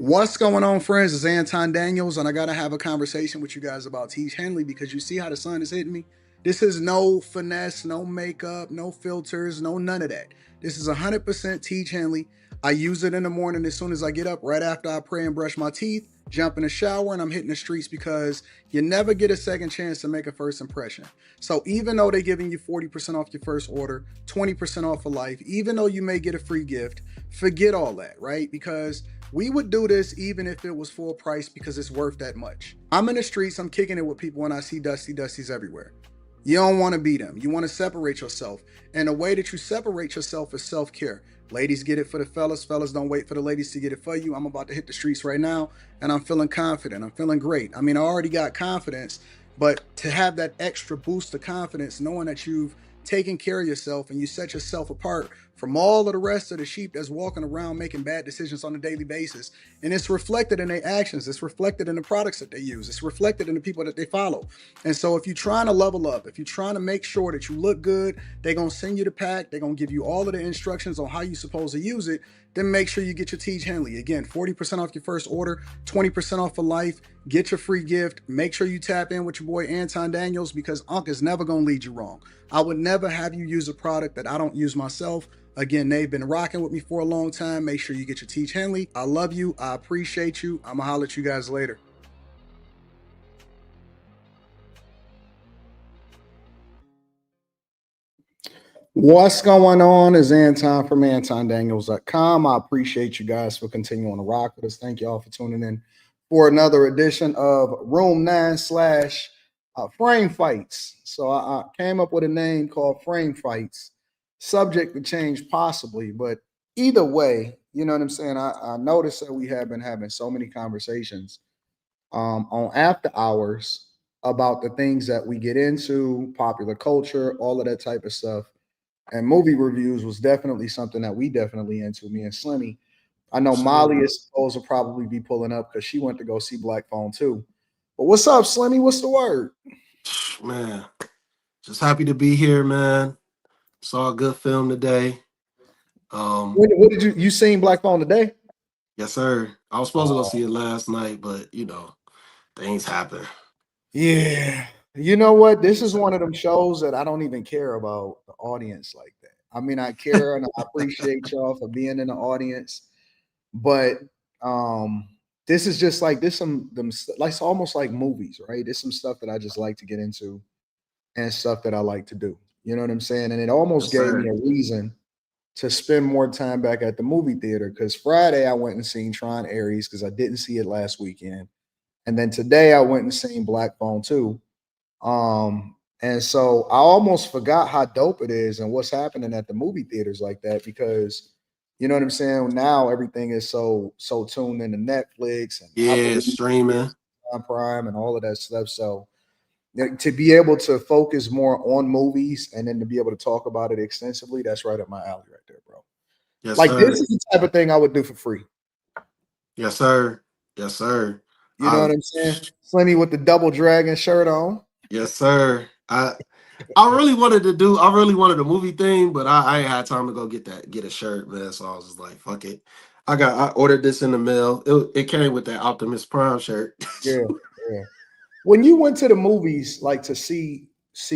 What's going on, friends? It's Anton Daniels, and I gotta have a conversation with you guys about Teach Henley because you see how the sun is hitting me. This is no finesse, no makeup, no filters, no none of that. This is 100% Teach Henley. I use it in the morning as soon as I get up, right after I pray and brush my teeth, jump in the shower, and I'm hitting the streets because you never get a second chance to make a first impression. So even though they're giving you 40% off your first order, 20% off for life, even though you may get a free gift, forget all that, right? Because we would do this even if it was full price because it's worth that much. I'm in the streets, I'm kicking it with people, and I see Dusties everywhere. You don't want to be them. You want to separate yourself. And the way that you separate yourself is self-care. Ladies get it for the fellas. Fellas don't wait for the ladies to get it for you. I'm about to hit the streets right now, and I'm feeling confident. I'm feeling great. I mean, I already got confidence, but to have that extra boost of confidence, knowing that you've taken care of yourself and you set yourself apart from all of the rest of the sheep that's walking around making bad decisions on a daily basis. And it's reflected in their actions. It's reflected in the products that they use. It's reflected in the people that they follow. And so if you're trying to level up, if you're trying to make sure that you look good, they're going to send you the pack. They're going to give you all of the instructions on how you're supposed to use it. Then make sure you get your Teach Henley. Again, 40% off your first order, 20% off for life. Get your free gift. Make sure you tap in with your boy Anton Daniels because Unc is never going to lead you wrong. I would never have you use a product that I don't use myself. Again, they've been rocking with me for a long time. Make sure you get your Teach Henley. I love you. I appreciate you. I'm going to holler at you guys later. What's going on? Is Anton from AntonDaniels.com. I appreciate you guys for continuing to rock with us. Thank you all for tuning in for another edition of Room 9 slash Frame Fights. So I came up with a name called Frame Fights, subject to change possibly, but either way, you know what I'm saying? I noticed that we have been having so many conversations on after hours about the things that we get into, popular culture, all of that type of stuff. And movie reviews was definitely something that we definitely into, me and Slimmy. I know Molly Sure. is supposed to probably be pulling up because she went to go see Black Phone too. But what's up, Slimmy? What's the word? Man, just happy to be here, man. Saw a good film today. What did you seen Black Phone today? Yes, sir. I was supposed to go Oh, see it last night, but things happen. yeah. You know what? This is one of them shows that I don't even care about the audience like that. I mean, I care and I appreciate y'all for being in the audience, but um this is just like this some them like it's almost like movies, right? There's some stuff that I just like to get into and stuff that I like to do. You know what I'm saying? And it almost Yes, gave me sir. a reason to spend more time back at the movie theater because Friday I went and seen Tron Ares because I didn't see it last weekend. And then today I went and seen Black Phone too. And so I almost forgot how dope it is and what's happening at the movie theaters like that because you know what I'm saying? Now everything is so tuned into Netflix and Apple Yeah, Music, streaming. Prime, and all of that stuff. So to be able to focus more on movies and then to be able to talk about it extensively, that's right up my alley right there, bro. Yes, Like this sir. is the type of thing I would do for free. Yes, sir. Yes, sir. You know I what I'm saying? Slimmy with the double dragon shirt on. yes, sir. I really wanted a movie thing, but I ain't had time to go get a shirt, man. So I was just like, fuck it. I ordered this in the mail. It came with that Optimus Prime shirt. Yeah, yeah. When you went to the movies, like to see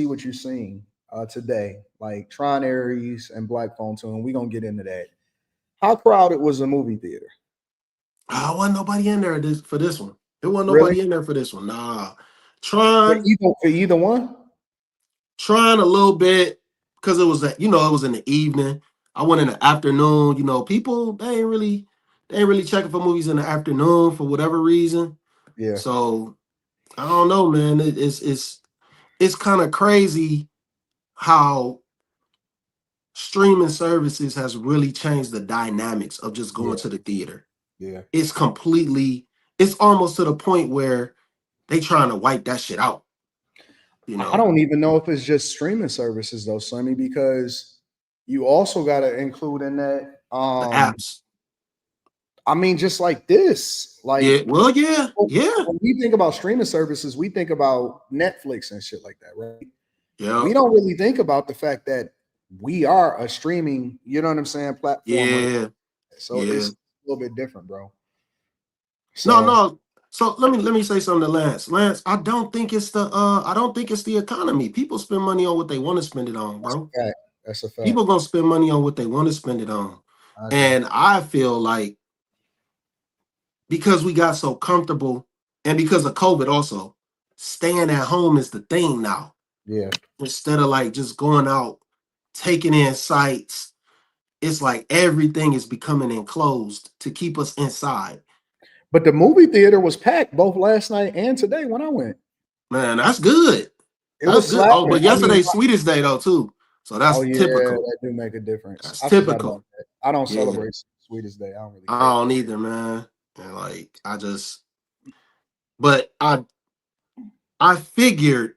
what you're seeing today, like Tron Ares and Black Phone 2, and we're gonna get into that. How crowded was the movie theater? Wasn't nobody in there for this one. There wasn't Really? nobody in there for this one. Nah. For Tron, either one? trying a little bit because it was in the evening. I went in the afternoon. People they ain't really checking for movies in the afternoon for whatever reason. Yeah, So I don't know, man. It's kind of crazy how streaming services has really changed the dynamics of just going yeah, to the theater. yeah. It's almost to the point where they trying to wipe that shit out, you I know, don't even know if it's just streaming services though, Sonny, because you also got to include in that. the apps. I mean, just like this, Yeah, like well, yeah, when yeah, we think about streaming services, we think about Netflix and shit like that, right? yeah, We don't really think about the fact that we are a streaming, you know what I'm saying, platform right yeah, now. So yeah. it's a little bit different, bro. No, So no. So let me say something to Lance. Lance, I don't think it's the economy. People spend money on what they want to spend it on, that's bro. a fact. That's a fact. People gonna spend money on what they want to spend it on. I agree. And I feel like because we got so comfortable and because of COVID also, staying at home is the thing now. Yeah. Instead of like just going out, taking in sights, it's like everything is becoming enclosed to keep us inside. But the movie theater was packed both last night and today when I went. Man, that's good. It That's was good. Oh, slapping. but I mean, yesterday's sweetest day though too. So oh that's yeah, typical. that do make a difference. That's I forgot about typical. that. I don't Yeah. celebrate Sweetest Day. I don't really I care don't for either, man. And like but I figured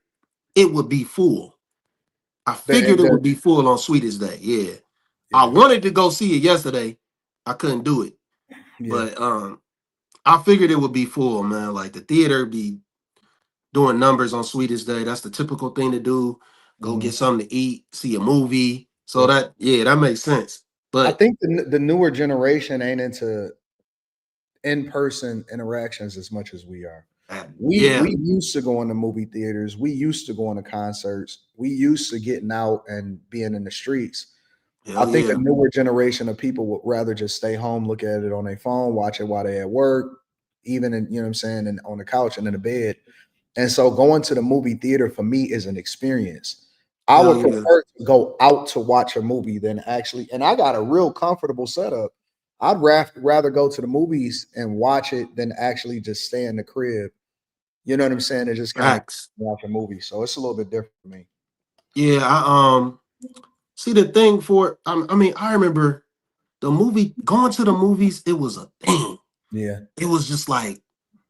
it would be full. I it. figured it would be full on sweetest day. Yeah. I Yeah, wanted to go see it yesterday. I couldn't do it. yeah. But I figured it would be full, man. Like the theater be doing numbers on sweetest day. That's the typical thing to do. Go Mhm. get something to eat, see a movie. So Yep. that makes sense. I But think the newer generation ain't into in-person interactions as much as we are. yeah, We used to going to movie theaters. We used to going to concerts. We used to getting out and being in the streets. I hell think a yeah. newer generation of people would rather just stay home, look at it on their phone, watch it while they're at work, even in, you know what I'm saying, and on the couch and in the bed. And so going to the movie theater for me is an experience. I Hell would yeah. prefer to go out to watch a movie than actually, and I got a real comfortable setup. Rather go to the movies and watch it than actually just stay in the crib. You know what I'm saying? And just kind of Facts. watch a movie. So it's a little bit different for me. Yeah, I see the thing for I mean, I remember the movie going to the movies, it was a thing. Yeah. It was just like,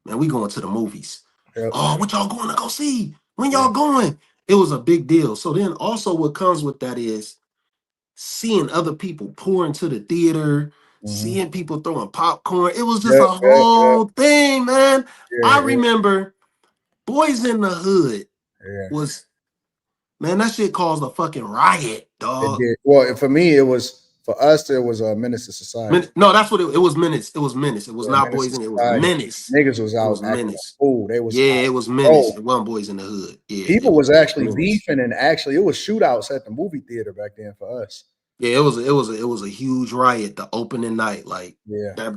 man, we going to the movies. Yep. Oh, what y'all going to go see? When Yeah. y'all going? It was a big deal. So then also what comes with that is seeing other people pour into the theater, Hmm. seeing people throwing popcorn. It was just a Yep. Yep. Yep. whole thing, man. I Yeah. remember Boys in the Hood Yeah. was, man, that shit caused a fucking riot, It dog. did. Well, for me, it was for us. It was a menace to society. No, that's what it was. Menace. It was Menace. It was Yeah, not menace to Boys in. It was society. Menace. Niggas was It out was acting a Menace. fool. They was Yeah, out. it was Menace. Oh, It wasn't Boys in the Hood. Yeah, people was it was actually Menace. beefing, and actually, it was shootouts at the movie theater back then for us. Yeah, it was a huge riot the opening night. Like Yeah, that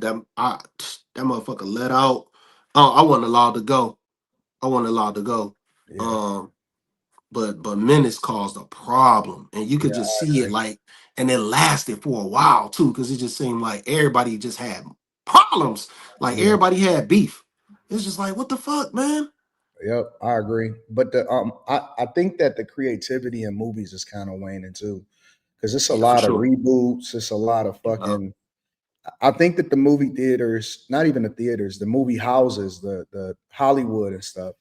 motherfucker let out. Oh, I wasn't allowed to go. I wasn't allowed to go. yeah, Um, but Menace caused a problem, and you could yeah. just I see it agree. like, and it lasted for a while too, because it just seemed like everybody just had problems. Like Yeah, everybody had beef. It's just like, what the fuck, man? yep. I agree. But I think that the creativity in movies is kind of waning too, because it's a Yeah, for lot of sure. reboots. It's a lot of Uh, fucking. I think that the movie theaters, not even the theaters, the movie houses, the Hollywood and stuff.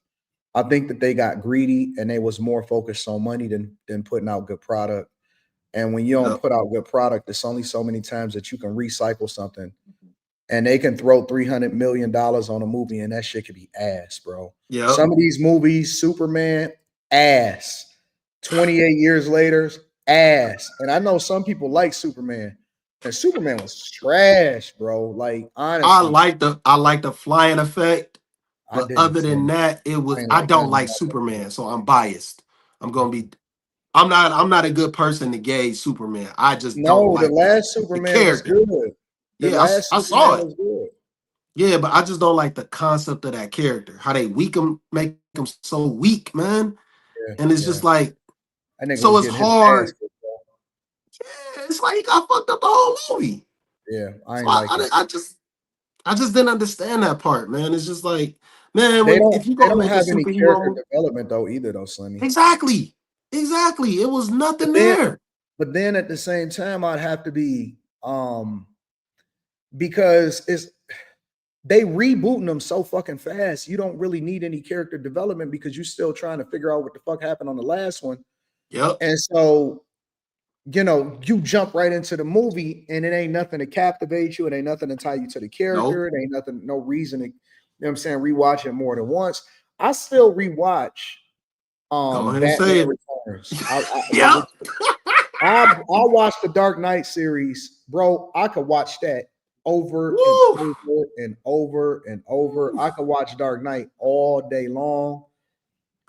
I think that they got greedy and they was more focused on money than putting out good product. And when you don't yeah, put out good product, it's only so many times that you can recycle something. And they can throw $300 million on a movie and that shit could be ass, bro. yeah. Some of these movies, Superman, ass. 28 years later, ass. And I know some people like Superman. And Superman was trash, bro. Like, honestly, I like the flying effect, I but didn't, other than Slim. that, it I was ain't I like don't nothing like about that movie. Superman, so I'm biased. I'm gonna be I'm not a good person to gauge Superman. I just don't No, the like last the Superman was character. good. The Yeah, last I saw Superman it. was good. Yeah, but I just don't like the concept of that character. How they weak him, make him so weak, man. Yeah, And it's yeah. just like, That nigga so was it's getting his ass hard. kicked, bro. Yeah, it's like he got fucked up the whole movie. Yeah, I So ain't like it. I just didn't understand that part, man. It's just like, man, They when don't if you they gonna don't make a have any superhero character movie, development though either though, Slimmy. exactly, exactly. It was But nothing then there. but then at the same time I'd have to be because it's they rebooting them so fucking fast. You don't really need any character development because you're still trying to figure out what the fuck happened on the last one. Yep. And so you jump right into the movie and it ain't nothing to captivate you. It ain't nothing to tie you to the Nope. character. It ain't nothing, no reason to, what I'm saying, rewatch it more than once. I still rewatch Go ahead and say Batman it. Returns. Yep. I watched the Dark Knight series, bro. I could watch that over and Woo! over and over and over. I could watch Dark Knight all day long.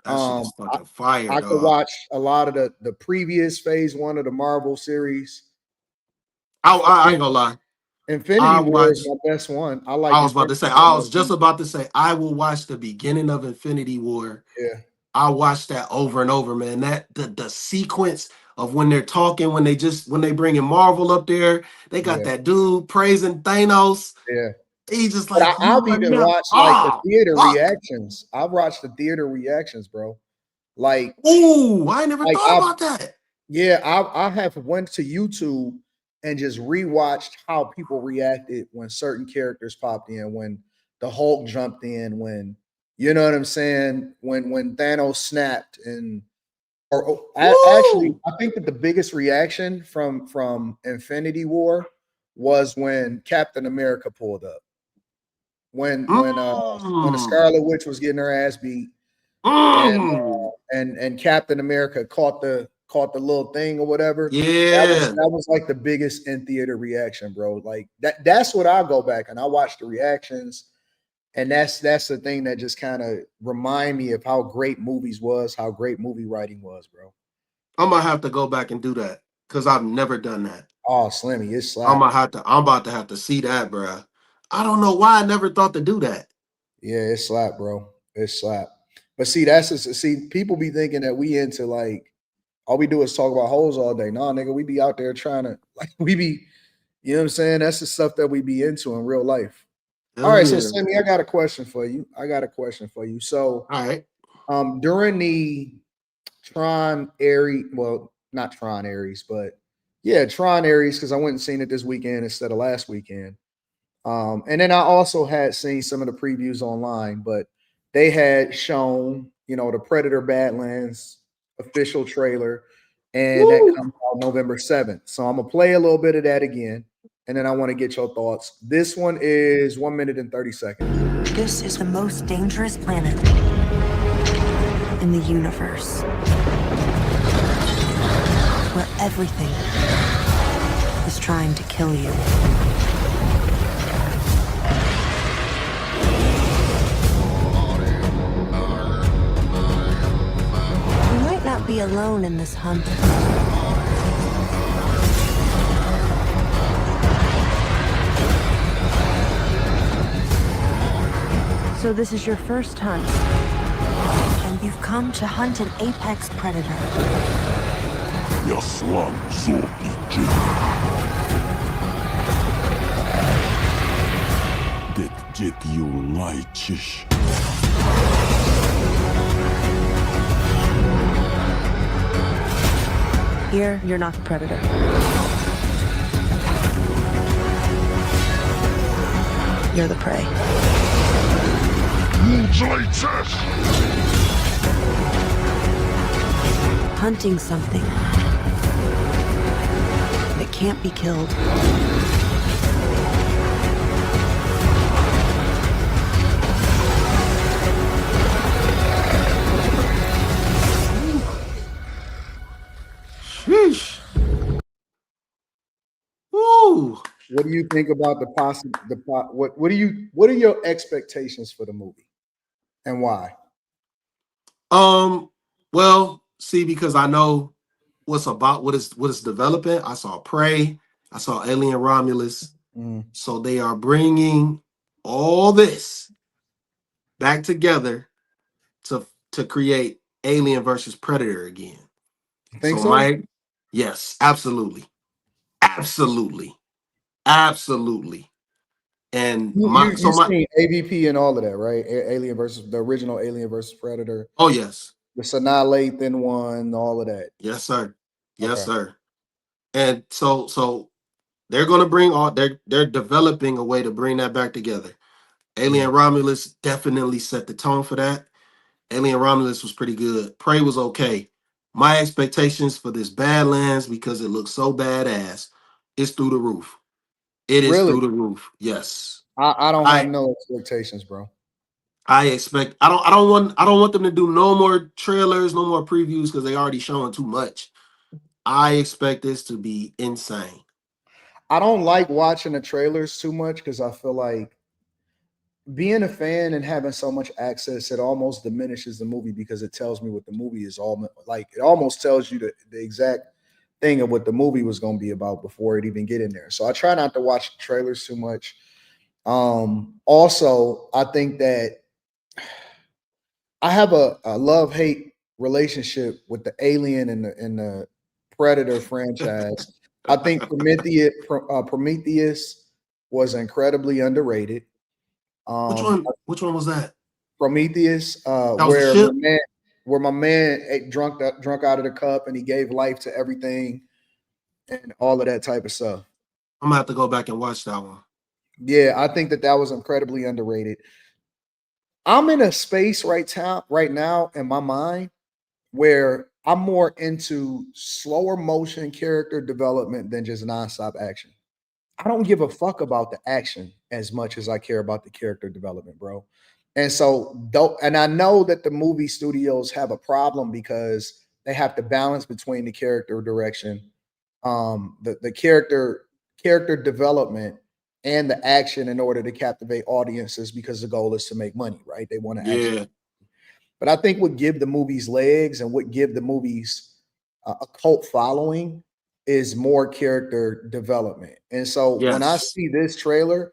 That shit is I, fucking fire, I could dog. watch a lot of the previous phase one of the Marvel series. I ain't gonna lie. Infinity I War is watch. my best one. I like I was about to Infinity say. War I more was just than about to say. I will watch the beginning of Infinity War. yeah, I watched that over and over, man. That the sequence of when they're talking, when they bringing Marvel up there, they got yeah, that dude praising Thanos. yeah. He's just But like, I've you are even not. watched like the Ah, theater fuck. reactions. I've watched the theater reactions, bro. Like, Ooh, I never like thought I've about that. yeah, I have went to YouTube and just rewatched how people reacted when certain characters popped in, when the Hulk jumped in, when you know what I'm saying, when Thanos snapped, and actually, Woo. I think that the biggest reaction from Infinity War was when Captain America pulled up, when the Mm, Scarlet Witch was getting her ass beat, and mm. and Captain America caught the little thing or whatever. Yeah. That was like the biggest in theater reaction, bro. Like that's what I go back and I watch the reactions, and that's the thing that just kind of remind me of how great movies was, how great movie writing was, bro. I'm gonna have to go back and do that because I've never done that. Oh, Slimmy, it slapped. I'm about to have to see that, bruh. I don't know why I never thought to do that. Yeah, it slapped, bro. It slapped. But see, that's just, see, people be thinking that we into like all we do is talk about hoes all day. Nah, nigga, we be out there trying to like we be, you know what I'm saying? That's the stuff that we be into in real life. All Hell right, so yeah. Sammy, I got a question for you. I got a question for you. So, All right. during the Tron Aries, well, not Tron Aries, but yeah, Tron Aries, because I went and seen it this weekend instead of last weekend. And then I also had seen some of the previews online, but they had shown, the Predator Badlands official trailer, and that Woo. comes out November 7th. So I'm gonna play a little bit of that again, and then I want to get your thoughts. This one is 1 minute and 30 seconds. This is the most dangerous planet in the universe, where everything is trying to kill you. You might not be alone in this hunt. So this is your first hunt, and you've come to hunt an apex predator. S1.E1. Det get you lightish. Here, you're not the predator. You're the prey. Hunting something that can't be killed. Sheesh. Woo. What do you think about what are your expectations for the movie and why? Um, well, see, because I know what is developing. I saw Prey, I saw Alien Romulus. Mm, So they are bringing all this back together to create Alien versus Predator again. you think So so? yes, absolutely, absolutely, absolutely. And You seen AVP and all of that, right? Alien versus the original Alien versus Predator, oh yes, the Sanaa Lathan one, all of that. yes sir, yes Okay. sir. And so they're gonna bring all they're developing a way to bring that back together. Yeah. Alien Romulus definitely set the tone for that. Alien Romulus was pretty good. Prey was okay. My expectations for this Badlands, because it looks so badass, is through the roof. It is Really? through the roof. Yes. I don't have I no expectations, bro. I expect I don't want them to do no more trailers, no more previews because they already showing too much. I expect this to be insane. I don't like watching the trailers too much because I feel like being a fan and having so much access, it almost diminishes the movie because it tells me what the movie is all like. It almost tells you the exact thing of what the movie was going to be about before it even get in there. So I try not to watch trailers too much. Also, I think that I have a love hate relationship with the Alien and the Predator franchise. I think Prometheus was incredibly underrated. Which Um, one? Which one was that? Prometheus, That was the ship. where my man ate drunk out of the cup and he gave life to everything and all of that type of stuff. I'm gonna have to go back and watch that one. Yeah, I think that was incredibly underrated. I'm in a space right now in my mind where I'm more into slower motion character development than just nonstop action. I don't give a fuck about the action as much as I care about the character development, bro. And so, and I know that the movie studios have a problem because they have to balance between the character direction, the character development, and the action in order to captivate audiences because the goal is to make money, right? They want to actually. Yeah. But I think what give the movies legs and what give the movies a cult following is more character development. And so when I Yes. see this trailer,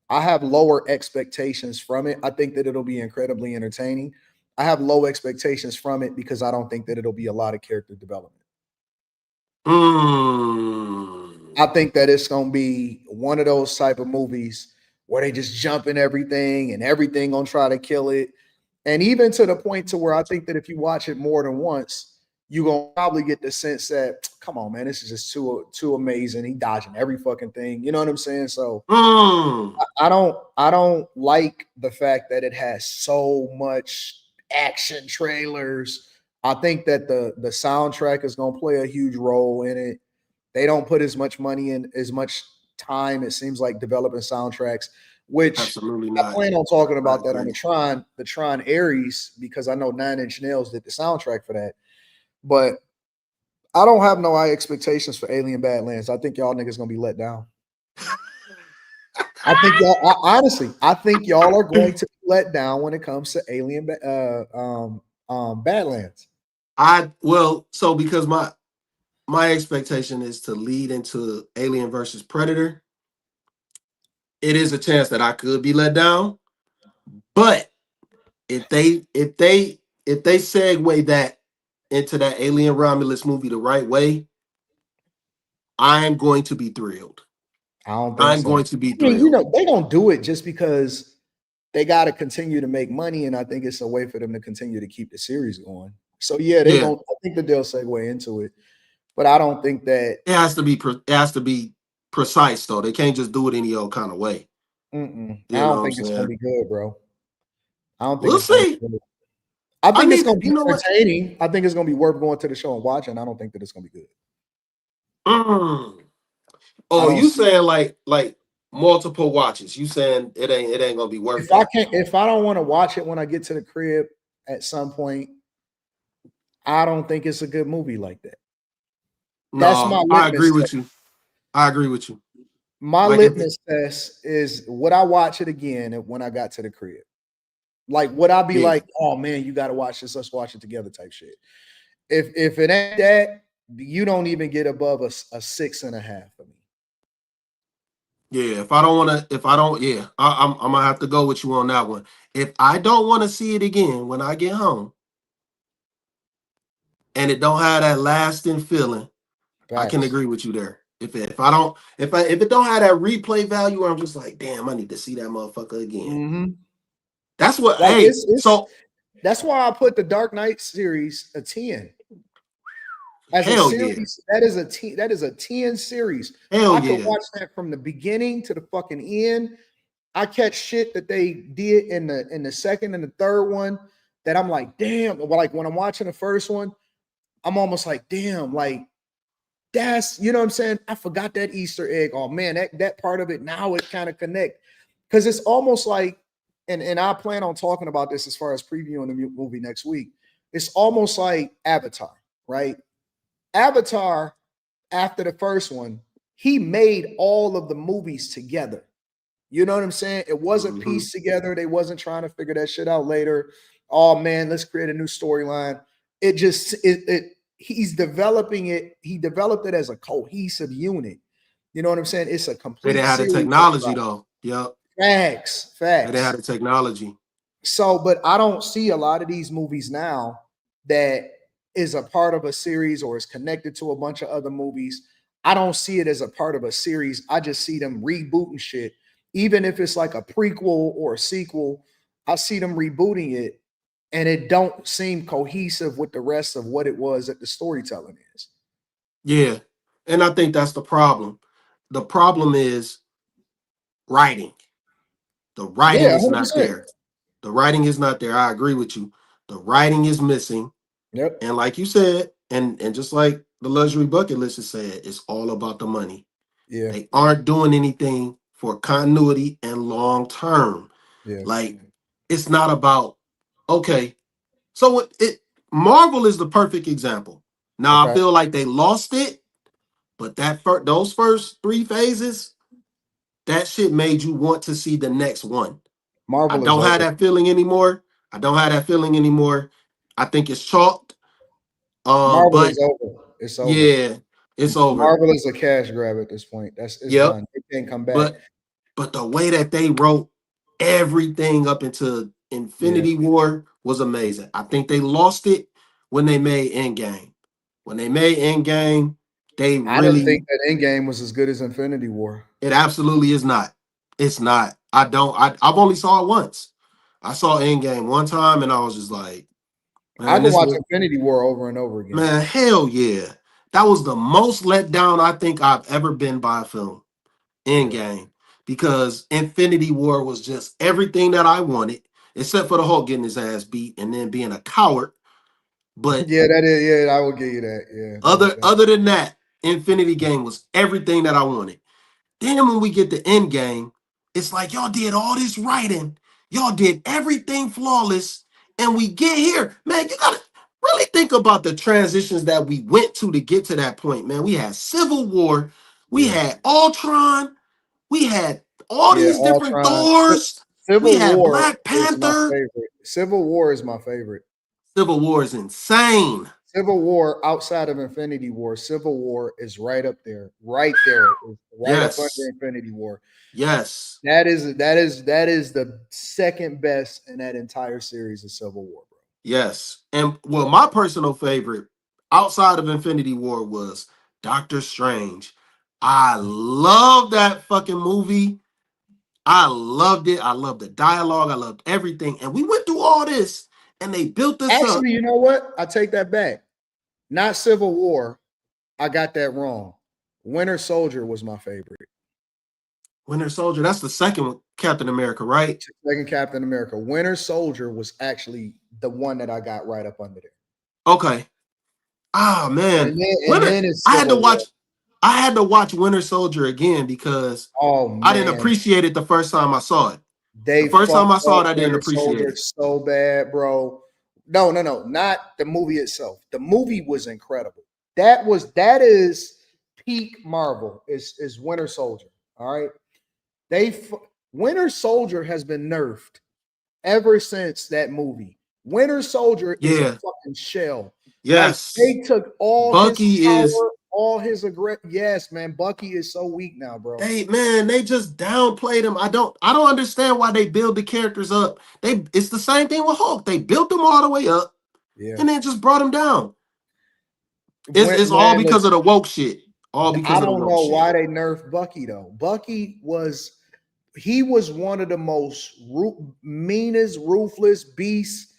I have lower expectations from it. I think that it'll be incredibly entertaining. I have low expectations from it because I don't think that it'll be a lot of character development. I Mm. think that it's going to be one of those type of movies where they just jump in everything and everything going to try to kill it. And even to the point to where I think that if you watch it more than once, you're going to probably get the sense that, come on, man, this is just too amazing. He dodging every fucking thing. You know what I'm saying? So Mm. I don't like the fact that it has so much action trailers. I think that the soundtrack is going to play a huge role in it. They don't put as much money in as much time, it seems like, developing soundtracks, which Absolutely I not. plan on talking I about that on agree. the Tron Aries, because I know Nine Inch Nails did the soundtrack for that. But I don't have no high expectations for Alien Badlands. I think y'all niggas gonna be let down. Honestly, I think y'all are going to be let down when it comes to Badlands. So because my expectation is to lead into Alien versus Predator, it is a chance that I could be let down. But if they segue that into that Alien Romulus movie the right way, I'm going to be thrilled. I don't think I'm so. going to be I mean, you thrilled. know, they don't do it just because they got to continue to make money, and I think it's a way for them to continue to keep the series going. So yeah, they Yeah, going I think that they'll segue into it, but I don't think that. it has to be precise though. They can't just do it any old kind of way. I You know don't what I'm think it's gonna saying? be good, bro. I don't think We'll it's gonna see. be good. I I think it's need, gonna be you know what? entertaining. I think it's gonna be worth going to the show and watching. I don't think that it's gonna be good. Mm. I Oh, don't you see. saying like multiple watches? You saying it ain't gonna be worth that? If I don't want to watch it when I get to the crib at some point, I don't think it's a good movie like that. That's my No, I agree litmus with test. you. I agree with you. My Like if litmus test is, would I watch it again when I got to the crib? Like, would I be yeah, like, oh man, you got to watch this, let's watch it together type shit? If it ain't that, you don't even get above a 6.5 for me. yeah. If I don't, yeah, I'm gonna have to go with you on that one. If I don't want to see it again when I get home, and it don't have that lasting feeling, I can Facts. agree with you there. If it don't have that replay value, where I'm just like, damn, I need to see that motherfucker again. Mm-hmm. That's what. Like Hey, it's so that's why I put the Dark Knight series a 10. As a hell yeah, series, that is a 10 series. hell I could yeah. watch that from the beginning to the fucking end. I catch shit that they did in the second and the third one that I'm like, damn. Like when I'm watching the first one, I'm almost like, damn, like that's, you know what I'm saying? I forgot that Easter egg. Oh man, that part of it now it kind of connect. Because it's almost like, and I plan on talking about this as far as previewing the movie next week. It's almost like Avatar, right? Avatar, after the first one, he made all of the movies together. You know what I'm saying? It wasn't Mm-hmm. pieced together. They wasn't trying to figure that shit out later. Oh man, let's create a new storyline. It just he's developing it. He developed it as a cohesive unit. You know what I'm saying? It's a They complete didn't have the series. technology though. Yep. Facts, They didn't have facts. the technology. So, but I don't see a lot of these movies now that is a part of a series or is connected to a bunch of other movies. I don't see it as a part of a series. I just see them rebooting shit. Even if it's like a prequel or a sequel, I see them rebooting it and it don't seem cohesive with the rest of what it was that the storytelling is. Yeah. And I think that's the problem. The problem is writing. The writing Yeah, is not 100%. there. The writing is not there. I agree with you. The writing is missing. Yep. And like you said, and just like the luxury bucket list has said, it's all about the money. Yeah. They aren't doing anything for continuity and long term. Yeah. Like it's not about okay. So it Marvel is the perfect example. Now I Okay. feel like they lost it, but those first three phases, that shit made you want to see the next one. I Marvel is don't have over. that feeling anymore. I don't have that feeling anymore. I think it's chalked. Marvel But is over. It's over. yeah, it's over. Marvel is a cash grab at this point. It's Yep. done. It can't come back. But the way that they wrote everything up into Yeah. Infinity War was amazing. I think they lost it when they made Endgame. When they made Endgame, they I didn't really think that Endgame was as good as Infinity War. it absolutely is not. It's not. I don't. I've only saw it once. I saw Endgame one time, and I was just like, I man, can this watch was Infinity War over and over again. man, hell yeah. That was the most let down I think I've ever been by a film. Yeah. Endgame. Because Infinity War was just everything that I wanted, except for the Hulk getting his ass beat and then being a coward. But Yeah, that is. Yeah, I will give you that. Yeah, that. other than that, Infinity Game was everything that I wanted. Then when we get to Endgame, it's like y'all did all this writing, y'all did everything flawless, and we get here, man. You gotta really think about the transitions that we went to get to that point, man. We had Civil War, we Yeah. had Ultron, we had all Yeah, these different Ultron. Thors, we Civil had War Black is my Panther. favorite. Civil War is my favorite. Civil War is insane. Civil War outside of Infinity War, Civil War is right up there, right there, it's right up under Yes, Infinity War. yes, That is the second best in that entire series of Civil War, bro. yes. And well, my personal favorite outside of Infinity War was Doctor Strange. I love that fucking movie. I loved it. I loved the dialogue. I loved everything. And we went through all this and they built this up. Actually, you know what? I take that back. Not Civil War. I got that wrong. Winter Soldier was my favorite. Winter Soldier, that's the second one, Captain America, right? Second Captain America. Winter Soldier was actually the one that I got right up under there. Okay. Ah man. And then it's I had to Civil War. watch I had to watch Winter Soldier again because Oh I didn't man, appreciate it the first time I saw it. The they first time fucked I saw up it, I didn't Winter appreciate Soldier it. so bad, bro. No, not the movie itself. The movie was incredible. That is peak Marvel. Is Winter Soldier. All right, Winter Soldier has been nerfed ever since that movie. Winter Soldier is a Yeah. fucking shell. Like Yes. they took all his Bucky is power, all his aggression. Yes, man. Bucky is so weak now, bro. they just downplayed him. I don't understand why they build the characters up. It's the same thing with Hulk. They built them all the way up Yeah. and then just brought him down. It's all Man, because of the woke shit. All I because of the don't woke know shit. why they nerfed Bucky though. Bucky was one of the most meanest, ruthless beast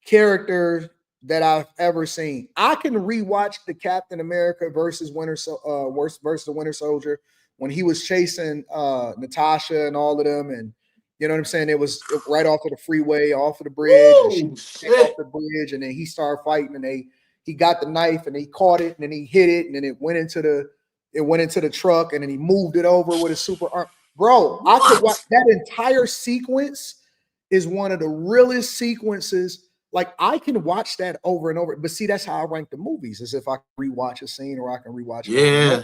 characters that I've ever seen. I can rewatch the Captain America versus versus the Winter Soldier when he was chasing Natasha and all of them, and you know what I'm saying. It was right off of the freeway, off of the bridge, and she Woo! came off Shit. the bridge, and then he started fighting, and he got the knife, and he caught it, and then he hit it, and then it went into the truck, and then he moved it over with a super arm. Bro, I could watch What? that entire sequence. Is one of the realest sequences. Like I can watch that over and over. But see, that's how I rank the movies, as if I can rewatch a scene or I can rewatch it over and over. Yeah.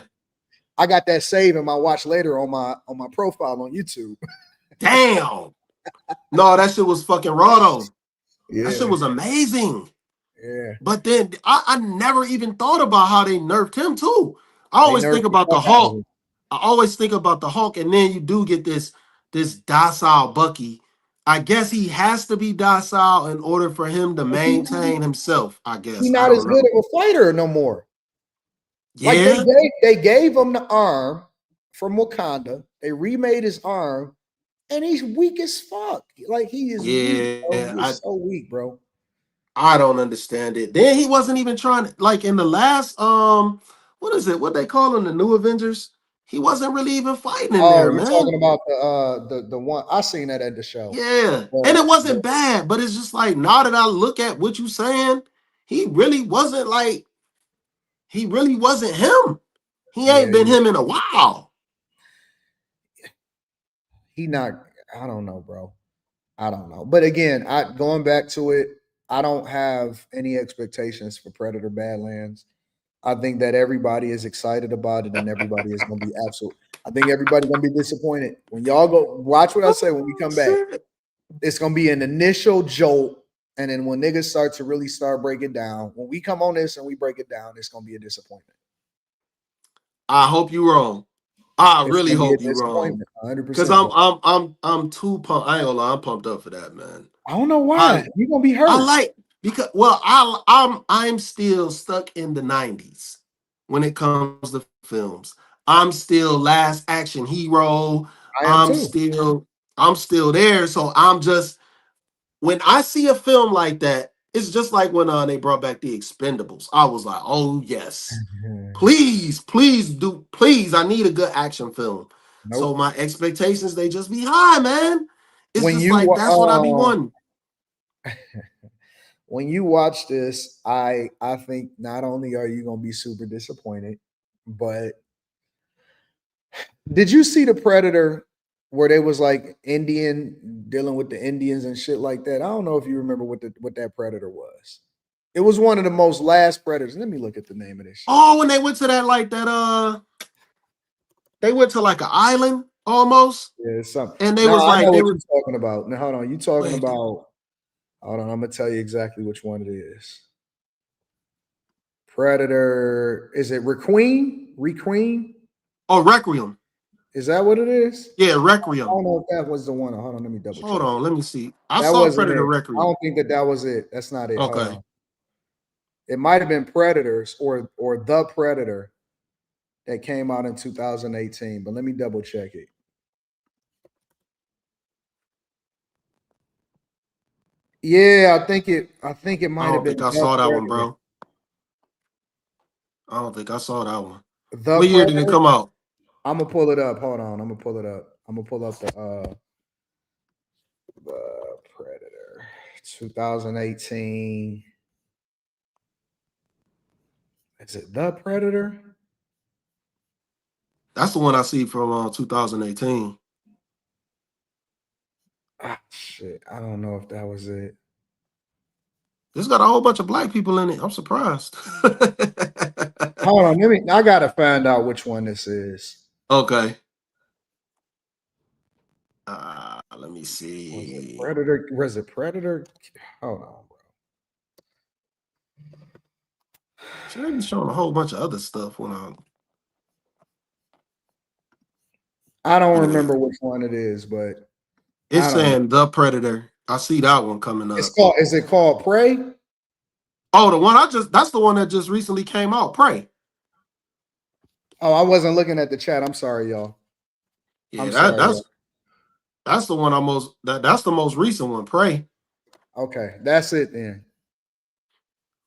I got that save in my watch later on my profile on YouTube. Damn. No, that shit was fucking raw though. Yeah, That shit was amazing. yeah. But then I never even thought about how they nerfed him too. I They always nerfed think the about the fuck out of Hawk. him. I always think about the Hawk, and then you do get this docile Bucky. I guess he has to be docile in order for him to maintain himself. I He's guess I not as don't good know. of a fighter no more. Like Yeah, they gave him the arm from Wakanda. They remade his arm, and he's weak as fuck. Like he is weak, bro. yeah. He is so weak, bro. I don't understand it. Then he wasn't even trying to, like, in the last what is it? What they call them, the New Avengers? He wasn't really even fighting in Oh, there, you're man. talking about the one I seen that at the show. Yeah. And The, it the, wasn't bad, but it's just like now that I look at what you saying, he really wasn't him. He ain't been yeah, him in a while. he not. I don't know, bro. I don't know. But again, I going back to it. I don't have any expectations for Predator Badlands. I think that everybody is excited about it, and everybody is going to be absolute. I think everybody's going to be disappointed when y'all go watch what I say when we come back. It's going to be an initial jolt, and then when niggas start breaking down, when we come on this and we break it down, it's going to be a disappointment. I hope you're wrong. I It's really going to be hope a you're wrong. disappointment, Because 100%. I'm too pumped. I ain't gonna lie, I'm pumped up for that, man. I don't know I why you're going to be hurt. I like because I'm still stuck in the 90s when it comes to films. I'm still Last Action Hero. I am I'm too. still there. So I'm just when I see a film like that, it's just like when they brought back the Expendables. I was like, oh yes. Please, please, I need a good action film. Nope. So my expectations, they just be high, man. It's When just you like that's what I be wanting. when you watch this, I think not only are you gonna be super disappointed, but did you see the Predator where they was like Indian dealing with the Indians and shit like that? I don't know if you remember what that Predator was. It was one of the most last Predators. Let me look at the name of this shit. Oh, when they went to they went to like an island almost, Yeah, it's something. and they Now was I know like they what were. you're talking about. Now hold on, you talking Wait, about? Hold on, I'm gonna tell you exactly which one it is. Predator. Is it Requiem? Requiem? oh, Requiem. Is that what it is? Yeah, I Requiem. don't know if that was the one. Hold on, let me double check. Hold on, let me see. I That saw wasn't Predator it. I Requiem. don't think that was it. That's not it. Hold Okay. on. It might have been Predators or The Predator that came out in 2018, but let me double check it. Yeah, I think it I might have don't been think I The saw that one, Predator. bro. I don't think I saw that one. The What year did it Predator. come out? I'm gonna pull it up. Hold on. I'm gonna pull it up. I'm gonna pull up the Predator 2018. Is it The Predator? That's the one I see from 2018. Ah, shit. I don't know if that was it. It's got a whole bunch of black people in it. I'm surprised. Hold on. I gotta find out which one this is. Okay. Let me Was it see. Predator? Was it Predator? Hold on, bro. Should I be showing a whole bunch of other stuff when I don't remember which one it is, but it's I don't know. saying The Predator. I see that one coming up. Is it called Prey? Oh, that's the one that just recently came out. Prey. Oh, I wasn't looking at the chat. I'm sorry, y'all. Yeah, I'm sorry, y'all. that's the one that's the most recent one, Prey. Okay, that's it then.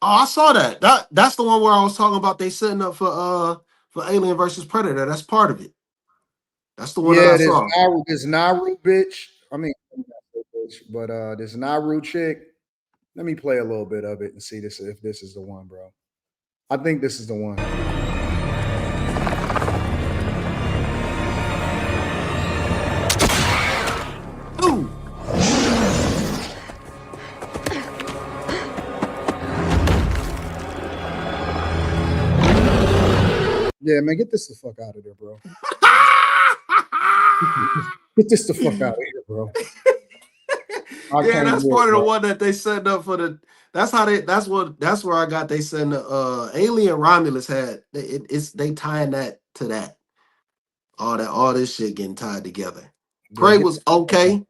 Oh, I saw that. That's the one where I was talking about they setting up for Alien versus Predator. That's part of it. That's the one that I saw. This Naru bitch. I mean, but this Naru chick. Let me play a little bit of it and see if this is the one, bro. I think this is the one. Ooh. Yeah, man, get this the fuck out of there, bro. Get this the fuck out of here, bro. I Yeah, can't that's do it, part of the bro. one that they set up for the. That's how they. That's where I got. They send the Alien Romulus had. They tying that to that. All this shit getting tied together. Yeah, Prey get was the fuck out. okay.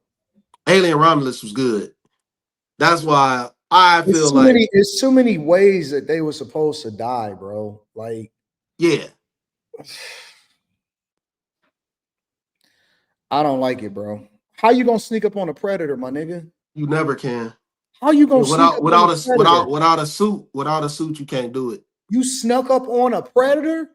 Alien Romulus was good. That's why I feel like It's too many ways that they were supposed to die, bro. Like, yeah. I don't like it, bro. How you gonna sneak up on a predator, my nigga? You never can. How you gonna Yeah, sneak up on a predator? without a suit, you can't do it. You snuck up on a predator?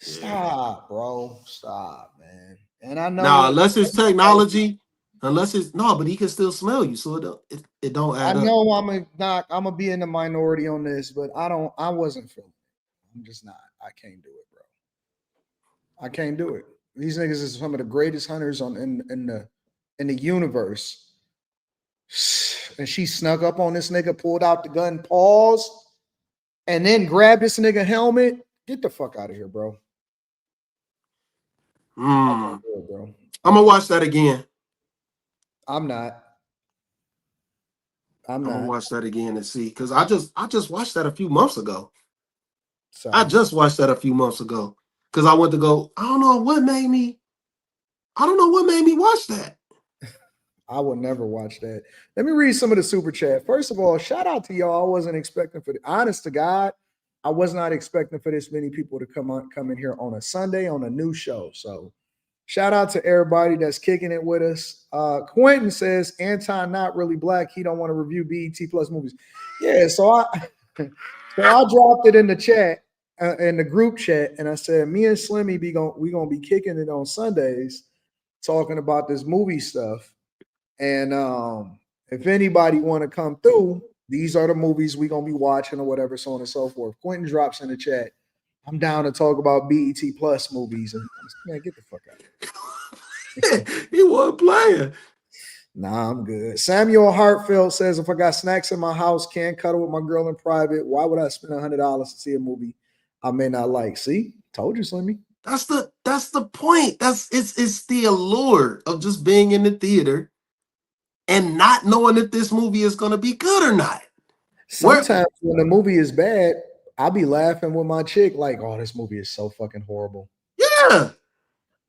Yeah. Stop, bro. Stop, man. And I Now, know, unless it's technology, unless it's no, but he can still smell you, so it don't I add up. know I'm gonna be in the minority on this, but I wasn't feeling it. I'm just not. I can't do it, bro. I can't do it. These niggas is some of the greatest hunters in the universe. And she snuck up on this nigga, pulled out the gun, paused, and then grabbed this nigga helmet. Get the fuck out of here, bro. I can't do it, bro. I'm gonna watch that again. I'm not. I'm I'm gonna not. watch that again and see because I just watched that a few months ago. I Sorry. just watched that a few months ago because I went to go. I don't know what made me watch that. I will never watch that. Let me read some of the super chat. First of all, shout out to y'all. I wasn't expecting for the honest to God, I was not expecting for this many people to come in here on a Sunday on a new show. So shout out to everybody that's kicking it with us. Quentin says Anton not really black. He don't want to review BET Plus movies. Yeah, so I dropped it in the chat, in the group chat, and I said me and Slimmy we gonna be kicking it on Sundays, talking about this movie stuff. And if anybody want to come through, these are the movies we're gonna be watching or whatever, so on and so forth. Quentin drops in the chat. I'm down to talk about BET Plus movies. And man, get the fuck out. He wasn't playing. Nah, I'm good. Samuel Hartfield says, if I got snacks in my house, can't cuddle with my girl in private, why would I spend $100 to see a movie I may not like? See, told you, Slimmy. That's the point. It's the allure of just being in the theater and not knowing if this movie is gonna be good or not. Sometimes when the movie is bad, I'll be laughing with my chick, like, oh, this movie is so fucking horrible. Yeah.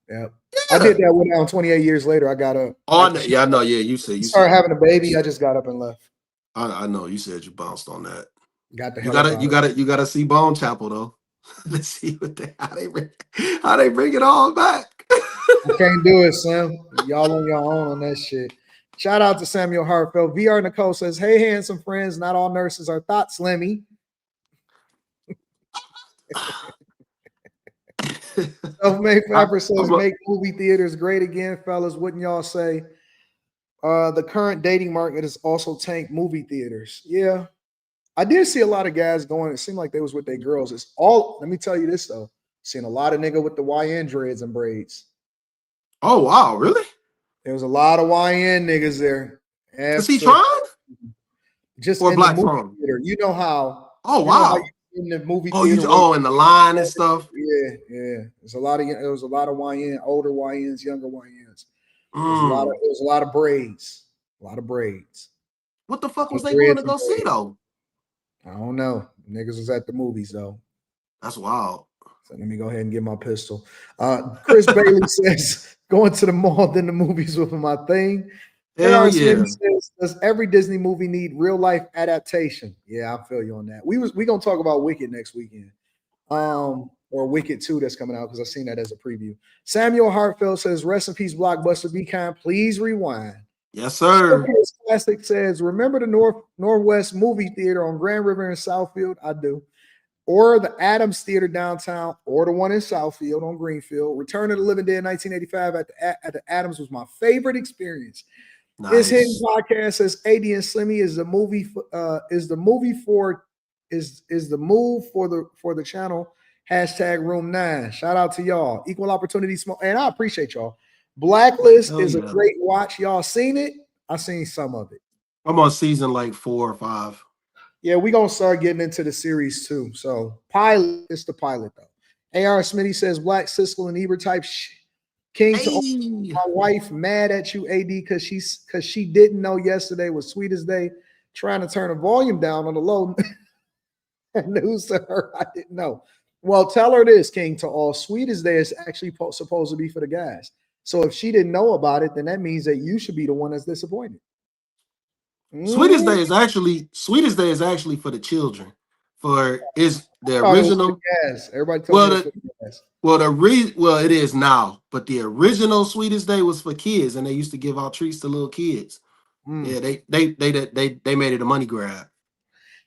Yeah. I did that one down 28 years later. I got up. Oh, yeah, I know. Yeah, you started having a baby. I just got up and left. I know. You said you bounced on that. Got the you hell you gotta see Bone Chapel though. Let's see how they bring it all back. I can't do it, Sam. Y'all on your own on that shit. Shout out to Samuel Hartfeld. VR Nicole says, hey, handsome friends, not all nurses are thought Slimmy. Self-made Flapper says, make movie theaters great again, fellas. Wouldn't y'all say? The current dating market has also tanked movie theaters. Yeah. I did see a lot of guys going. It seemed like they was with their girls. It's all, let me tell you this though. Seen a lot of nigga with the YN dreads and braids. Oh wow, really? There was a lot of YN niggas there. To see Tron? Just or in Black the movie Tron? theater. You know how? Oh wow. In the movie theater. In the line and stuff. Yeah. There was a lot of YN, older YNs, younger YNs. There was a lot of braids. A lot of braids. What the fuck was they going to go see though? I don't know. Niggas was at the movies though. That's wild. So let me go ahead and get my pistol. Chris Bailey says, going to the mall than the movies with my thing. Hell yeah. Says, does every Disney movie need real life adaptation? Yeah, I feel you on that. We gonna talk about Wicked next weekend. Or Wicked 2 that's coming out because I've seen that as a preview. Samuel Hartfeld says, rest in peace, Blockbuster. Be kind. Please rewind. Yes, sir. Classic says, remember the Northwest movie theater on Grand River in Southfield? I do. Or the Adams Theater downtown, or the one in Southfield on Greenfield. Return of the Living Dead 1985 at the Adams was my favorite experience. Nice. This hidden podcast says AD and Slimmy is the move for the channel. # room 9. Shout out to y'all. Equal opportunity small. And I appreciate y'all. Blacklist is a great watch. Y'all seen it? I seen some of it. I'm on season like 4 or 5. Yeah, we're gonna start getting into the series too. So pilot, it's the pilot though. AR Smitty says Black Siskel and Ebert type king to Hey, my wife mad at you, AD, because she didn't know yesterday was Sweetest Day, trying to turn the volume down on the low. News to her, I didn't know. Well, tell her this, King to all. Sweetest Day is actually supposed to be for the guys. So if she didn't know about it, then that means that you should be the one that's disappointed. Sweetest Day is actually for the children. For is the I thought it was for original. the guys. Everybody told Well, me it was for the guys. it is now, but the original Sweetest Day was for kids, and they used to give out treats to little kids. Yeah, they made it a money grab.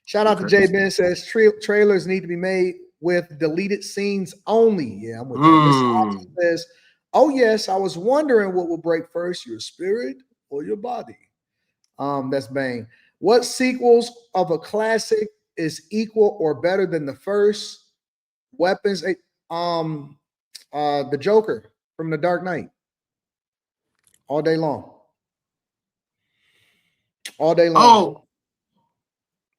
Shout out to Jay Ben says trailers need to be made with deleted scenes only. Yeah, I'm with that. Miss Austin says, "Oh yes, I was wondering what will break first, your spirit or your body." That's Bane. What sequels of a classic is equal or better than the first? Weapons. The Joker from The Dark Knight. All day long. All day long.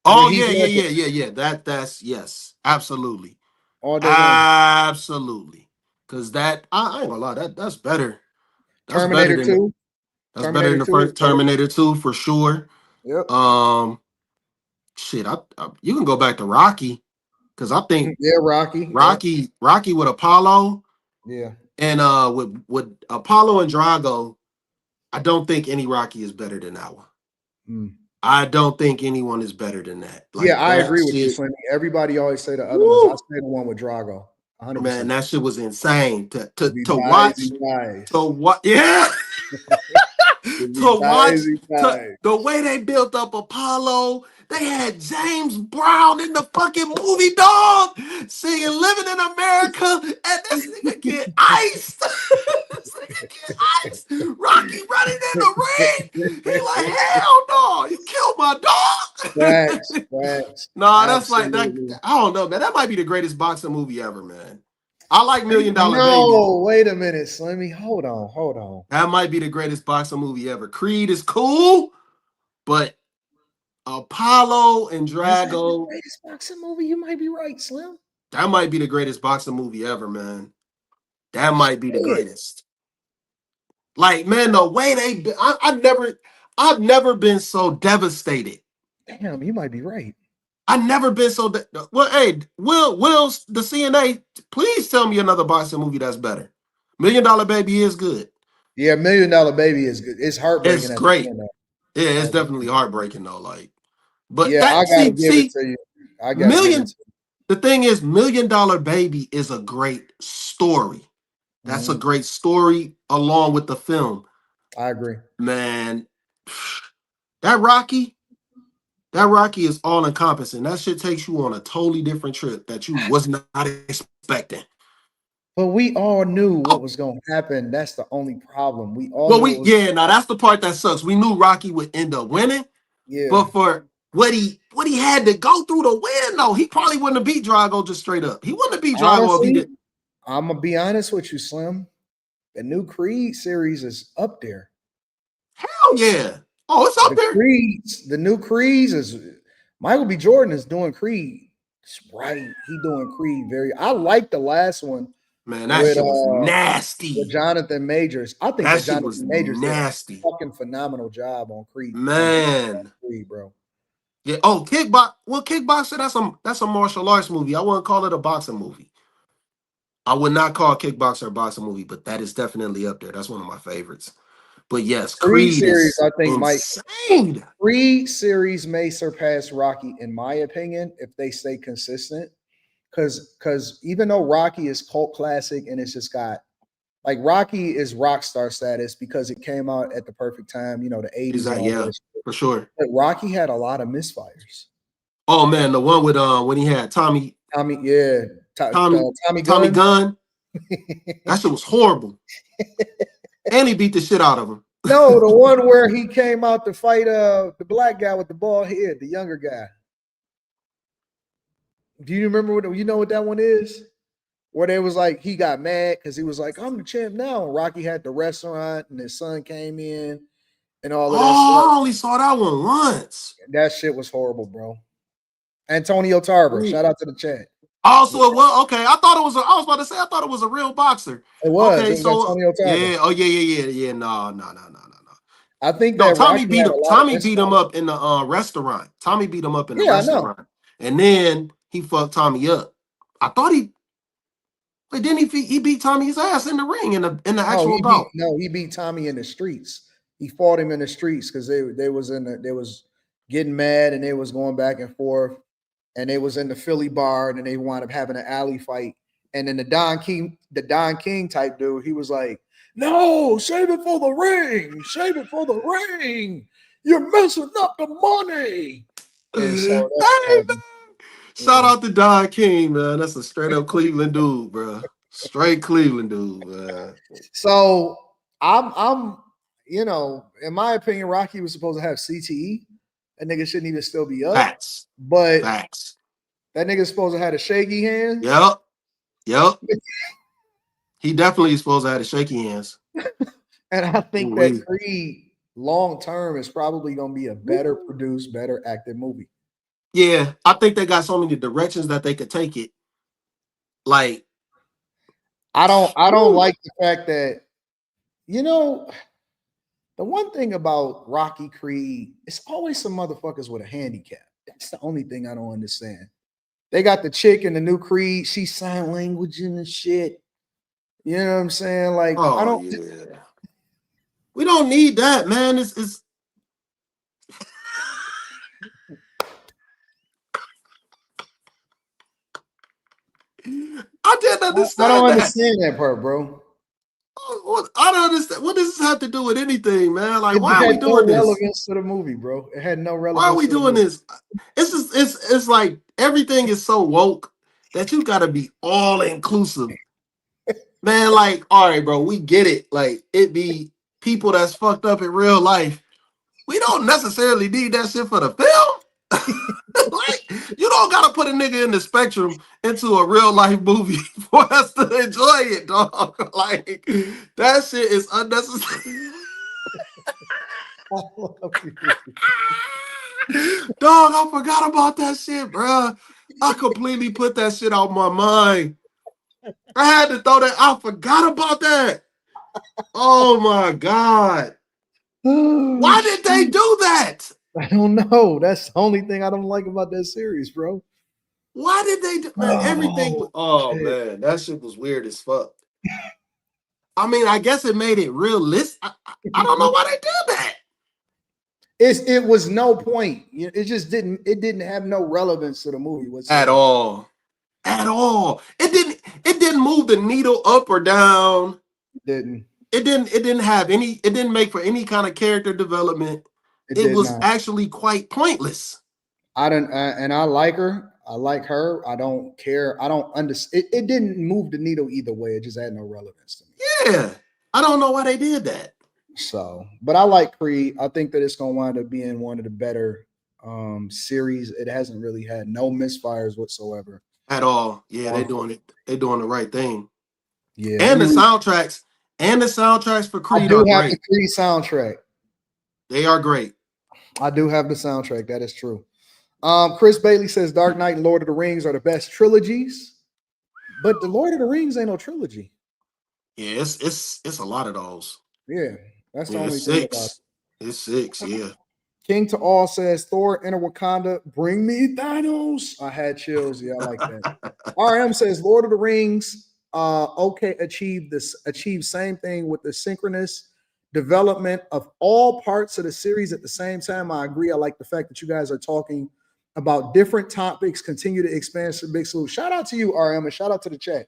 Oh yeah. That's yes, absolutely. All day long. Absolutely. Because that I ain't gonna lie, that's better. That's better Terminator than 2. that's better Terminator than the 2 is first better. Terminator 2 for sure. Yep. Shit, you can go back to Rocky because I think Yeah, Rocky. Rocky with Apollo. Yeah. And with Apollo and Drago, I don't think any Rocky is better than that one. I don't think anyone is better than that. Yeah, I that agree with you, shit, Slimmy. Everybody always say the other ones. I say the one with Drago. 100%. man, that shit was insane to Nice, watch. nice. To what? Yeah. To watch Nice. the way they built up Apollo. They had James Brown in the fucking movie, dog, singing "Living in America," and this nigga get iced. This nigga get iced. Rocky running in the ring. He like, hell no, you killed my dog. Facts. Nah, that's like that. I don't know, man. That might be the greatest boxing movie ever, man. I like $1 Million Baby. No, wait a minute, Slimmy. Hold on. That might be the greatest boxing movie ever. Creed is cool, but Apollo and Drago. The greatest boxing movie? You might be right, Slim. That might be the greatest boxing movie ever, man. That might be the greatest. Like, man, the way I've never been so devastated. Damn, you might be right. I've never been so well. Hey, Will's the CNA. Please tell me another boxing movie that's better. $1 Million Baby is good. Yeah, $1 Million Baby is good. It's heartbreaking. It's great. Yeah, it's definitely heartbreaking though. Like, but yeah, I gotta give it to you. I got million. The thing is, $1 Million Baby is a great story. That's a great story along with the film. I agree, man. That Rocky is all encompassing. That shit takes you on a totally different trip that you was not expecting. But we all knew what was going to happen. That's the only problem. We all now that's the part that sucks. We knew Rocky would end up winning. Yeah. But for what he had to go through to win, though, he probably wouldn't have beat Drago just straight up. He wouldn't have beat Drago if he did. I'm gonna be honest with you, Slim. The new Creed series is up there. Hell yeah. Oh, it's up there. The new Creeds is Michael B. Jordan is doing Creed. It's right. He doing Creed I like the last one. Man, that shit was nasty. With Jonathan Majors. I think that shit was nasty. Did a fucking phenomenal job on Creed. Man. Creed, bro. Yeah. Oh, Kickboxer, that's a martial arts movie. I wouldn't call it a boxing movie. I would not call Kickboxer a boxing movie, but that is definitely up there. That's one of my favorites. But yes, Creed series, I think, insane. Creed series may surpass Rocky, in my opinion, if they stay consistent. Because even though Rocky is cult classic and it's just got like Rocky is rock star status because it came out at the perfect time, the 80s. Yeah, for sure. But Rocky had a lot of misfires. Oh man, the one with when he had Tommy Gunn. That shit was horrible. And he beat the shit out of him. No, the one where he came out to fight the black guy with the bald head, the younger guy. Do you remember what that one is? Where they was like, he got mad because he was like, I'm the champ now. And Rocky had the restaurant and his son came in and all of that stuff. I only saw that one once. That shit was horrible, bro. Antonio Tarver, shout out to the chat. Also, it was okay. I thought it was. I was about to say. I thought it was a real boxer. It was. Okay, It was so Antonio Tarver. yeah. Oh yeah. No. I think No, that Tommy Rocky beat had him. a lot of Tommy beat him insight. up in the restaurant. Tommy beat him up in the Yeah, I know. restaurant, and then he fucked Tommy up. I thought he. But then he beat Tommy's ass in the ring in the actual bout. He beat Tommy in the streets. He fought him in the streets because they was getting mad and they was going back and forth, and they was in the Philly bar, and then they wound up having an alley fight. And then the Don King type dude, he was like, "No, save it for the ring, save it for the ring. You're messing up the money." And so that's what Hey, happened. shout Yeah. out to Don King, man. That's a straight up Cleveland dude, bro. Straight Cleveland dude, man. So I'm in my opinion, Rocky was supposed to have CTE. That nigga shouldn't even still be up. Facts. But Facts. that nigga's supposed to have a shaky hands. Yep. He definitely is supposed to have the shaky hands. And I think that Ooh-wee. Creed long term is probably gonna be a better produced, better acted movie. Yeah, I think they got so many directions that they could take it. Like, I don't woo. like the fact that, the one thing about Rocky Creed, it's always some motherfuckers with a handicap. That's the only thing I don't understand. They got the chick in the new Creed, she sign language and shit. You know what I'm saying? Like, I Oh don't. yeah. We don't need that, man. It's I didn't I don't understand that. understand that part, bro. I don't understand. What does this have to do with anything, man? Like, It why are we had doing no this? relevance to the movie, bro. It had no Why are relevance we to the doing movie. this? It's like everything is so woke that you gotta be all inclusive. Man, like, all right, bro, we get it. Like, it be people that's fucked up in real life. We don't necessarily need that shit for the film. Like, you don't gotta put a nigga in the spectrum into a real life movie for us to enjoy it, dog. Like, that shit is unnecessary. I love you. Dog, I forgot about that shit, bro. I completely put that shit out my mind. I had to throw that. I forgot about that. Oh my god. Oh, Why did they shit. do that? I don't know. That's the only thing I don't like about that series, bro. Why did they do, man? Everything. Oh, Oh shit. man, that shit was weird as fuck. I mean, I guess it made it realistic. I don't know why they did that It was no point. It just didn't have no relevance to the movie at whatsoever. all. At all. It didn't move the needle up or down. It didn't. It didn't have any, it didn't make for any kind of character development. It It did was not. actually quite pointless. I don't, and I like her. I like her. I don't care. I don't understand. It didn't move the needle either way. It just had no relevance to me. Yeah. I don't know why they did that. So, but I like Creed. I think that it's gonna wind up being one of the better series. It hasn't really had no misfires whatsoever. At all. Yeah, they Um, doing it. They doing the right thing. yeah, let And me the read. soundtracks, and the soundtracks for I Creed do are have the great. Creed soundtrack. They are great. I do have the soundtrack. That is true. Chris Bailey says Dark Knight and Lord of the Rings are the best trilogies, but the Lord of the Rings ain't no trilogy. Yeah, it's a lot of those. Yeah, that's the Yeah, it's only thing about it. six. It's six, yeah. King to All says Thor Enter Wakanda, bring me Thanos. I had chills. Yeah, I like that. RM says Lord of the Rings, okay, achieve same thing with the synchronous development of all parts of the series at the same time. I agree. I like the fact that you guys are talking about different topics, continue to expand some big salute. Shout out to you, RM, and shout out to the chat.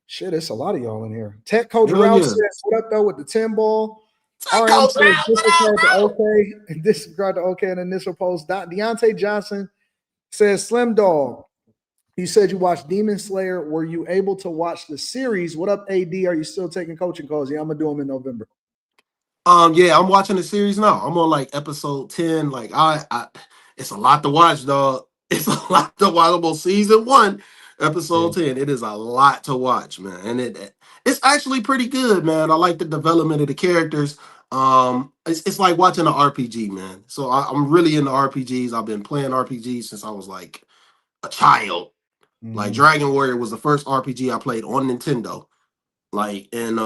Shit, it's a lot of y'all in here. Tech Coach Hell Ralph yeah. says, what up though with the 10 ball? Take RM Coach says Ralph, what up, disregard to bro? OK. Disregard to OK in the initial post. Deontay Johnson says Slim Dog. You said you watched Demon Slayer. Were you able to watch the series? What up, AD? Are you still taking coaching calls? Yeah, I'm gonna do them in November. Yeah, I'm watching the series now. I'm on like episode 10. Like I it's a lot to watch, dog. It's a lot to watch. I'm on season 1, Yeah. episode 10. It is a lot to watch, man. And it's actually pretty good, man. I like the development of the characters. It's like watching an RPG, man. So I'm really into RPGs. I've been playing RPGs since I was like a child. Like Dragon Warrior was the first RPG I played on Nintendo. Like, and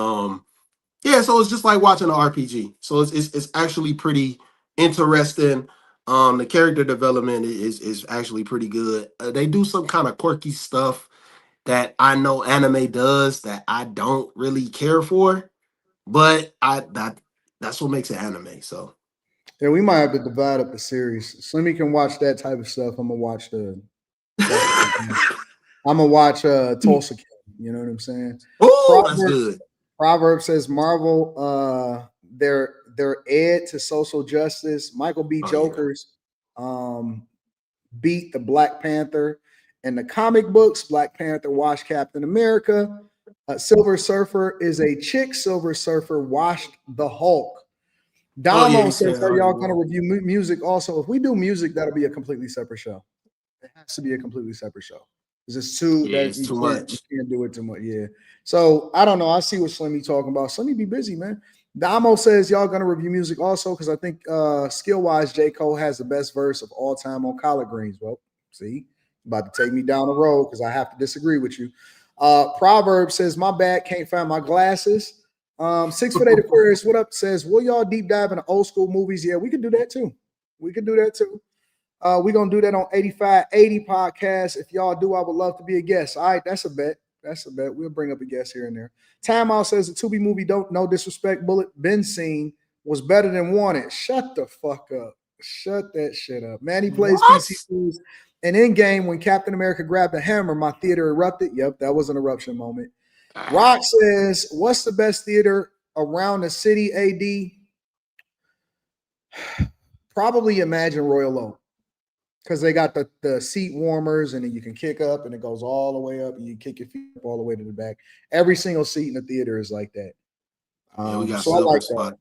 yeah, so it's just like watching an RPG. So it's actually pretty interesting. The character development is actually pretty good. They do some kind of quirky stuff that I know anime does that I don't really care for, but that's what makes it anime. So Yeah, we might have to divide up the series. Slimmy can watch that type of stuff. I'm gonna watch the. I'm gonna watch Tulsa King. You know what I'm saying? oh, that's good. Proverb says Marvel, their ed to social justice. Michael B. Joker's beat the Black Panther. In the comic books, Black Panther washed Captain America. Silver Surfer is a chick. Silver Surfer washed the Hulk. Damo says, "Are y'all going to review music also? If we do music, that'll be a completely separate show. It has to be a completely separate show. It's too it's too much. You can't do it too much. Yeah. So I don't know. I see what Slimmy talking about. Slimmy be busy, man. Damo says y'all gonna review music also because I think skill wise, J. Cole has the best verse of all time on Collard Greens. Well, see, about to take me down the road because I have to disagree with you. Proverb says my bad, can't find my glasses. 6 Foot 8 Aquarius, what up? Says, will y'all deep dive into old school movies? Yeah, we can do that too. We can do that too. We're gonna do that on 8580 podcast. If y'all do, I would love to be a guest. All right, that's a bet. That's a bet. We'll bring up a guest here and there. Time Out says the Tubi movie, don't no disrespect, Bullet been seen was better than Wanted. Shut the fuck up. Shut that shit up. Manny plays PC Foods. And in game, when Captain America grabbed the hammer, my theater erupted. Yep, that was an eruption moment. Rock says, what's the best theater around the city, AD? Probably Imagine Royal Oak. Because they got the seat warmers and then you can kick up and it goes all the way up and you kick your feet up all the way to the back. Every single seat in the theater is like that. So I like that.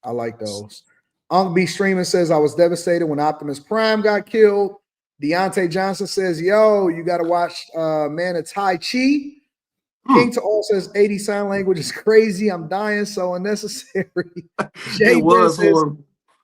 I like those. Unc B Streaming says, I was devastated when Optimus Prime got killed. Deontay Johnson says, yo, you got to watch Man of Tai Chi. King to All says 80 sign language is crazy. I'm dying, so unnecessary. Jay says,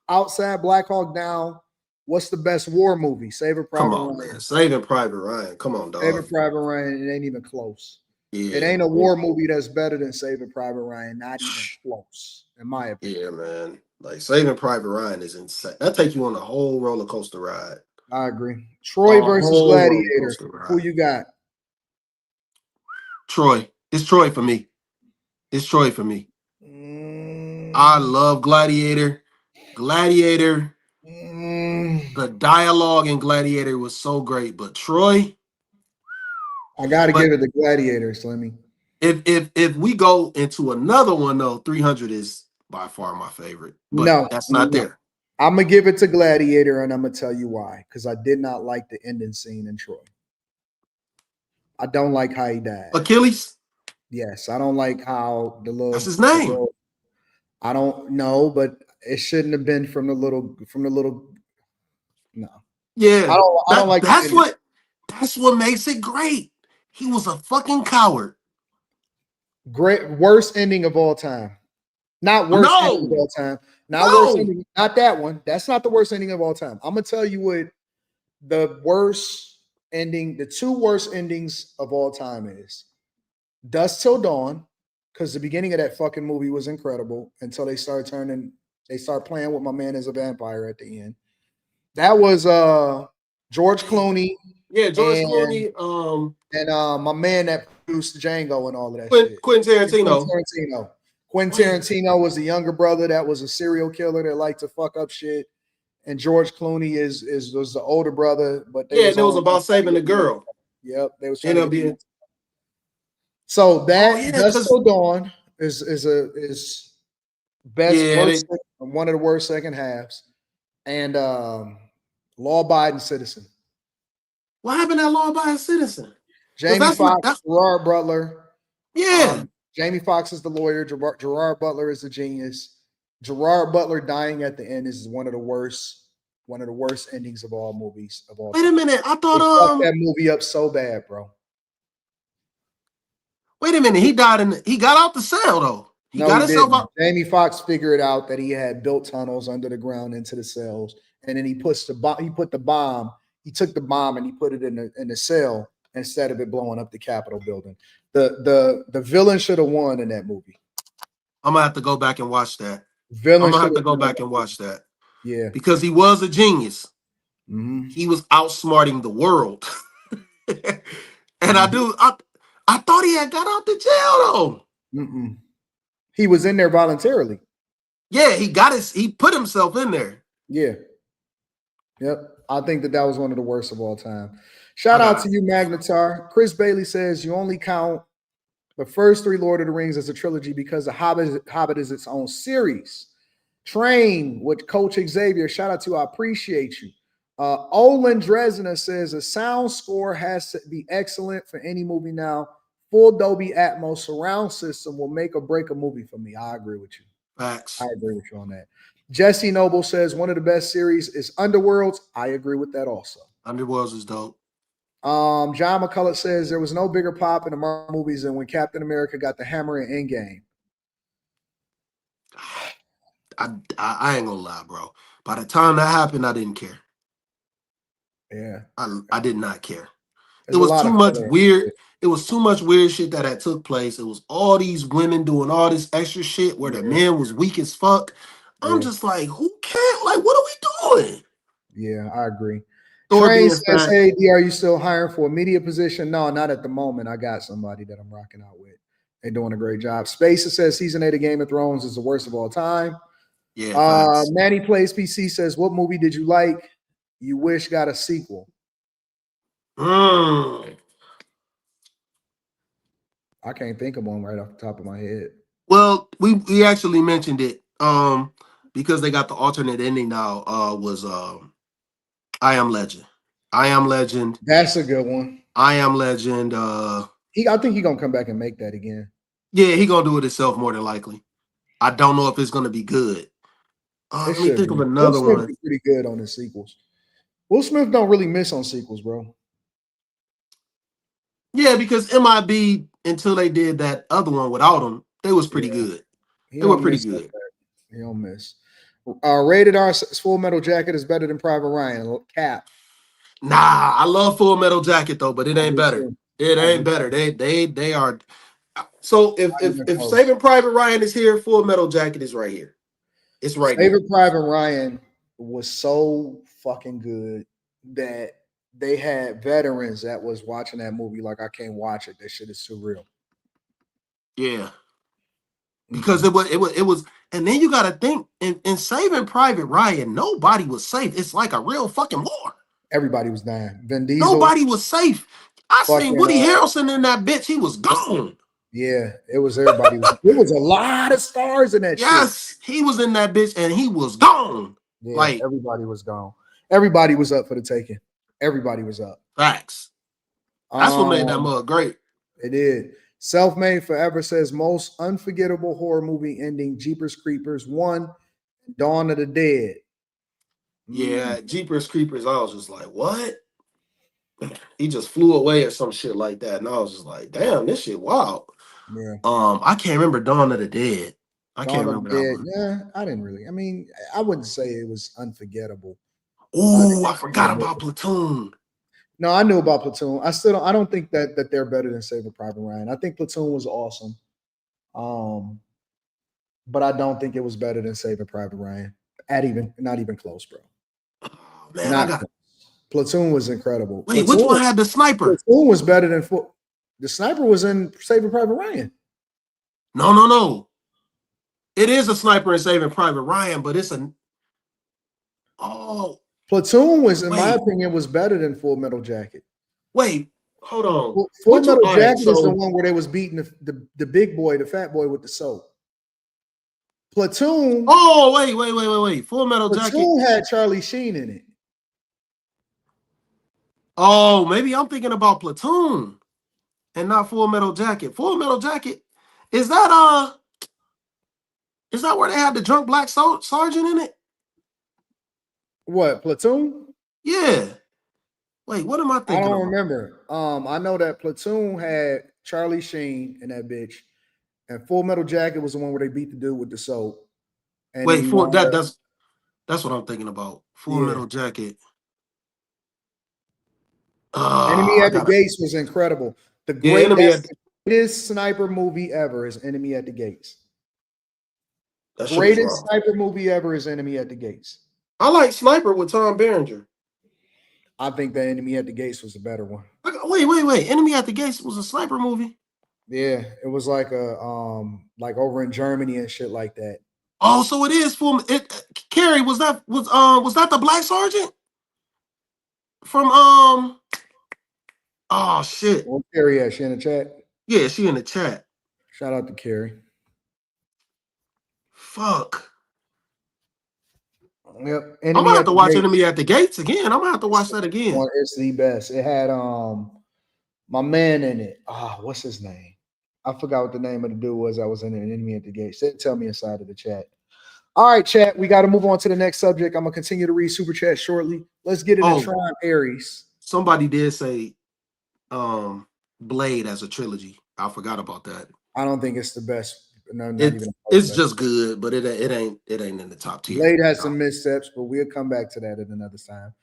Outside Black Hawk Down. What's the best war movie? Saving Private Ryan. Man. Saving Private Ryan. Come on, dog. Saving Private Ryan. It ain't even close. Yeah. It ain't a war movie that's better than Saving Private Ryan. Not even close, in my opinion. Yeah, man. Like Saving Private Ryan is insane. That take you on a whole roller coaster ride. I agree. Troy versus Gladiator. Who you got? Troy. It's Troy for me. It's Troy for me. I love Gladiator. The dialogue in Gladiator was so great, but Troy, I gotta give it the Gladiator, Slimmy. If we go into another one though, 300 is by far my favorite. But that's not there. I'm gonna give it to Gladiator, and I'm gonna tell you why. Because I did not like the ending scene in Troy. I don't like how he died. Achilles? Yes, I don't like how the little. That's his name. I don't know, but it shouldn't have been from the little. No. Yeah. I don't like. That's what makes it great. He was a fucking coward. Great, worst ending of all time. Not worst ending of all time. Worst ending. Not that one. That's not the worst ending of all time. I'm gonna tell you what the worst ending, the two worst endings of all time is. Dusk Till Dawn, because the beginning of that fucking movie was incredible until they start playing with my man as a vampire at the end. That was George Clooney. Yeah, George Clooney. And my man that produced Django and all of that shit. Quentin Tarantino. Quentin Tarantino was the younger brother that was a serial killer that liked to fuck up shit. And George Clooney was the older brother, but it was about saving the girl. Yep, they was trying to be. So that Dusk Till Dawn is best one of the worst second halves, and Law Abiding Citizen. What happened to Law Abiding Citizen? Jamie Foxx, Gerard Butler. Yeah, Jamie Foxx is the lawyer. Gerard Butler is the genius. Gerard Butler dying at the end is one of the worst endings of all movies of all. Wait a minute, I thought fucked that movie up so bad, bro. Wait a minute, he got out the cell though. He got himself out. Jamie Foxx figured out that he had built tunnels under the ground into the cells, and then he took the bomb and he put it in the cell, instead of it blowing up the Capitol building. The villain should have won in that movie. I'm gonna have to go back and watch that. Villain I'm gonna should have to have go won. back and watch that Yeah. because he was a genius. Mm-hmm. He was outsmarting the world, and Mm-hmm. I thought he had got out the jail though. Mm-mm. He was in there voluntarily. Yeah, he put himself in there. Yeah. Yep. I think that was one of the worst of all time. I Shout out got to you, Magnetar. Chris Bailey says you only count the first 3 Lord of the Rings as a trilogy because the Hobbit is its own series. Train with Coach Xavier. Shout out to you. I appreciate you. Olin Dresner says a sound score has to be excellent for any movie now. Full Dolby Atmos surround system will make or break a movie for me. I agree with you. facts. I agree with you on that. Jesse Noble says one of the best series is Underworlds. I agree with that also. Underworlds is dope. John McCullough says there was no bigger pop in the Marvel movies than when Captain America got the hammer in Endgame. I ain't gonna lie, bro. By the time that happened, I didn't care. Yeah. I did not care. There's It a was lot too of much filler. weird. It was too much weird shit that had took place. It was all these women doing all this extra shit where the men was weak as fuck. I'm just like, who cares? Like, what are we doing? Yeah, I agree. Thor Train being says, fat. hey, D, are you still hiring for a media position? No, not at the moment. I got somebody that I'm rocking out with. They're doing a great job. Spacer says season 8 of Game of Thrones is the worst of all time. Yeah, facts. Manny Plays PC says, what movie did you like? You wish got a sequel? Mm. I can't think of one right off the top of my head. Well, we actually mentioned it. Because they got the alternate ending now. Was I Am Legend. I Am Legend. That's a good one. I Am Legend. I think he's gonna come back and make that again. Yeah, he gonna do it himself more than likely. I don't know if it's gonna be good. Let me think of Will another Smith one. be pretty good on his sequels. Will Smith don't really miss on sequels, bro. Yeah, because MIB until they did that other one without him, they was pretty good. He They were don't pretty miss like good. that. He don't miss. Rated R Full Metal Jacket is better than Private Ryan. Cap. Nah, I love Full Metal Jacket though, but it I ain't do better. too. It I ain't do better. too. They are. So Not even if close. Saving Private Ryan is here, Full Metal Jacket is right here. It's right there. Saving Private Ryan was so fucking good that they had veterans that was watching that movie like I can't watch it. That shit is surreal. Yeah. Because it was, and then you got to think in Saving Private Ryan, nobody was safe. It's like a real fucking war. Everybody was dying. Vin Diesel. Nobody was safe. I seen Fucking, Woody Harrelson in that bitch. He was gone. yeah, it was everybody. It was a lot of stars in that shit. Yes, he was in that bitch and he was gone. Yeah, Like, everybody was gone. Everybody was up for the taking. Everybody was up. facts. That's what made that mug great. It did. Self-Made Forever says most unforgettable horror movie ending: Jeepers Creepers 1, Dawn of the Dead. Yeah, Jeepers Creepers. I was just like, what? He just flew away or some shit like that, and I was just like, damn, this shit wild. Yeah. I can't remember Dawn of the Dead. I can't remember that one. Yeah, I didn't really. I mean, I wouldn't say it was unforgettable. Oh, I forgot about Platoon. No, I knew about Platoon. I still don't. I don't think that they're better than Saving Private Ryan. I think Platoon was awesome. But I don't think it was better than Saving Private Ryan. Not even close, bro. Oh, man, Platoon was incredible. Wait, Platoon, which one had the sniper? Platoon was better than the sniper was in Saving Private Ryan. No. It is a sniper in Saving Private Ryan, but it's a Platoon was, in my opinion, was better than Full Metal Jacket. Wait, hold on. Full Metal Jacket is the one where they was beating the big boy, the fat boy with the soap. Platoon. Oh, wait. Full Metal Jacket. Platoon had Charlie Sheen in it. Oh, maybe I'm thinking about Platoon and not Full Metal Jacket. Full Metal Jacket, is that where they had the drunk black sergeant in it? What, Platoon? Yeah. Wait, what am I thinking? I don't remember. I know that Platoon had Charlie Sheen in that bitch, and Full Metal Jacket was the one where they beat the dude with the soap. And wait, that's what I'm thinking about. Full Metal Jacket. Enemy I at the gotta. Gates was incredible. Yeah, enemy That's at the greatest sniper movie ever is Enemy at the Gates. that shit was Greatest wrong. sniper movie ever is Enemy at the Gates. I like Sniper with Tom Berenger. I think the Enemy at the Gates was a better one. Wait. Enemy at the Gates was a sniper movie. Yeah, it was like like over in Germany and shit like that. Oh, so it is from it. Carrie, was that the black sergeant from Oh shit. Well, Carrie, yeah, she in the chat. Yeah, she in the chat. Shout out to Carrie. Fuck. Yep, I'm Enemy gonna have at to the watch Gates. Enemy at the Gates again. I'm gonna have to watch that again. It's the best. It had my man in it. What's his name? I forgot what the name of the dude was that was in an Enemy at the Gates. Tell me inside of the chat. All right, chat. We got to move on to the next subject. I'm gonna continue to read super chat shortly. Let's get into Oh, Tron Ares. somebody did say Blade as a trilogy. I forgot about that. I don't think it's the best. No, not It's even. it's just good, but it ain't in the top tier. Blade has some missteps, but we'll come back to that at another time.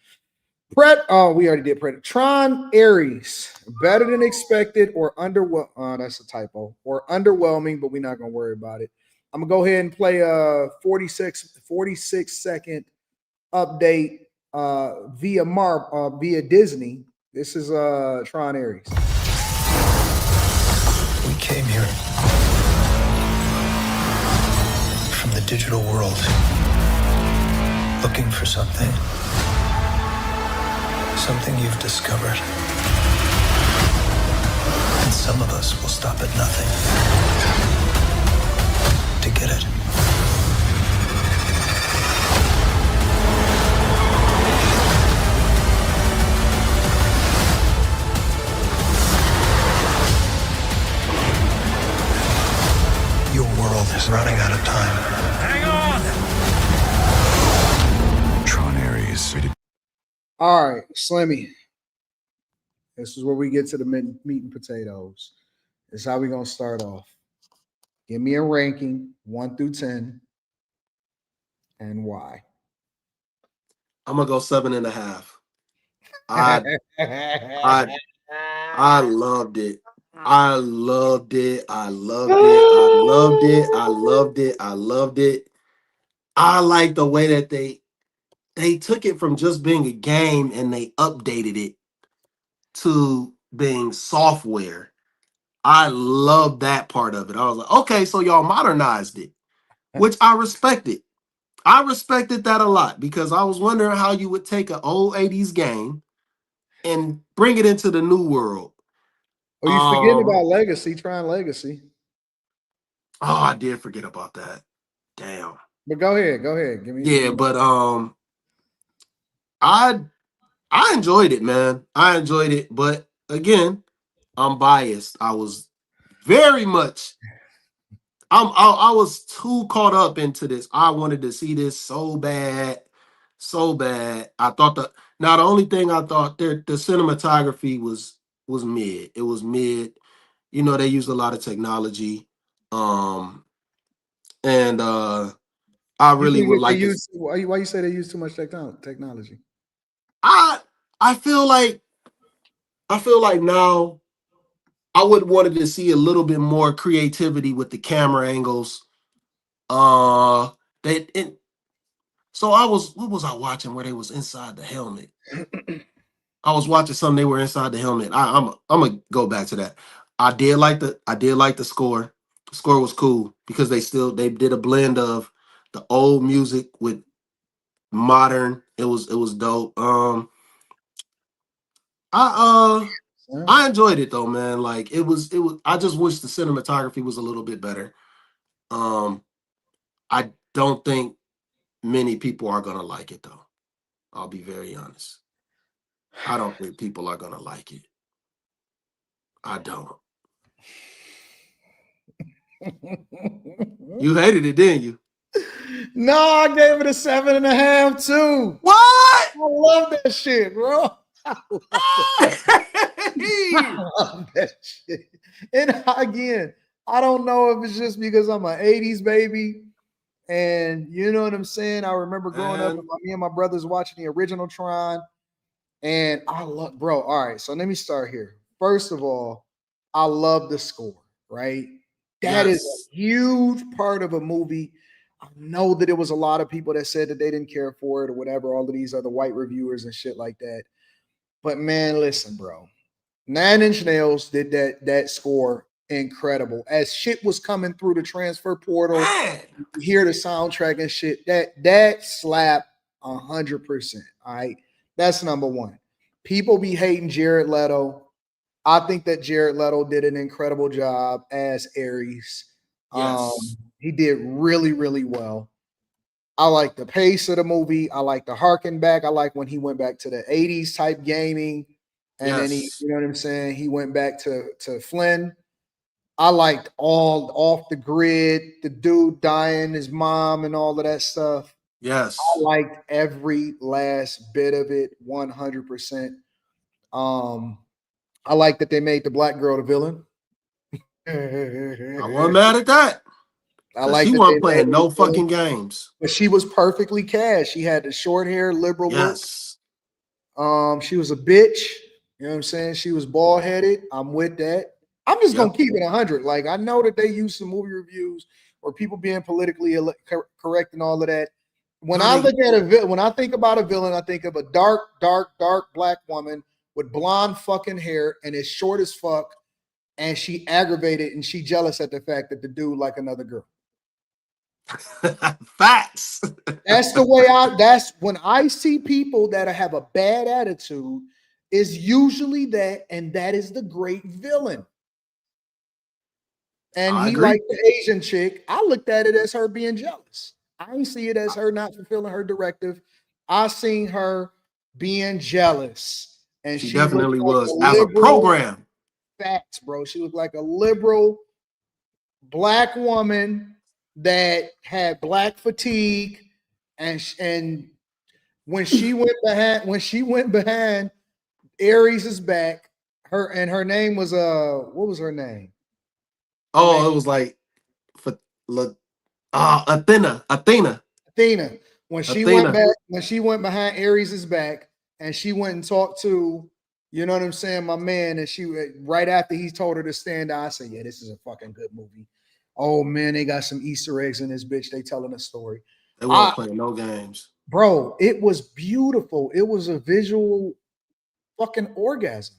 We already did Pret. Tron Ares, better than expected or underwhelming. That's a typo. Or underwhelming, but we're not gonna worry about it. I'm gonna go ahead and play a 46 second update via Disney. This is Tron Ares. We came here from the digital world, looking for something you've discovered. And some of us will stop at nothing to get it. Your world is running out of time. Hang on! Tron Ares. All right, Slimmy. This is where we get to the meat and potatoes. This is how we're gonna start off. Give me a ranking 1 through 10 and why. I'm gonna go 7.5. I loved it. I loved it. I loved it. I loved it. I loved it. I loved it. I like the way that they took it from just being a game and they updated it to being software. I love that part of it. I was like, okay, so y'all modernized it, which I respected. I respected that a lot because I was wondering how you would take an old 80s game and bring it into the new world. Oh, you forgetting about Legacy, Tron Legacy. Oh, I did forget about that. Damn. But go ahead. Give me. Yeah, but I enjoyed it, man. I enjoyed it, but again, I'm biased. I was very much I was too caught up into this. I wanted to see this so bad, so bad. I thought the only thing I thought the cinematography was mid. It was mid. You know, they used a lot of technology. And I You really think would that they like to use why you say they use too much technology? I feel like now I would wanted to see a little bit more creativity with the camera angles. They it, so what was I watching where they was inside the helmet? I was watching something they were inside the helmet. I'm gonna go back to that. I did like the score. The score was cool because they did a blend of the old music with modern. It was dope. I I enjoyed it though, man. Like it was I just wish the cinematography was a little bit better. I don't think many people are gonna like it though. I'll be very honest. I don't think people are gonna like it. I don't. You hated it, didn't you? No, I gave it a 7.5 too. What? I love that shit, bro. I love that shit. And again, I don't know if it's just because I'm an 80s baby. And you know what I'm saying? I remember growing up with me and my brothers watching the original Tron. And I love, bro. All right, so let me start here. First of all, I love the score, right? That is Yes. a huge part of a movie. I know that it was a lot of people that said that they didn't care for it or whatever, all of these other white reviewers and shit like that. But man, listen, bro. Nine Inch Nails did that score incredible. As shit was coming through the transfer portal, Man. you hear the soundtrack and shit. That slap 100%. All right, that's number one. People be hating Jared Leto. I think that Jared Leto did an incredible job as Ares. Yes. He did really, really well. I like the pace of the movie. I like the harken back. I like when he went back to the 80s type gaming. And then he, Yes. you know what I'm saying? He went back to Flynn. I liked all off the grid, the dude dying, his mom, and all of that stuff. I Yes. liked every last bit of it 100%. Um, I like that they made the black girl the villain. I wasn't mad at that. I Because like she that they wasn't made playing her the no villain. fucking games. But she was perfectly cast. She had the short hair, liberal look. Yes. She was a bitch. You know what I'm saying? She was bald headed. I'm with that. I'm just gonna Yep. keep it 100. Like I know that they use some movie reviews or people being politically correct and all of that. When No, I they look at a villain, when I think about a villain, I think of a dark, dark, dark black woman with blonde fucking hair and is short as fuck, and she aggravated and she jealous at the fact that the dude like another girl. facts. That's the way that's when I see people that have a bad attitude, is usually that, and that is the great villain. And I he agree. liked the Asian chick. I looked at it as her being jealous. I didn't see it as her not fulfilling her directive. I seen her being jealous. And She she looked definitely like a was as a liberal program. facts, bro. She looked like a liberal black woman that had black fatigue, and when she went behind Ares's back, her name was what was her name? Her name Oh, it was like for Athena. Athena. Athena. When she went Athena. back, when she went behind Ares's back, and she went and talked to, you know what I'm saying, my man, and she right after he told her to stand down, I said, yeah, this is a fucking good movie. Oh man, they got some Easter eggs in this bitch. They telling a story. They weren't I playing no games. Bro, it was beautiful. It was a visual fucking orgasm.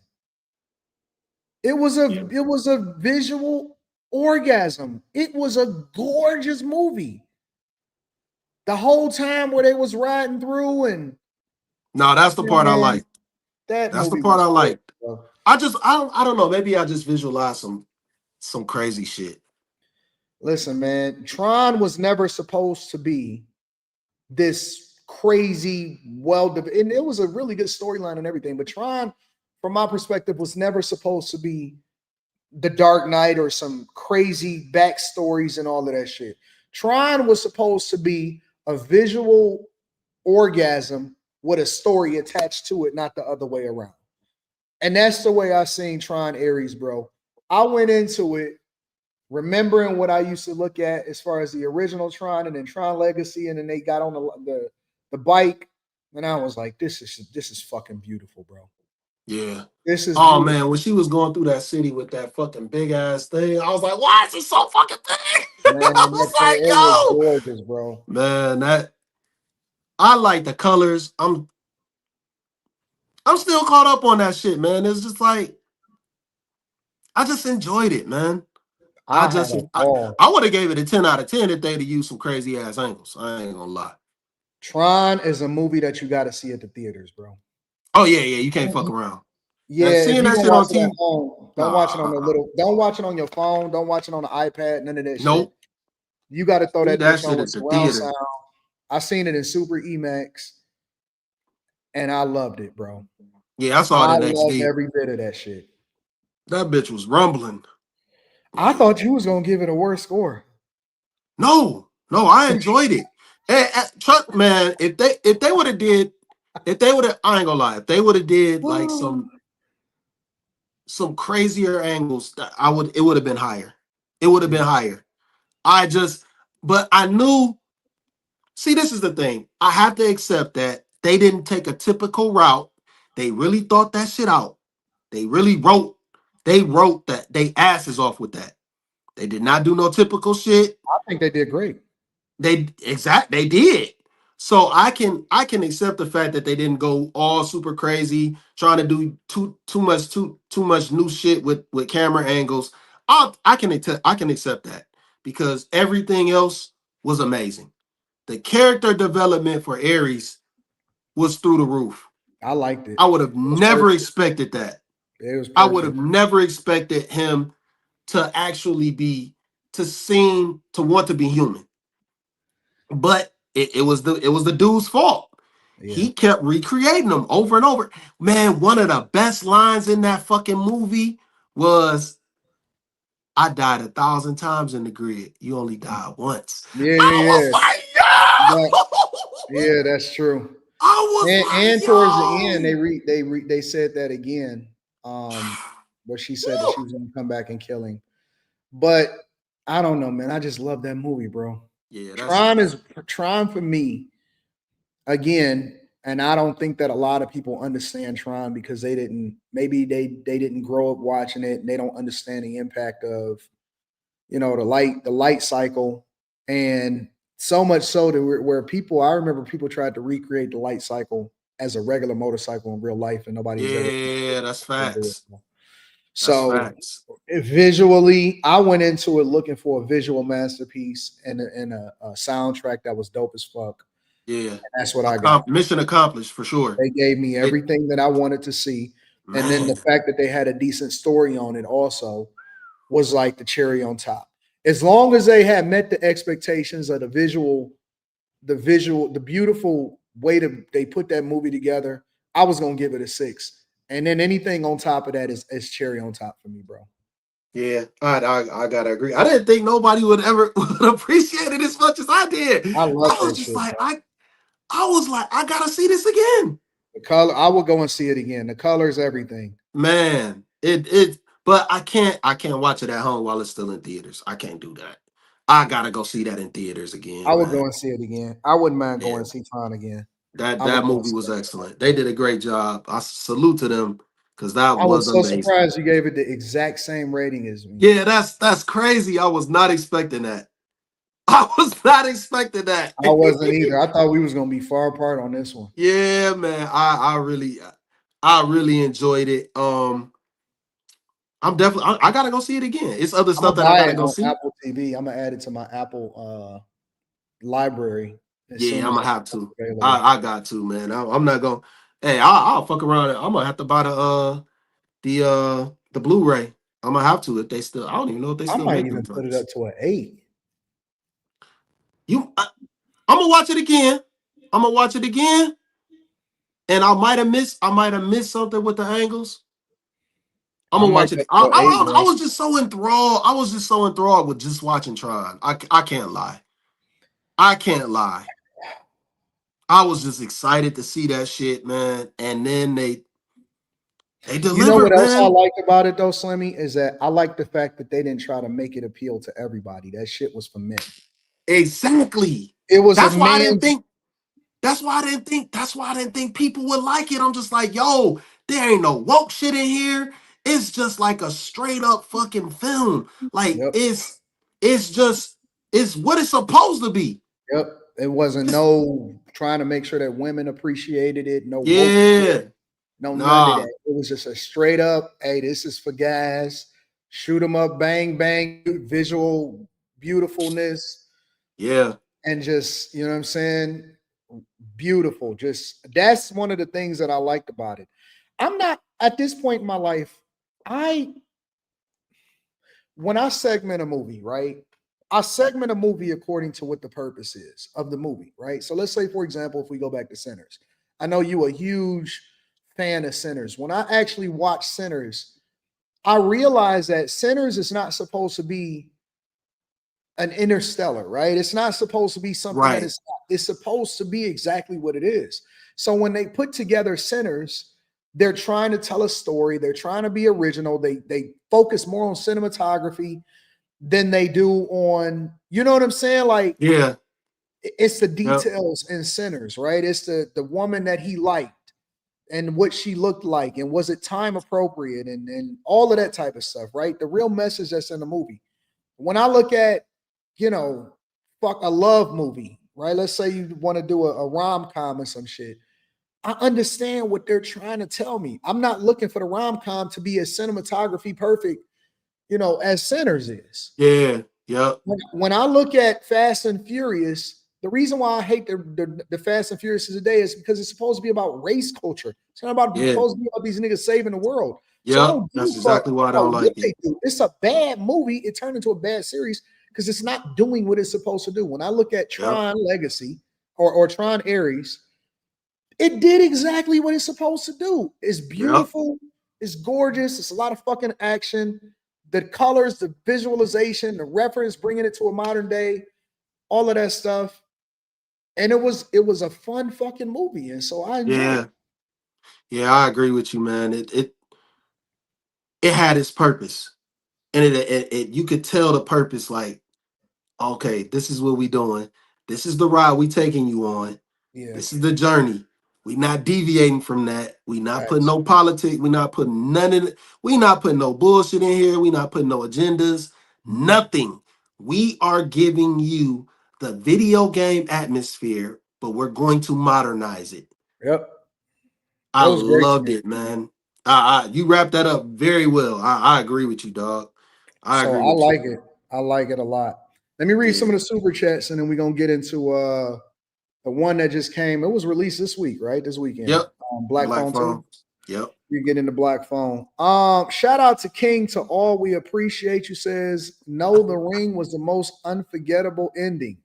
Yeah. It was a visual orgasm. It was a gorgeous movie. The whole time where they was riding through, and No, that's the part I man, liked. that That's the movie part was I great, liked. bro. I don't know. Maybe I just visualized some crazy shit. Listen, man, Tron was never supposed to be this crazy, and it was a really good storyline and everything. But Tron, from my perspective, was never supposed to be the Dark Knight or some crazy backstories and all of that shit. Tron was supposed to be a visual orgasm with a story attached to it, not the other way around. And that's the way I seen Tron Ares, bro. I went into it remembering what I used to look at as far as the original Tron and then Tron Legacy, and then they got on the bike, and I was like, this is fucking beautiful, bro. Yeah. This is Oh beautiful. man, when she was going through that city with that fucking big ass thing, I was like, why is it so fucking big? Man, I was like, it was yo, gorgeous, bro. man, that I like the colors. I'm still caught up on that shit, man. It's just like I just enjoyed it, man. I I had just a I, ball. I would have gave it a 10 out of 10 if they'd have used some crazy ass angles. I ain't gonna lie. Tron is a movie that you got to see at the theaters, bro. Oh yeah, yeah, you can't fuck around. And Yeah, if seeing you that gonna shit watch on it at TV, home, don't watch it on the nah, little. Don't watch it on your phone. Don't watch it on the iPad. None of that shit. nope. You got to throw See that that bitch on shit with at the surround theater. sound. I seen it in Super EMAX, and I loved it, bro. Yeah, I saw I it in loved XD. every bit of that shit. That bitch was rumbling. I thought you was gonna give it a worse score. No, no, I enjoyed it. And Chuck, man, if they would have did, if they would have, I ain't gonna lie, if they would have did like some crazier angles, it would have been higher. It would have been higher. I just, but I knew. See, this is the thing. I have to accept that they didn't take a typical route. They really thought that shit out. They really wrote. They wrote that. They asses off with that. They did not do no typical shit. I think they did great. They did. So I can accept the fact that they didn't go all super crazy trying to do too much new shit with camera angles. I can accept that because everything else was amazing. The character development for Ares was through the roof. I liked it. I would have It was never perfect. expected that. It was I would have perfect. never expected him to actually seem to want to be human. But it was the dude's fault. Yeah. He kept recreating them over and over. Man, one of the best lines in that fucking movie was, "I died 1,000 times in the grid. You only died once." Yeah, I yeah, was yeah. like, That, yo! yeah, that's true. I was And like, towards the end, yo! they said that again. Where she said that she Woo! was gonna come back and kill him. But I don't know, man. I just love that movie, bro. Yeah, Tron for me again, and I don't think that a lot of people understand Tron because they didn't grow up watching it and they don't understand the impact of the light cycle, and so much so that where people I remember people tried to recreate the light cycle as a regular motorcycle in real life and nobody was ever yeah, that's able to do facts. it. That's So facts. visually, I went into it looking for a visual masterpiece and a soundtrack that was dope as fuck. Yeah. And that's what I got. Mission accomplished for sure. They gave me It, everything that I wanted to see. And then the man. fact that they had a decent story on it also was like the cherry on top. As long as they had met the expectations of the beautiful way that they put that movie together, I was gonna give it a 6. And then anything on top of that is cherry on top for me, bro. Yeah, I gotta agree. I didn't think nobody would ever would appreciate it as much as I did. I love I was that just shit, like, bro. I was like, I gotta see this again. The color, I will go and see it again. The colors, everything. Man, but I can't watch it at home while it's still in theaters. I can't do that. I gotta go see that in theaters I again, would man. go and see it again. I wouldn't mind Yeah, going and see Tron again. that I would that go and movie see was it. excellent. They did a great job. I salute to them because that I was was so amazing. surprised you gave it the exact same rating as me. Yeah, that's crazy. I was not expecting that. I was not expecting that. I wasn't either. I thought we was gonna be far apart on this one. Yeah, man. I really enjoyed it. I'm definitely I gotta go see it again. It's other I'm gonna stuff that I buy gotta it go on see. Apple TV. I'm gonna add it to my Apple library as Yeah, soon I'm as gonna have it's to. available. I got to, man. I'm not gonna. Hey, I'll fuck around. I'm gonna have to buy the Blu-ray. I'm gonna have to if they still. I don't even know if they I still might make them even put it joints. up to an 8. I'm gonna watch it again. I'm gonna watch it again, and I might have missed something with the angles. I'm I gonna might watch go it. to an 8, I bro. was just so enthralled. I was just so enthralled with just watching Tron. I can't lie. I can't lie. I was just excited to see that shit, man. And then they You know what delivered, else I man. liked about it though, Slimmy, is that I like the fact that they didn't try to make it appeal to everybody. That shit was for men. Exactly. It was a That's why I didn't man's. think. That's why I didn't think people would like it. I'm just like, yo, there ain't no woke shit in here. It's just like a straight up fucking film. Like Yep, it's what it's supposed to be. yep. It wasn't It's, no trying to make sure that women appreciated it. No woke shit. yeah. No none of Nah. that. It was just a straight up. Hey, this is for guys. Shoot them up, bang bang. Visual beautifulness Yeah. and just you know what I'm saying. Beautiful. Just that's one of the things that I liked about it. I'm not at this point in my life. I when I segment a movie, right? I segment a movie according to what the purpose is of the movie, right? So let's say, for example, if we go back to Sinners, I know you a huge fan of Sinners. When I actually watch Sinners, I realize that Sinners is not supposed to be an interstellar, right? It's not supposed to be something that Right. is not. It's supposed to be exactly what it is. So when they put together Sinners, they're trying to tell a story. They're trying to be original. They focus more on cinematography than they do on, you know what I'm saying? Like Yeah. it's the Yep. details in Sinners, right? It's the woman that he liked. and what she looked like, and was it time appropriate, and all of that type of stuff, right? The real message that's in the movie. When I look at, you know, fuck a love movie, right? Let's say you want to do a rom-com or some shit. I understand what they're trying to tell me. I'm not looking for the rom-com to be as cinematography perfect, as Sinners is. Yeah. Yep. When I look at Fast and Furious, the reason why I hate the Fast and Furious of today is because it's supposed to be about race culture. It's not about Yeah. supposed to be about these niggas saving the world. So I Yep. don't give That's a fuck exactly why I about don't what like they it. do. It's a bad movie. It turned into a bad series because it's not doing what it's supposed to do. When I look at Tron Legacy or Tron Ares, it did exactly what it's supposed to do. It's beautiful. It's gorgeous. It's a lot of fucking action. The colors, the visualization, the reference, bringing it to a modern day, all of that stuff. And it was a fun fucking movie. And so I enjoyed it. Yeah. Yeah, I agree with you, man. It had its purpose. And it you could tell the purpose, like, okay, this is what we doing. This is the ride we taking you on. Yeah. This is the journey. We not deviating from that. We not putting Facts. no politics. We not putting none of it. We not putting no bullshit in here. We not putting no agendas. Nothing. We are giving you the video game atmosphere, but we're going to modernize it. Yep. I That was great to loved me. it, man. You wrapped that up very well. I agree with you, dog. I So agree I with you. like it. I like it a lot. Let me read some Yeah. of the super chats and then we're gonna get into the one that just came. It was released this week, right? This weekend. Yep. Black Black Phone 2. phone. Yep. You get into Black Phone. Shout out to King to all. We appreciate you. Says no, the ring was the most unforgettable ending.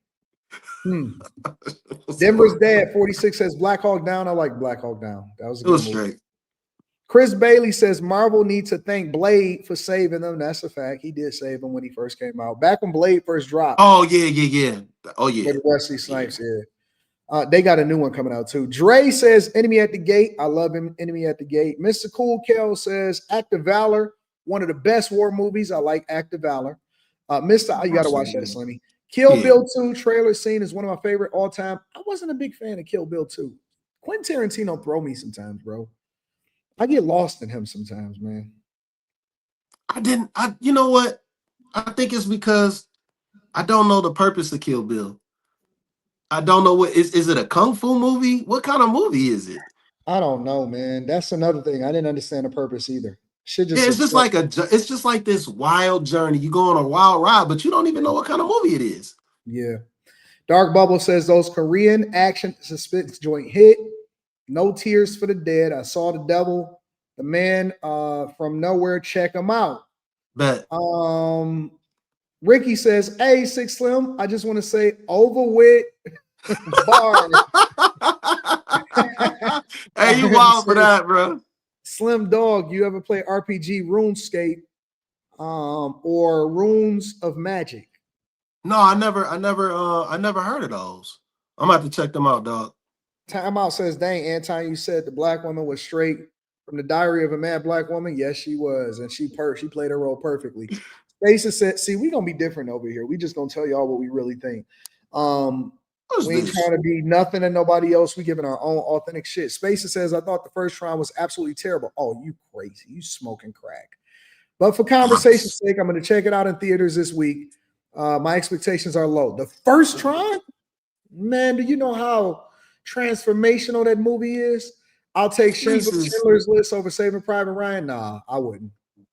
Denver's Dad 46 says Black Hawk Down. I like Black Hawk Down. That was a It good was movie. straight. Chris Bailey says Marvel needs to thank Blade for saving them. That's a fact. He did save them when he first came out. Back when Blade first dropped. Oh yeah. Oh yeah. With Wesley Snipes, yeah. They got a new one coming out too. Dre says Enemy at the Gate. I love him. Enemy at the Gate. Mr. Cool Kel says Act of Valor, one of the best war movies. I like Act of Valor. You got to watch that, Slimmy. Kill Bill 2 trailer scene is one of my favorite all time. I wasn't a big fan of Kill Bill 2. Quentin Tarantino throw me sometimes, bro. I get lost in him sometimes, man. You know what? I think it's because I don't know the purpose of Kill Bill. I don't know what is it a kung fu movie? What kind of movie is it? I don't know, man. That's another thing. I didn't understand the purpose either. Yeah, it's just like this wild journey. You go on a wild ride, but you don't even know what kind of movie it is. Yeah. Dark Bubble says those Korean action suspense joint hit. No Tears for the Dead. I saw the devil, the man from nowhere. Check him out. Bet. Ricky says, "Hey, Six Slim, I just want to say over with bars." Hey, you wild for that, bro. Slim Dog, you ever play RPG RuneScape or Runes of Magic? No, I never heard of those. I'm gonna have to check them out, dog. Timeout says, "Dang, Anton, you said the black woman was straight from the Diary of a Mad Black Woman." Yes, she was, and she played her role perfectly. Spacer said, "See, we gonna be different over here. We just gonna tell y'all what we really think. We ain't trying to be nothing and nobody else. We giving our own authentic shit." Spacer says, "I thought the first Tron was absolutely terrible." Oh, you crazy? You smoking crack? But for conversation's sake, I'm gonna check it out in theaters this week. My expectations are low. The first Tron, man, do you know how transformational that movie is? I'll take Schindler's List over Saving Private Ryan. Nah, I wouldn't.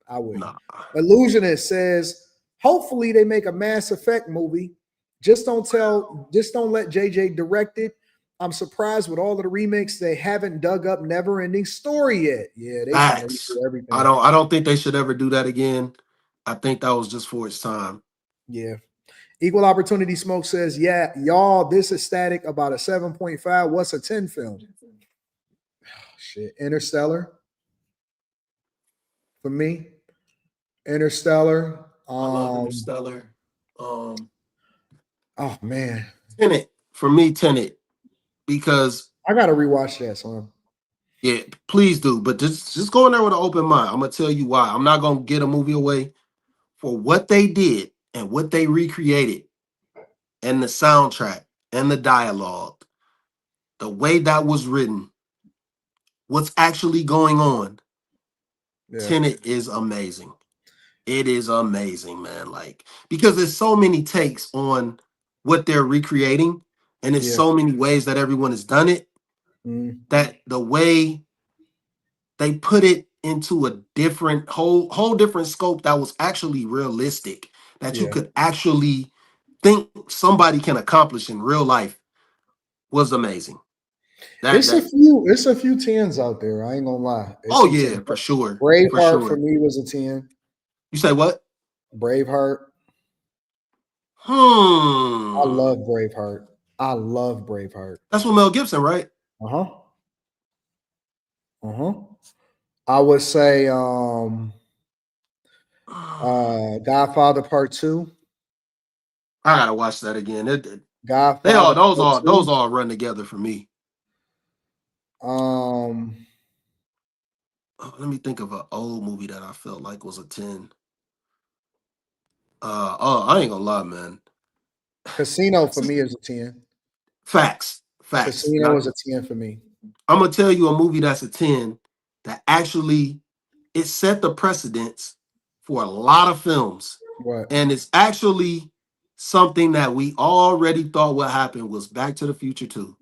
Nah. Illusionist says, hopefully they make a Mass Effect movie. Just don't let JJ direct it. I'm surprised with all of the remakes they haven't dug up Never Ending Story yet. Yeah, they trying to redo everything. I don't think they should ever do that again. I think that was just for its time. Yeah. Equal Opportunity Smoke says, "Yeah, y'all, this is static about a 7.5. What's a 10 film?" Oh, shit. Interstellar. For me. Interstellar. I love Interstellar. Oh man. Tenet. For me, Tenet. Because I gotta rewatch that song. Yeah, please do. But just go in there with an open mind. I'm gonna tell you why. I'm not gonna get a movie away for what they did and what they recreated, and the soundtrack and the dialogue, the way that was written. what's actually going on, Yeah. Tenet is amazing. It is amazing, man. Like, because there's so many takes on what they're recreating, and there's Yeah. so many ways that everyone has done it, Mm, that the way they put it into a different whole different scope that was actually realistic, that you yeah. could actually think somebody can accomplish in real life, was amazing. That that It's a few tens out there. I ain't gonna lie. It's oh some yeah, ten. for sure. For Braveheart for sure. me was a 10. You say what? Braveheart. I Hmm. love Braveheart. I love Braveheart. That's what Mel Gibson, right? Uh-huh. Uh-huh. I would say Godfather Part 2. I gotta watch that again. They all Godfather those Part all 2. those all run together for me. Um Let me think of an old movie that I felt like was a 10. Oh, I ain't gonna lie, man. Casino for me is a 10. Facts. Facts. Casino Now, is a 10 for me. I'm gonna tell you a movie that's a 10 that actually it set the precedence for a lot of films. What? And it's actually something that we already thought would happen was Back to the Future 2.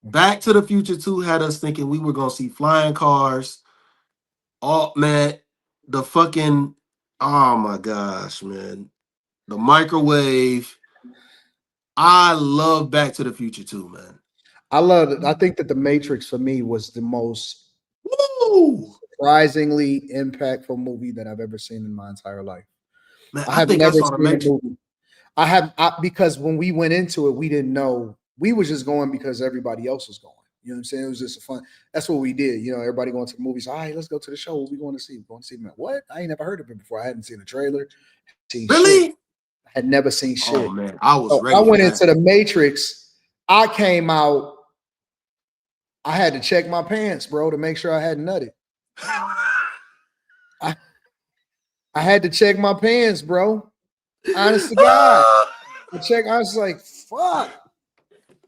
Back to the Future 2 had us thinking we were gonna see flying cars. Oh man, the fucking oh my gosh, man. The microwave. I love Back to the Future 2, man. I love it. I think that The Matrix for me was the most Woo! surprisingly impactful movie that I've ever seen in my entire life. Man, I I have think I never saw the seen a Matrix. movie. Because when we went into it, we didn't know. We was just going because everybody else was going. You know what I'm saying? It was just a fun. That's what we did. You know, everybody going to the movies. All right, let's go to the show. What we going to see? We're going to see what? I ain't never heard of it before. I hadn't seen a trailer, seen shit. Really? I had never seen Oh shit. man, I was So I ready for went into that. the Matrix. I came out. I had to check my pants, bro, to make sure I hadn't nutted. I, I had to check my pants, bro. Honest to God. I was like, fuck.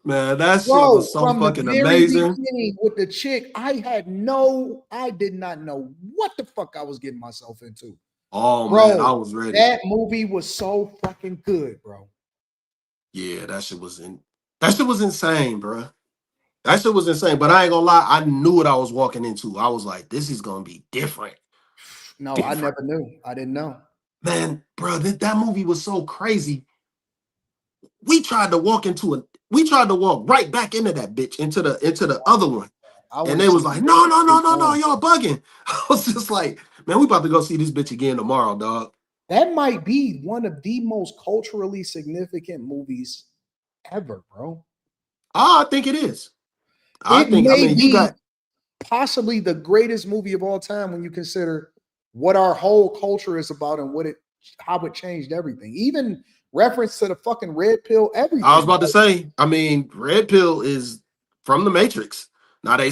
Man, that shit Bro, was so from the fucking very amazing. beginning with the chick, I did not know what the fuck I was getting myself into. Oh man, I Bro, was ready. that movie was so fucking good, bro. Yeah, that shit was insane, bro. That shit was insane. But I ain't gonna lie, I knew what I was walking into. I was like, this is gonna be different. No, I Different. never knew. I didn't know. Man, bro, that movie was so crazy. We tried to walk right back into that bitch, into the other one. I And went they into was the like, no, Matrix no, no, face no, no, on. y'all bugging. I was just like, man, we about to go see this bitch again tomorrow, dog. That might be one of the most culturally significant movies ever, bro. I think it is. It I may mean, you be got possibly the greatest movie of all time when you consider what our whole culture is about and how it changed everything. Even reference to the fucking red pill, I was everything. about to say, I mean, Red Pill is from the Matrix. Now they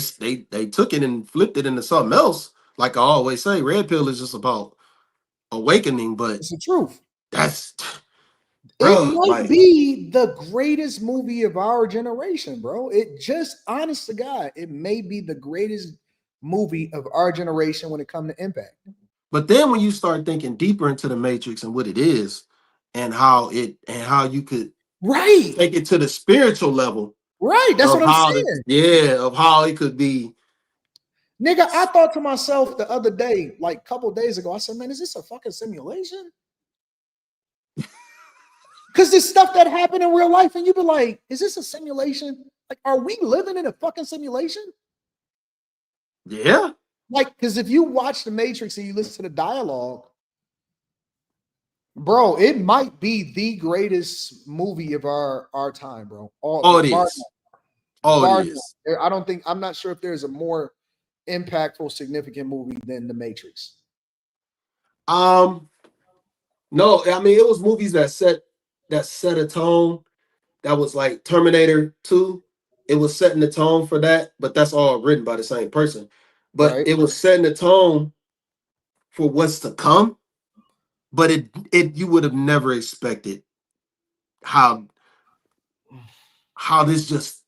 took it and flipped it into something else. Like I always say, Red Pill is just about awakening, but It's the truth. that's It bro, might like, be the greatest movie of our generation, bro. It just, honest to God, it may be the greatest movie of our generation when it comes to impact. but then when you start thinking deeper into the Matrix and what it is, and how you could Right. take it to the spiritual level Right. That's of what I'm how saying. of how it could be. Nigga, I thought to myself the other day, like a couple days ago, I said, man, is this a fucking simulation? Because there's stuff that happened in real life, and you be like, is this a simulation? Like, are we living in a fucking simulation? Yeah. Like, because if you watch The Matrix and you listen to the dialogue, bro, it might be the greatest movie of our time, bro. Oh, it Bar, is. Oh, it bar, is. I'm not sure if there's a more impactful, significant movie than The Matrix. Um, no, I mean it was movies that set a tone. That was like Terminator 2. It was setting the tone for that, but that's all written by the same person. But Right. it was setting the tone for what's to come. But it you would have never expected how how this just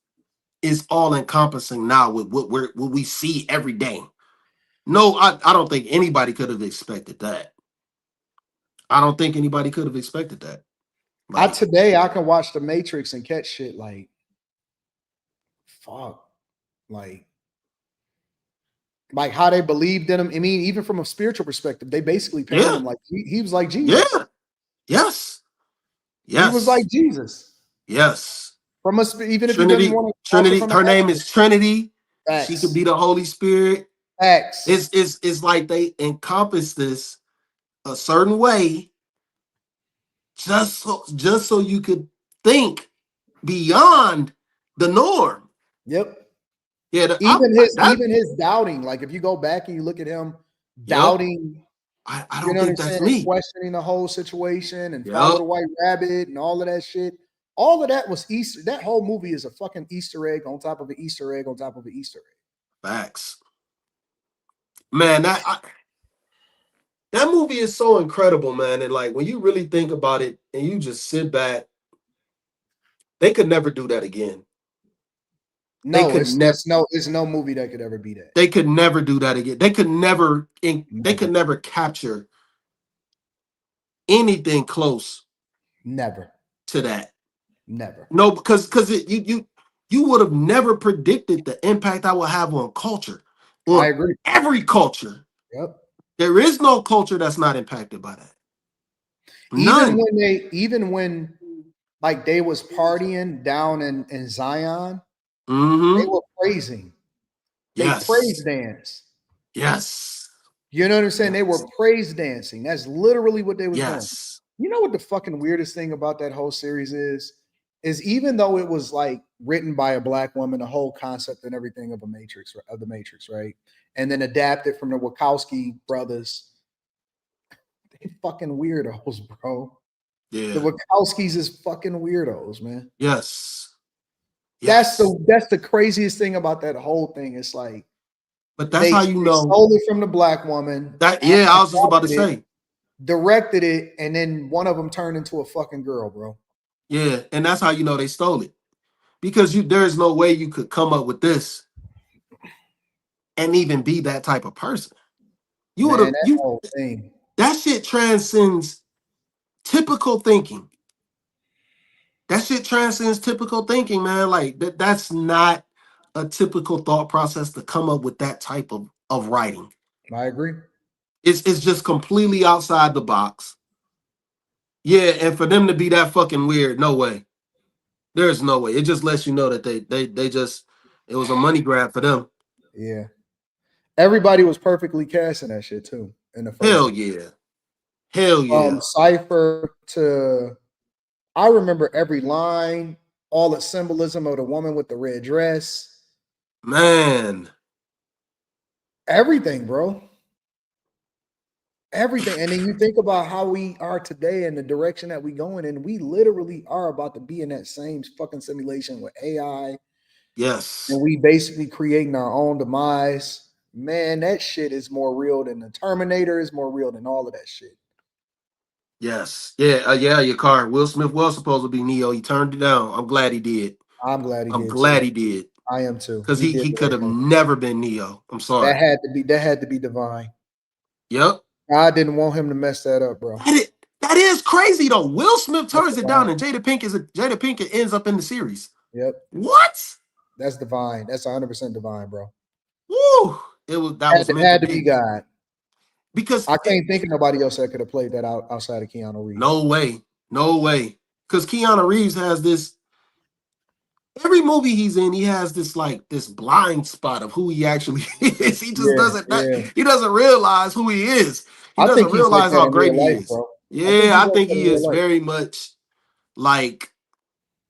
is all encompassing now with what we see every day. No, I don't think anybody could have expected that. I don't think anybody could have expected that. Like, Today I can watch The Matrix and catch shit like fuck. Like how they believed in him. I mean, even from a spiritual perspective, they basically painted yeah, him like he was like Jesus. yeah, yes, He was like yes, Jesus. yes. From us, even if he doesn't Trinity, want to watch it Trinity. from an Her name is Trinity. She could X. be the Holy Spirit. X. It's like they encompass this a certain way, just so you could think beyond the norm. Yep. Yeah, Even his doubting. Like if you go back and you look at him yep. doubting, I you don't know what I'm think that's saying, me. questioning the whole situation and Yep. follow the white rabbit and all of that shit. All of that was Easter. That whole movie is a fucking Easter egg on top of an Easter egg on top of an Easter egg. Facts. Man, that movie is so incredible, man. And like when you really think about it and you just sit back, they could never do that again. No, it's no movie that could ever be that. They could never do that again. They could never capture anything close to that. Never. No, because you would have never predicted the impact that will have on culture. I agree. Every culture. Yep. There is no culture that's not impacted by that. None. Even when like they was partying down in Zion, Mm-hmm. they were praising. They praise dance. Yes. You know what I'm saying? Yes. They were praise dancing. That's literally what they was doing. You know what the fucking weirdest thing about that whole series is even though it was like written by a black woman, the whole concept and everything of the Matrix, right? And then adapted from the Wachowski brothers. They fucking weirdos, bro. Yeah. The Wachowskis is fucking weirdos, man. Yes. That's the craziest thing about that whole thing. It's like, but that's how you know. Stole it from the black woman. I was just about to say. Directed it, and then one of them turned into a fucking girl, bro. Yeah, and that's how you know they stole it. Because there is no way you could come up with this and even be that type of person. You would have whole thing. That shit transcends typical thinking. That shit transcends typical thinking, man. Like that's not a typical thought process to come up with that type of writing. I agree. It's just completely outside the box. Yeah, and for them to be that fucking weird, no way. There's no way. It just lets you know that they just, it was a money grab for them. Yeah. Everybody was perfectly cast in that shit too. In the first Hell yeah. Hell yeah. Cypher to, I remember every line, all the symbolism of the woman with the red dress. Man. Everything, bro. Everything. And then you think about how we are today and the direction that we going in. We literally are about to be in that same fucking simulation with AI. Yes. And we basically creating our own demise. Man, that shit is more real than the Terminator, is more real than all of that shit. Yes. Yeah. Your car. Will Smith was supposed to be Neo. He turned it down. I'm glad he did. I'm glad he did. I am too. Because he could have never been Neo. I'm sorry. That had to be divine. Yep. I didn't want him to mess that up, bro. That is crazy though. Will Smith turns it down, and Jada Pinkett ends up in the series. Yep. What? That's divine. That's 100% divine, bro. Woo! It had to be God. Because I can't think of nobody else that could have played that outside of Keanu Reeves. No way. Because Keanu Reeves has this. Every movie he's in, he has this blind spot of who he actually is. He just doesn't. He doesn't realize who he is. He doesn't realize how great he is. Bro. Yeah, I think he is very much like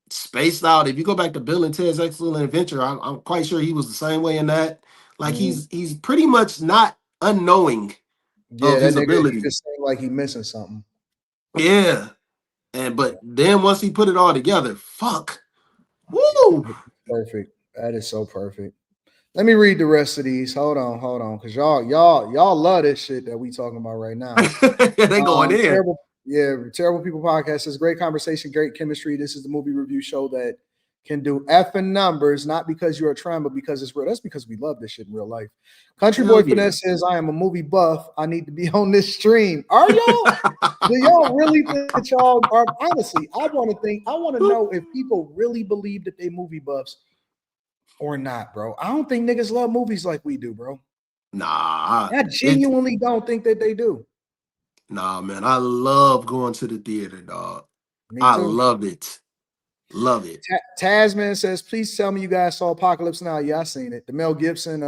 spaced out. If you go back to Bill and Ted's Excellent Adventure, I'm quite sure he was the same way in that. Like he's pretty much not unknowing of his ability. He just seemed like he's missing something. Yeah, but then once he put it all together, fuck. Woo! Perfect. That is so perfect. Let me read the rest of these. Hold on, because y'all love this shit that we talking about right now. They going in. Terrible People Podcast says great conversation, great chemistry. This is the movie review show that can do effing numbers, not because you're a trend, but because it's real. That's because we love this shit in real life. Country Hell Boy yeah. Finesse says, I am a movie buff. I need to be on this stream. Are y'all? Do y'all really think that y'all are? Honestly, I want to know if people really believe that they movie buffs or not, bro. I don't think niggas love movies like we do, bro. Nah. I genuinely don't think that they do. Nah, man. I love going to the theater, dog. Me I too. love it. Love it. Tasman says, please tell me you guys saw Apocalypse Now. Yeah, I seen it. The Mel Gibson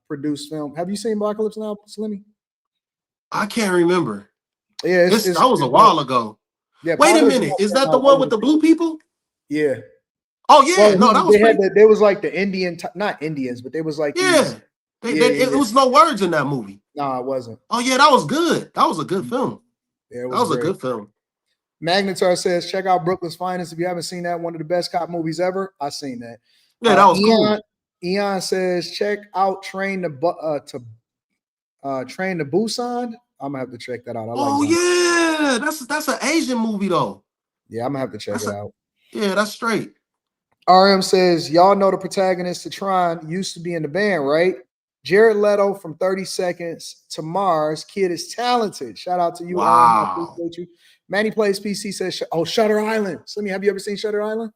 produced film. Have you seen Apocalypse Now, Slimmy? I can't remember. Yeah, That was a while ago. Yeah, Wait a Apocalypse minute. Now Is came that the out one with later. the blue people? Yeah. Oh yeah. Well, No, that was pretty. there was like the Indian, not Indians, but they was like these. Yeah. Yeah. It was no words in that movie. No, it wasn't. Oh yeah, that was good. That was a good film. Yeah, it That was was a great. good film. Magnetar says, check out Brooklyn's Finest. If you haven't seen that, one of the best cop movies ever. I seen that. Yeah, that was cool. Eon says, check out Train to Busan. I'm gonna have to check that out. Yeah, that's an Asian movie though. Yeah, I'm gonna have to check it out. Yeah, that's straight. RM says, y'all know the protagonist to Tron used to be in the band, right? Jared Leto from 30 Seconds to Mars. Kid is talented. Shout out to you, RM. I appreciate you. Manny Plays PC says, Shutter Island. Slimmy, have you ever seen Shutter Island?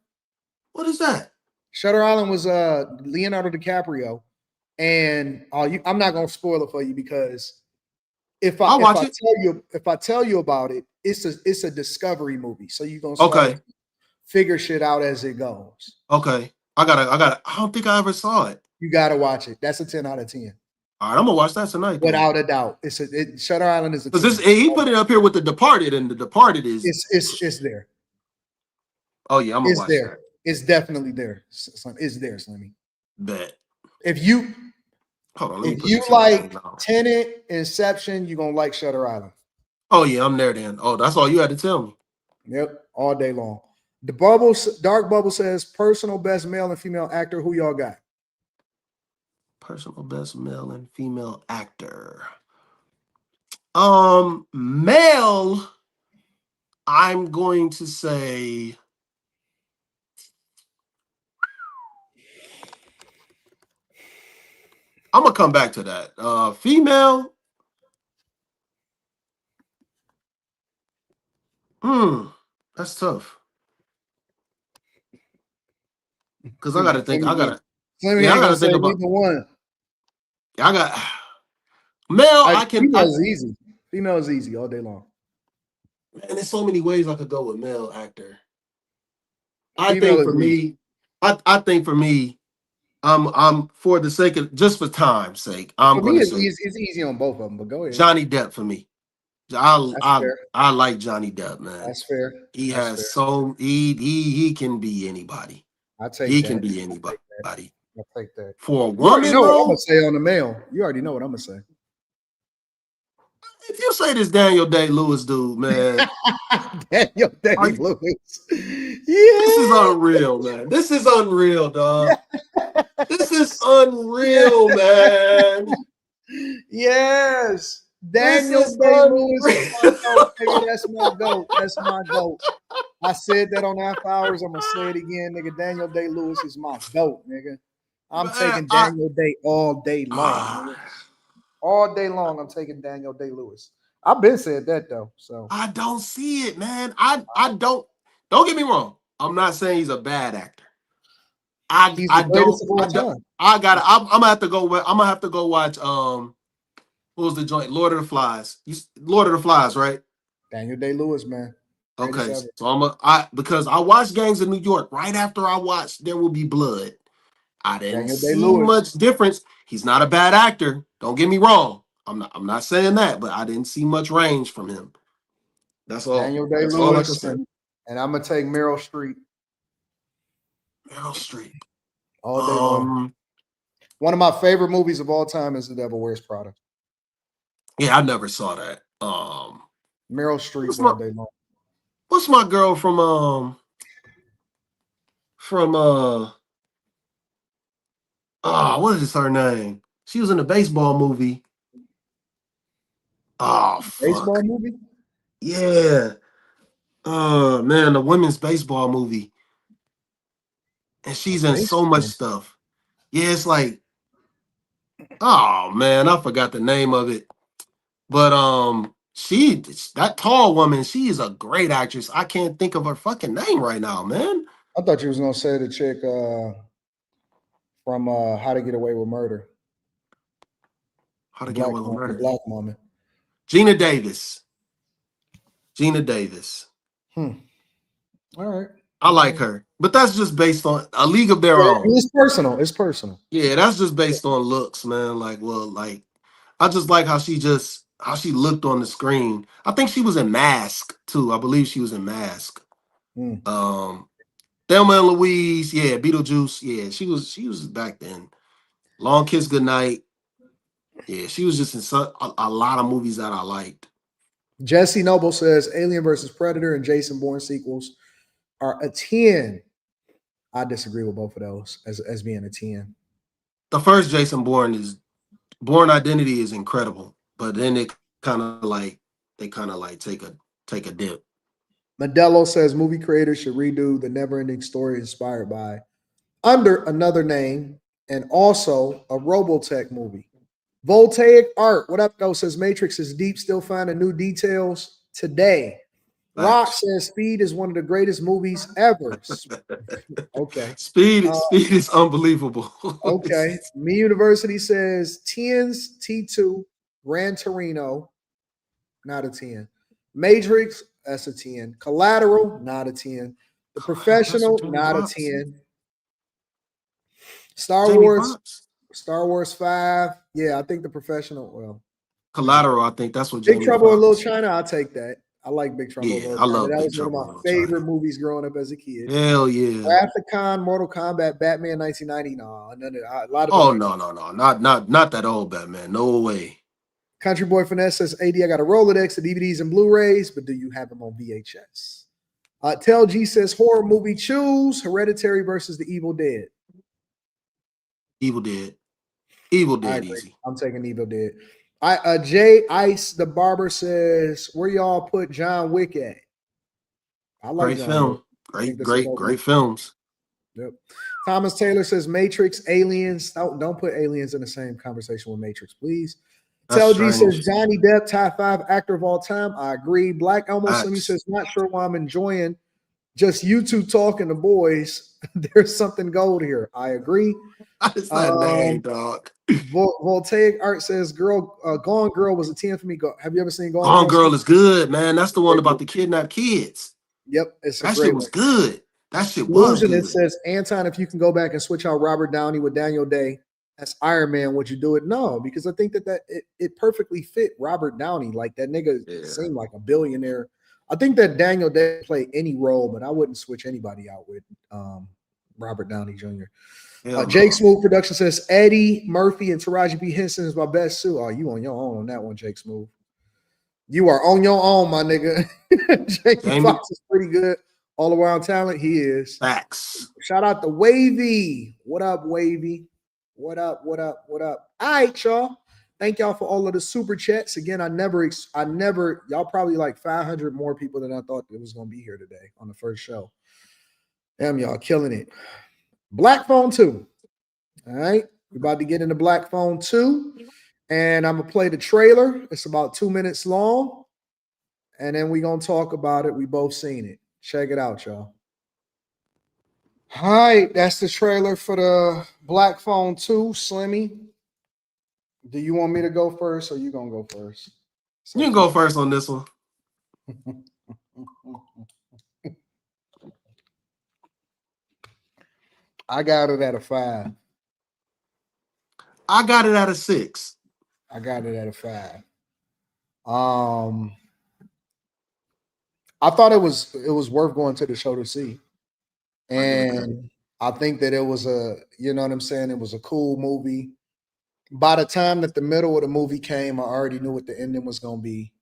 What is that? Shutter Island was Leonardo DiCaprio. And I'm not gonna spoil it for you because if I tell you about it, it's a discovery movie. So you're gonna start figure shit out as it goes. Okay. I don't think I ever saw it. You gotta watch it. That's a 10 out of 10. All right, I'm gonna watch that tonight. Without a doubt. Shutter Island is a 10. He put it up here with The Departed, and The Departed is it's there. Oh yeah, I'm gonna watch that. It's definitely there. It's there, Slimmy. Bet. If you like Tenet, Inception, you're gonna like Shutter Island. Oh yeah, I'm there then. Oh, that's all you had to tell me. Yep, all day long. Dark Bubble says personal best male and female actor. Who y'all got? Personal best male and female actor. Male, I'm going to say I'm gonna come back to that. Female. That's tough. Because I gotta think. I gotta think about one. I got male. Female is easy. Female is easy all day long. Man, there's so many ways I could go with male actor. I think for me, I'm for the sake of just for time's sake, I'm going to say it's easy on both of them. But go ahead. Johnny Depp for me. I like Johnny Depp, man. That's fair. He he can be anybody. He can be anybody. I'll take that. For a woman, though, what I'm gonna say on the male. You already know what I'm gonna say. If you say this Daniel Day-Lewis dude, man. Daniel Day-Lewis. Yeah. This is unreal, man. This is unreal, dog. This is unreal, man. Yes. Daniel Day-Lewis. That's my goat. That's my goat. I said that on After Hours. I'm gonna say it again, nigga. Daniel Day-Lewis is my goat, nigga. I'm taking Daniel Day all day long. All day long, I'm taking Daniel Day-Lewis. I've been said that though. So I don't see it, man. I don't get me wrong. I'm not saying he's a bad actor. I'm gonna have to go watch what was the joint? Lord of the Flies. Lord of the Flies, right? Daniel Day-Lewis, man. Okay. So because I watched Gangs of New York right after I watched There Will Be Blood. I didn't see much difference. He's not a bad actor. Don't get me wrong. I'm not saying that, but I didn't see much range from him. That's all. Daniel Day-Lewis. That's all I can say. And I'm gonna take Meryl Streep. Meryl Streep. All day long. One of my favorite movies of all time is The Devil Wears Prada. Yeah, I never saw that. Meryl Streep all day long. What's my girl from what is her name? She was in a baseball movie. Oh, fuck. Baseball movie? Yeah. Man, the women's baseball movie. and she's in so much stuff. Yeah, it's like, oh man, I forgot the name of it. But that tall woman, she is a great actress. I can't think of her fucking name right now, man. I thought you was gonna say the chick from How to Get Away with Murder. How to Get Away with The Murder? black woman. Gina Davis. Gina Davis. All right. I like her, but that's just based on A League of Their Yeah, Own. it's personal. It's personal. Yeah, that's just based on looks, man. Like, well, like I just like how she looked on the screen. I think she was in Mask too. I believe she was in Mask. Thelma and Louise, yeah, Beetlejuice, yeah, she was back then. Long Kiss Goodnight. Yeah, she was just in a lot of movies that I liked. Jesse Noble says Alien versus Predator and Jason Bourne sequels are a 10. I disagree with both of those as being a 10. The first Jason Bourne Identity is incredible, but then they kind of like take a dip. Modelo says movie creators should redo the never-ending story inspired by Under Another Name and also a Robotech movie. Voltaic Art, what up, though? Says Matrix is deep, still finding new details today. Rock says Speed is one of the greatest movies ever. Okay. Speed is unbelievable. Okay. Me University says Tens, T2, Gran Torino, not a 10. Matrix, that's a 10. Collateral, not a 10. The Professional, not a 10. Star Wars 5. Yeah, I think The Professional. Well, Collateral, I think that's what Big Trouble in Little China. I'll take that. I like Big Trouble in Little China. I love that Big was Trouble one of my favorite movies growing up as a kid. Hell yeah. Wrath of Khan, Mortal Kombat, Batman 1990. No, a lot of no. Not that old Batman. No way. Country Boy Finesse says, AD, I got a Rolodex, the DVDs and Blu-rays, but do you have them on VHS? Tel G says, horror movie choose Hereditary versus The Evil Dead. Evil Dead easy. I'm taking Evil Dead. Jay Ice the Barber says, where y'all put John Wick at? I like great film. Great films. Yep. Thomas Taylor says Matrix, Aliens. Don't put Aliens in the same conversation with Matrix, please. Tel G says Johnny Depp, top 5 actor of all time. I agree. Black Elmo Slimmy says, not sure why I'm enjoying just you two talking to boys. There's something gold here. I agree. It's that name, dog. Voltaic Art says, Gone Girl was a 10 for me. Have you ever seen Gone Girl is good, man. That's the one about the kidnapped kids. Yep. That shit was good. That shit was good. It says, Anton, if you can go back and switch out Robert Downey with Daniel Day as Iron Man, would you do it? No, because I think that it perfectly fit Robert Downey. Like that nigga seemed like a billionaire. I think that Daniel Day play any role, but I wouldn't switch anybody out with Robert Downey Jr. Jake Smooth Production says Eddie Murphy and Taraji P. Henson is my best suit. Oh, you on your own on that one, Jake Smooth. You are on your own, my nigga. Jamie Foxx is pretty good. All around talent, he is. Facts. Shout out to Wavy. What up, Wavy? What up? All right, y'all. Thank y'all for all of the super chats. Again, I never, y'all probably like 500 more people than I thought that was going to be here today on the first show. Damn, y'all killing it. Black Phone 2. All right. We're about to get into Black Phone 2. And I'm going to play the trailer. It's about 2 minutes long. And then we're going to talk about it. We both seen it. Check it out, y'all. All right. That's the trailer for the Black Phone 2. Slimmy, do you want me to go first or you going to go first? So you can go first on this one. I got it at a 5. I got it at a 6. I got it at a 5. I thought it was worth going to the show to see. And I think that it was you know what I'm saying? It was a cool movie. By the time that the middle of the movie came, I already knew what the ending was going to be.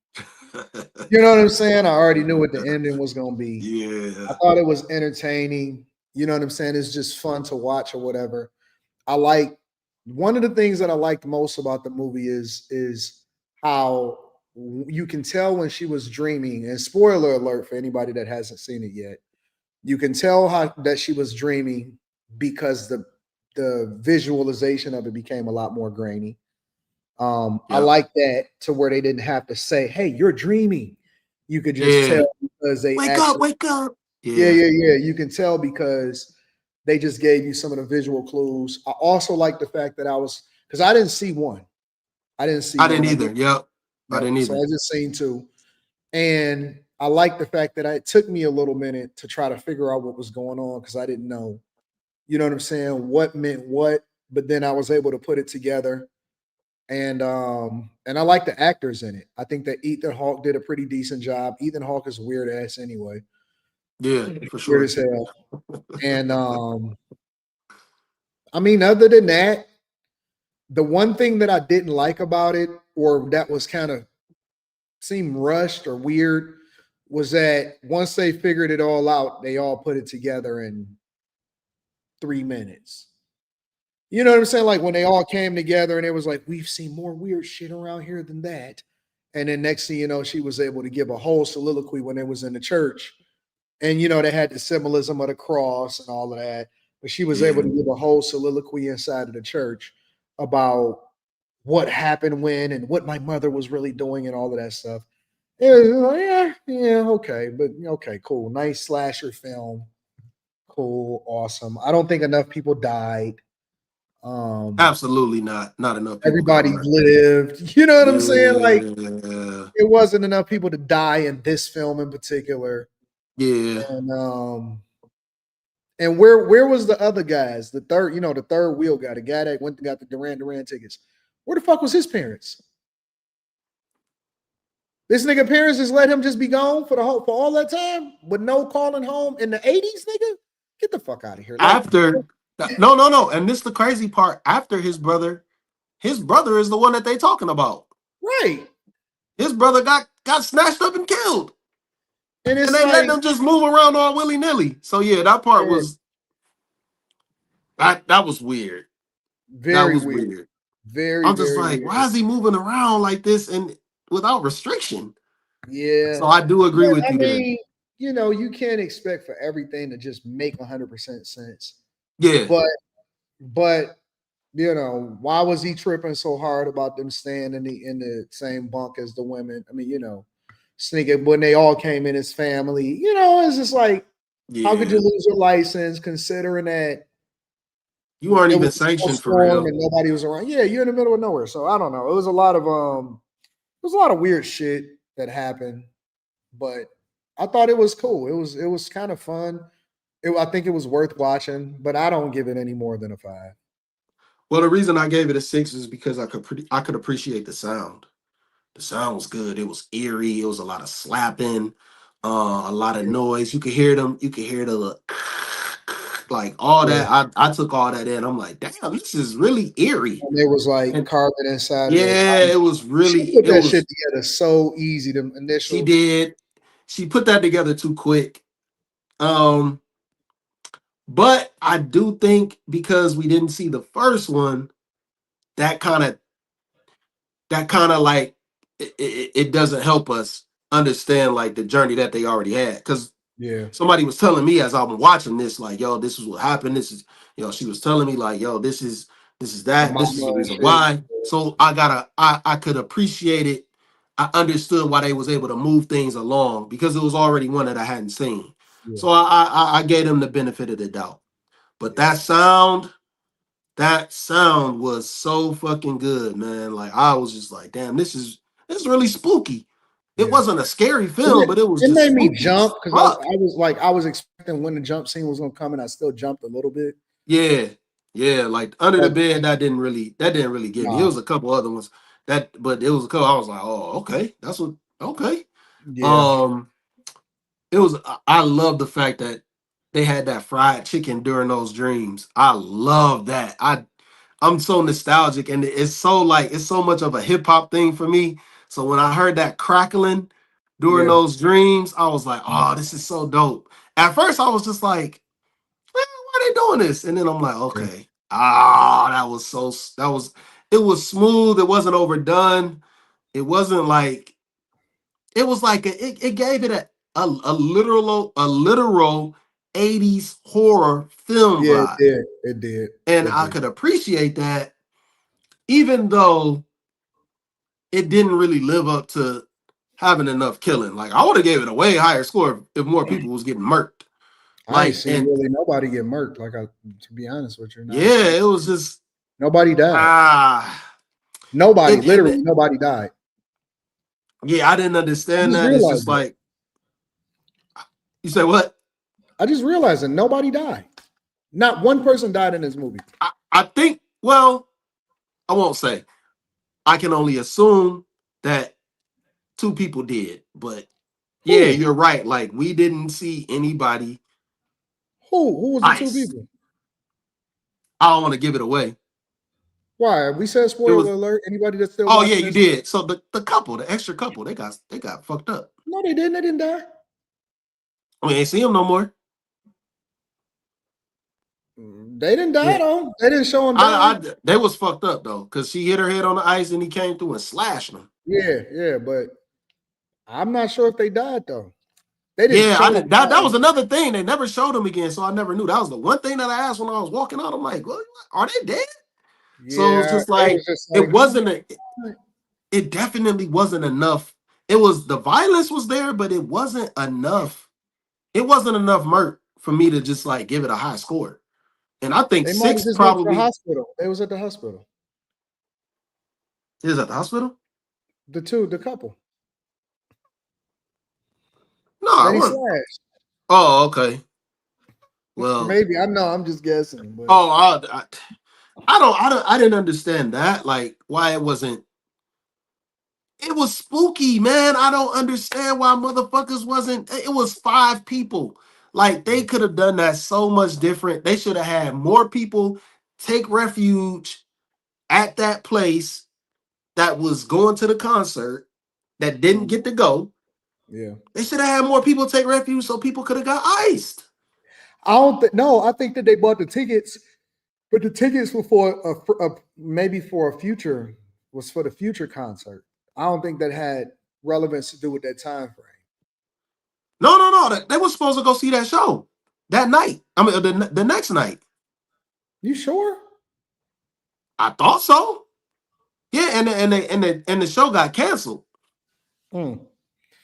You know what I'm saying? I already knew what the ending was going to be. Yeah. I thought it was entertaining. You know what I'm saying? It's just fun to watch or whatever. One of the things that I liked most about the movie is how you can tell when she was dreaming, and spoiler alert for anybody that hasn't seen it yet, you can tell that she was dreaming because the visualization of it became a lot more grainy. I Yeah. like that to where they didn't have to say, "Hey, you're dreaming." You could just Yeah. tell because they Wake up, actually, wake up. yeah, Yeah. yeah, yeah. You can tell because they just gave you some of the visual clues. I also like the fact that because I didn't see one. I didn't see I didn't one. I either. did. Yep. I Yep. didn't So either. I just seen two, and I like the fact that it took me a little minute to try to figure out what was going on because I didn't know. You know what I'm saying? What meant what? But then I was able to put it together, and I like the actors in it. I think that Ethan Hawke did a pretty decent job. Ethan Hawke is weird ass anyway, Yeah, for weird sure. as hell. And I mean, other than that, the one thing that I didn't like about it, or that was kind of seemed rushed or weird, was that once they figured it all out, they all put it together in 3 minutes. You know what I'm saying? Like when they all came together and it was like, we've seen more weird shit around here than that. And then next thing you know, she was able to give a whole soliloquy when it was in the church. And they had the symbolism of the cross and all of that. But she was able Yeah. to give a whole soliloquy inside of the church about what happened when and what my mother was really doing and all of that stuff. It was like, yeah, yeah, okay, but okay, cool. Nice slasher film. Cool, awesome. I don't think enough people died. Um, Absolutely not. Not enough people got Everybody hurt. lived. You know what I'm saying? Like Yeah. it wasn't enough people to die in this film in particular. Yeah. And where was the other guys? The third, the third wheel guy, the guy that went and got the Duran Duran tickets. Where the fuck was his parents? This nigga parents just let him just be gone for all that time with no calling home in the 80s, nigga? Get the fuck out of here. Like, After no, no, no. And this the crazy part. After his brother is the one that they talking about. right. His brother got snatched up and killed. And And it's they let like, them just move around all willy-nilly. So yeah, that part yeah, was that was weird. That very was weird. weird. Very, I'm just very like, why weird. is he moving around like this and without restriction? Yeah. So I do agree Yeah, with I you there. mean, you can't expect for everything to just make 100% sense. Yeah. But why was he tripping so hard about them staying in the same bunk as the women? I mean, sneaking when they all came in as family. It's just like, how could you Yeah. lose your license considering that You aren't it even was a sanctioned for storm real. and nobody was around? Yeah, you're in the middle of nowhere. So I don't know. It was a lot of weird shit that happened, but I thought it was cool. It was kind of fun. I think it was worth watching, but I don't give it any more than a 5. Well, the reason I gave it a 6 is because I could appreciate the sound. The sound was good. It was eerie. It was a lot of slapping, a lot of noise. You could hear them. You could hear the like all Yeah. that. I took all that in. I'm like, damn, this is really eerie. And it was like And carbon inside the yeah, it was She really. put It that shit was. together so easy. The She initial, did. She put that together too quick. Um, but I do think because we didn't see the first one, that kind of like it doesn't help us understand like the journey that they already had because yeah. somebody was telling me as I'm watching this like yo this is what happened, this is she was telling me like yo this is The that, this is mama the and reason shit. why, so I could appreciate it. I understood why they was able to move things along because it was already one that I hadn't seen, Yeah, so I gave them the benefit of the doubt. But yeah, that sound was so fucking good, man. Like I was just like, damn, this is really spooky. It yeah. wasn't a scary And film, but it was it just made me spooky jump as because fuck. I was expecting when the jump scene was gonna come, and I still jumped a little bit. Yeah, yeah. Like under the But bed, that didn't really get me. It nah, was a couple other ones but it was a couple. I was like, oh, okay, okay. yeah, Um, it was. I love the fact that they had that fried chicken during those dreams. I love that. I'm so nostalgic, and it's so like it's so much of a hip hop thing for me. So when I heard that crackling during yeah, those dreams, I was like, "Oh, this is so dope." At first, I was just like, "Why are they doing this?" And then I'm like, yeah, "Okay, that was it was smooth. It wasn't overdone. It wasn't like it was like it gave it a literal 80s horror film Yeah, it vibe. did. It did. And It I did. could appreciate that, even though it didn't really live up to having enough killing. Like, I would have gave it a way higher score if more people was getting murked. I ain't Like, see and really nobody get murked. To be honest with you, not a yeah, single. it was just Nobody died. ah, Nobody, and literally nobody died. yeah, I didn't I understand just that. It's just realized that. like, you say what? I just realized that nobody died. Not one person died in this movie. I think, well, I won't say. I can only assume that two people did, but yeah, Who? you're right. Like, we didn't see anybody Who was the two ice. people? I don't want to give it away. Why? We said It spoiler was, alert. Anybody that's still oh yeah, watching you this? did. So the couple, the extra couple, they got fucked up. No, they didn't. They didn't die. We ain't see them no more. They didn't die Yeah, though. They didn't show him die. they was fucked up though, because she hit her head on the ice and he came through and slashed them. Yeah, but I'm not sure if they died though. They didn't Yeah, show them that was dying. another thing. They never showed them again, so I never knew. That was the one thing that I asked when I was walking out. I'm like, what? Are they dead? So it's Yeah, just it was like, just it like who wasn't it definitely wasn't enough. It was, the violence was there, but it wasn't enough. It wasn't enough murk for me to just like give it a high score. And I think they might have six just went to the probably hospital. They was at the hospital. is at the hospital. The couple No, I that he wasn't. slashed. Oh, okay. Well, Maybe I know. I'm just guessing, but oh, I didn't understand that. Like, why it wasn't. It was spooky, man. I don't understand why motherfuckers wasn't. It was 5 people. Like, they could have done that so much different. They should have had more people take refuge at that place that was going to the concert that didn't get to go. yeah. They should have had more people take refuge so people could have got iced. I don't think. No, I think that they bought the tickets, but the tickets were for maybe for a future was for the future concert. I don't think that had relevance to do with that time frame. No. They were supposed to go see that show that night. I mean, the next night. You sure? I thought so. Yeah, and the show got canceled. Mm.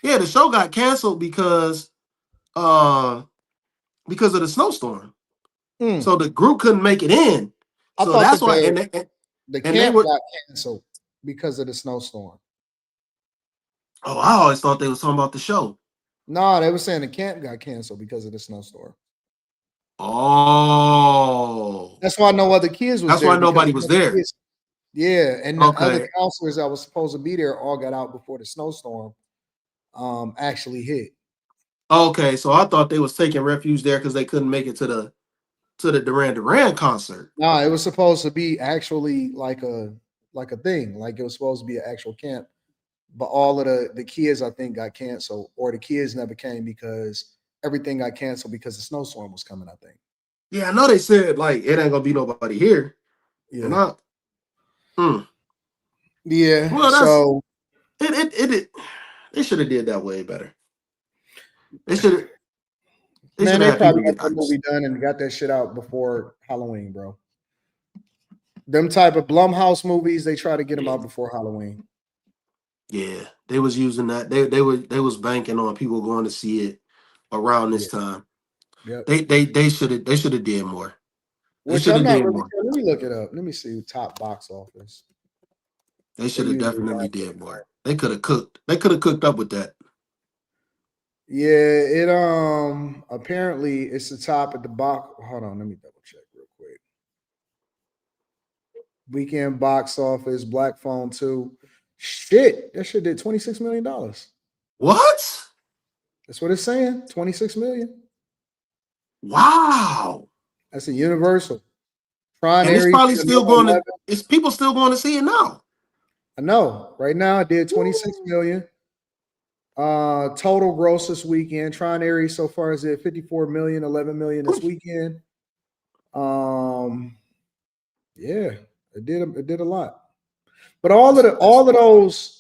Yeah, the show got canceled because of the snowstorm. Mm. So the group couldn't make it in. I So thought that's that why. the And they camp were. got canceled because of the snowstorm. Oh, I always thought they was talking about the show. No, they were saying the camp got canceled because of the snowstorm. Oh, That's why no other kids was that's there why because nobody the was other there. kids. Yeah, and the other Okay. counselors that was supposed to be there all got out before the snowstorm actually hit. Okay, so I thought they was taking refuge there because they couldn't make it to the Duran Duran concert. No, it was supposed to be actually like a thing. Like it was supposed to be an actual camp. But all of the kids I think got canceled, or the kids never came because everything got canceled because the snowstorm was coming, I think. Yeah, I know they said like it ain't gonna be nobody here. And Yeah. hmm. Yeah. Well, that's So it. They should have did that way better. They should man, have they had probably people got get that movie ice. done and got that shit out before Halloween, bro. Them type of Blumhouse movies, they try to get them out before Halloween. Yeah, they was using that. They was banking on people going to see it around Yeah. this time. Yep. They should have did more. They Which should I'm have not did really more. sure. Let me look it up. Let me see top box office. They They should have usually definitely have did it. more. They could have cooked. They could have cooked up with that. Yeah, it apparently it's the top at the box. Hold on, let me double check real quick. Weekend box office, Black Phone 2. Shit, that shit did $26 million. What? That's what it's saying. 26 million. Wow. That's a Universal. Tron And it's Ares probably did still going 11. to. It's people still going to see it now. I know. Right now it did 26 million. Total gross this weekend. Tron Ares so far is at 54 million, 11 million this weekend. Yeah, it did a lot. But all of those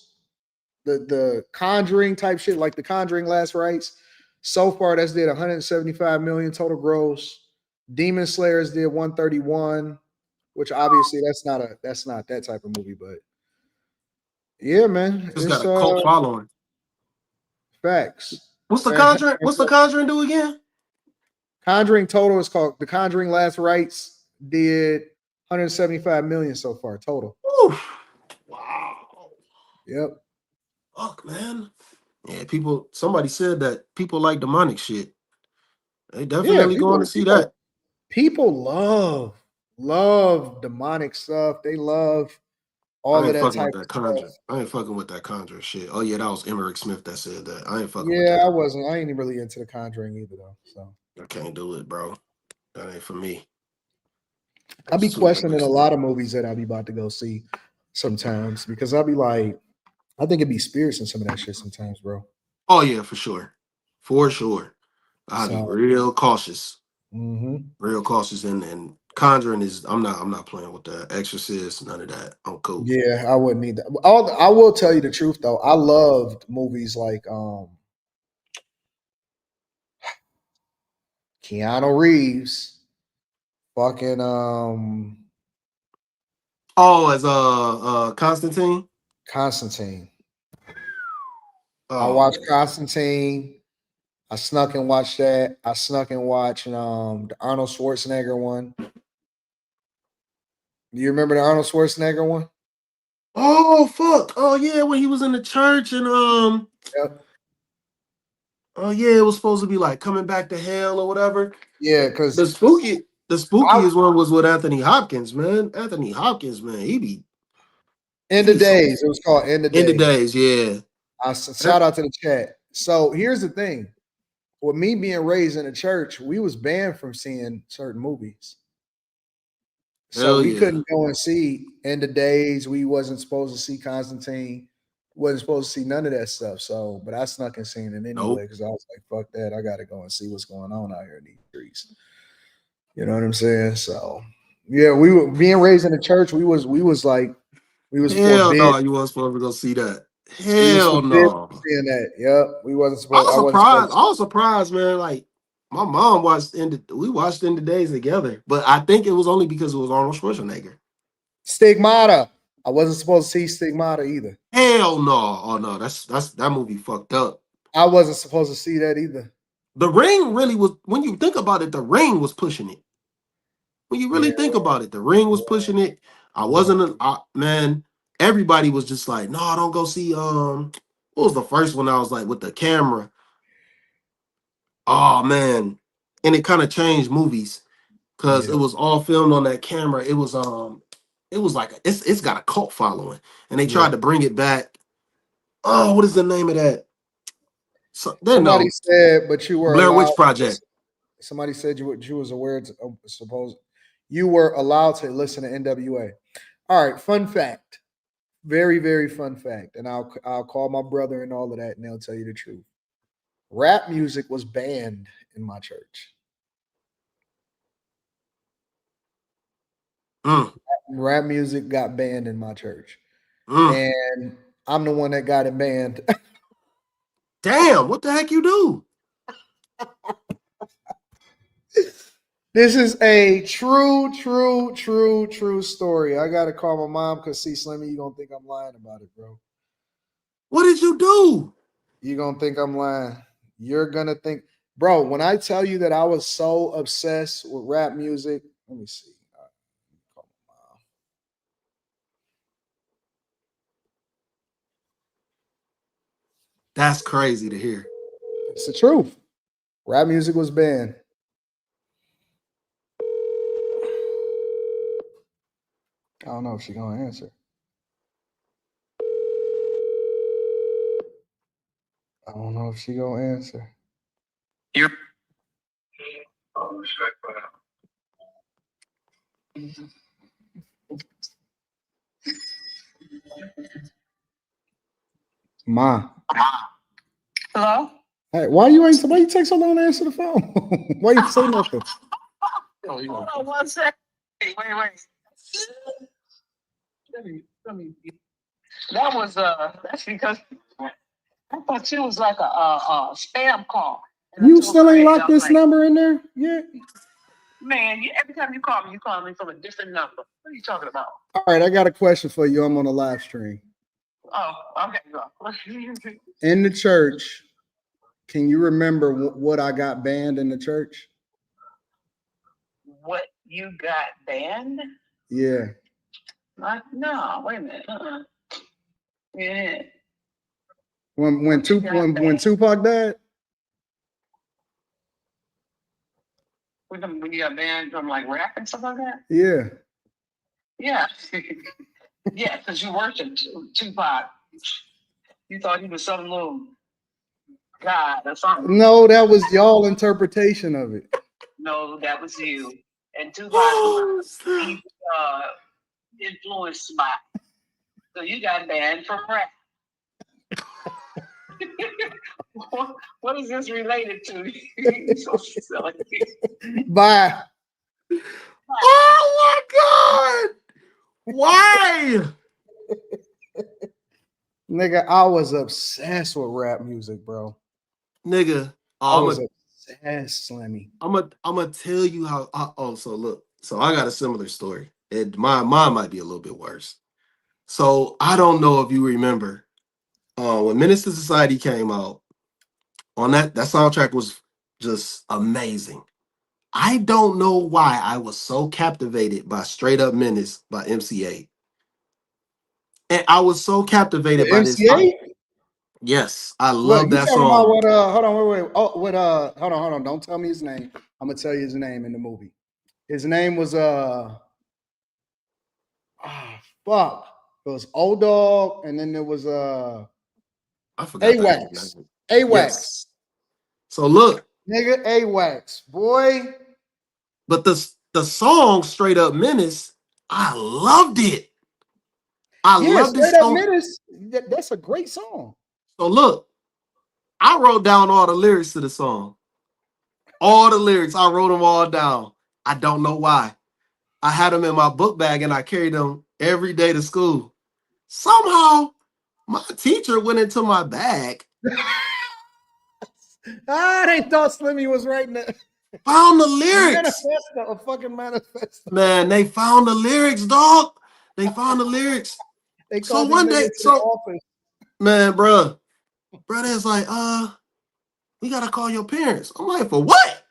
the Conjuring type shit, like the Conjuring Last Rites, So far, that's did 175 million total gross. Demon Slayers did 131, which obviously that's not that type of movie, but yeah, man, Just got it's a cult following. facts. What's the Conjuring? What's the Conjuring do again? Conjuring total is called The Conjuring Last Rites did 175 million so far total. Oof. Wow. Yep. Fuck, man. Yeah, people. Somebody said that people like demonic shit. They Yeah, definitely going to see that. people love demonic stuff. They love I all of ain't that fucking type with of that stuff. Conjuring. I ain't fucking with that Conjuring shit. Oh yeah, that was Emmerich Smith that said that. I ain't fucking with Yeah, that. I ain't really into the Conjuring either though. So I can't do it, bro. That ain't for me. I be It's too questioning a realistic. lot of movies that I be about to go see sometimes because I'll be like, I think it'd be spirits in some of that shit sometimes, bro. Oh yeah, for sure, for sure. I'll be So real cautious, mhm. real cautious. And Conjuring is. I'm not playing with that. Exorcist, none of that. I'm cool. Yeah, I wouldn't need that. I will tell you the truth though. I loved movies like Keanu Reeves, fucking Oh, as Constantine. Constantine. I Oh watched man. Constantine. I snuck and watched that. I snuck and watched the Arnold Schwarzenegger one. Do you remember the Arnold Schwarzenegger one? Oh fuck. Oh yeah, when he was in the church and Yep. Oh yeah, it was supposed to be like coming back to hell or whatever. Yeah, because The I spookiest one was with Anthony Hopkins, man. Anthony Hopkins, man, End he of be so Days. It was called End of in the Days. days, yeah. Shout out to the chat. So here's the thing: with me being raised in a church, we was banned from seeing certain movies. So Hell we yeah. couldn't go and see End of Days. We wasn't supposed to see Constantine. Wasn't supposed to see none of that stuff. So, but I snuck and seen it anyway Nope. because I was like, "Fuck that! I got to go and see what's going on out here in these streets." You know what I'm saying? So, yeah, we were being raised in the church. We was like, we was Hell forbid. no, you wasn't supposed to go see that. We was Hell forbid no. from seeing that. Yep, we wasn't I supposed. was I wasn't surprised. supposed. I was surprised, man. Like my mom we watched In the Days together, but I think it was only because it was Arnold Schwarzenegger. Stigmata. I wasn't supposed to see Stigmata either. Hell no. Oh no, that's that movie fucked up. I wasn't supposed to see that either. The Ring really was, when you think about it, the Ring was pushing it. When you Yeah, really think about it, the Ring was yeah, pushing it. I yeah. wasn't man, everybody was just like, no, don't go see what was the first one I was like with the camera? Oh man. And it kind of changed movies because it Yeah, was all filmed on that camera. It was like it's got a cult following. And they yeah. tried to bring it back. Oh, what is the name of that? So they Somebody know. said, but you were Blair allowed Witch to Project. listen. Somebody said you was aware to suppose you were allowed to listen to NWA. All right, fun fact. Very, very fun fact. And I'll call my brother and all of that, and they'll tell you the truth. Rap music was banned in my church. Mm, Rap music got banned in my church. mm. And I'm the one that got it banned. Damn, what the heck you do? This is a true story. I gotta call my mom because see, Slimmy, you gonna think I'm lying about it, bro. What did you do? You gonna think I'm lying. You're gonna think, bro, when I tell you that I was so obsessed with rap music, let me see. Call my mom. That's crazy to hear. It's the truth. Rap music was banned. I don't know if she's gonna answer. I don't know if she gonna answer. You're Ma. Hello? Hey, why you take so long to answer the phone? Why you say nothing? Hold on 1 second. Wait. Let me. That was that's because I thought you was like a spam call. You still ain't locked this number in there? Yeah. Man, every time you call me from a different number. What are you talking about? All right, I got a question for you. I'm on a live stream. Oh, okay. In the church, can you remember what I got banned in the church? What you got banned? Yeah. No, wait a minute. Yeah. When Tupac died? When you got banned from like rap and stuff like that? Yeah. Yeah. Yeah, because you worshiped Tupac. You thought he was some little god or something. No, that was y'all interpretation of it. No, that was you. And Tupac was influenced by. So you got banned from rap. What is this related to? So silly. Bye. Oh my God! Why? Nigga, I was obsessed with rap music, bro. Nigga, I was obsessed, Slimmy. I'm gonna tell you how. So look, so I got a similar story. Mine might be a little bit worse. So I don't know if you remember when Menace to Society came out. On that soundtrack was just amazing. I don't know why I was so captivated by Straight Up Menace by MCA. And I was so captivated by this. MCA? Yes, I What love you that talking song. about? What? Hold on, wait. Oh, what? Hold on. Don't tell me his name. I'm gonna tell you his name in the movie. His name was fuck. It was Old Dog, and then there was I forgot that AWACS. name. AWACS. Yes. So look, nigga, AWACS, boy. but the song Straight Up Menace, I loved it. I loved this Straight Up song. Menace. That's a great song. So look, I wrote down all the lyrics to the song. All the lyrics, I wrote them all down. I don't know why. I had them in my book bag and I carried them every day to school. Somehow, my teacher went into my bag. They thought Slimmy was writing it. Found the lyrics. A fucking manifesto. Man, they found the lyrics, dog. They found the lyrics. They So called one day, office. man, bro, it's like, we gotta call your parents. I'm like, for what?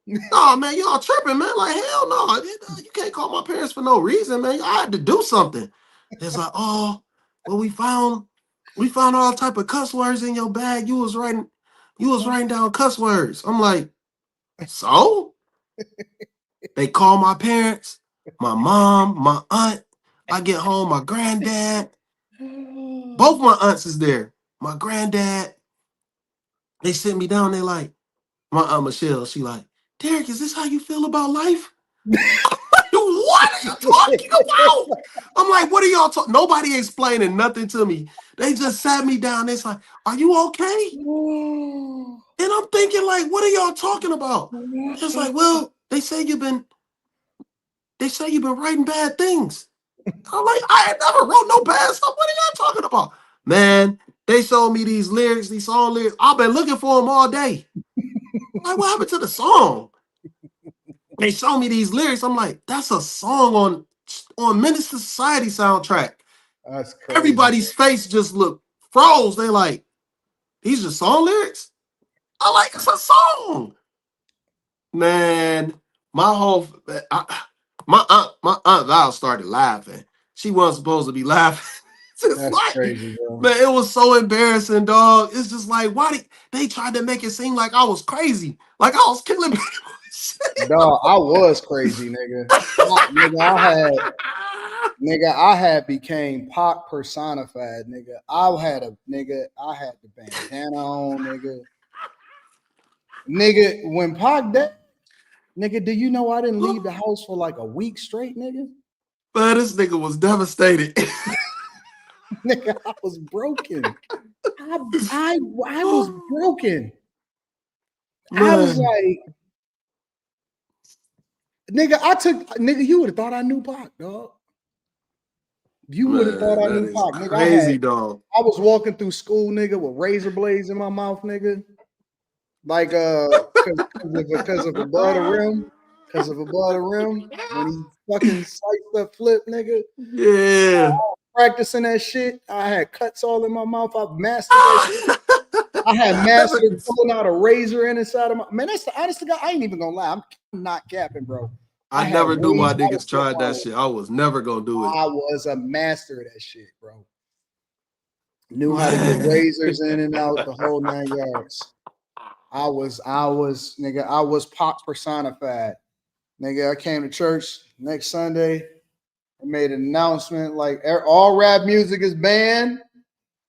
No, man, y'all tripping, man. Like, hell no. You can't call my parents for no reason, man. I had to do something. It's like, oh, well, we found all type of cuss words in your bag. You was writing down cuss words. I'm like, so? They call my parents, my mom, my aunt. I get home, my granddad. Both my aunts is there. My granddad. They sit me down. They like, my aunt Michelle, she like, Derek, is this how you feel about life? What are you talking about? I'm like, what are y'all talking? Nobody explaining nothing to me. They just sat me down. It's like, are you okay? And I'm thinking, like, what are y'all talking about? It's like, well, they say you've been writing bad things. I'm like, I ain't never wrote no bad stuff. What are y'all talking about? Man, they showed me these lyrics, these song lyrics. I've been looking for them all day. I'm like, what happened to the song? They show me these lyrics. I'm like, that's a song on Menace to Society soundtrack. That's crazy. Everybody's face just looked froze. They like, these are song lyrics? I like, it's a song. Man, my aunt Val started laughing. She wasn't supposed to be laughing. That's like, crazy, bro. Man, it was so embarrassing, dog. It's just like, why they tried to make it seem like I was crazy, like I was killing people. Dog, I was crazy, nigga. I had became Pac personified, nigga. I had the bandana on, nigga. Nigga, when Pac died, nigga, do you know I didn't leave the house for like a week straight, nigga? Man, this nigga was devastated. Nigga, I was broken. I was broken. Man. I was like, nigga, you would have thought I knew Pac, dog. You would have thought I knew Pac, nigga. Crazy, dog. I was walking through school, nigga, with razor blades in my mouth, nigga. Like because of above the rim, because of above the rim when he fucking sliced up flip, nigga. Yeah. Practicing that shit. I had cuts all in my mouth. I've mastered that shit. I had mastered pulling out a razor inside of my man. That's the honest to God. I ain't even gonna lie. I'm not capping, bro. I had never knew why ways. niggas tried that shit. I was never gonna do it. I was a master of that shit, bro. Knew how to get razors in and out the whole 9 yards. I was Pac personified. Nigga, I came to church next Sunday and made an announcement like all rap music is banned.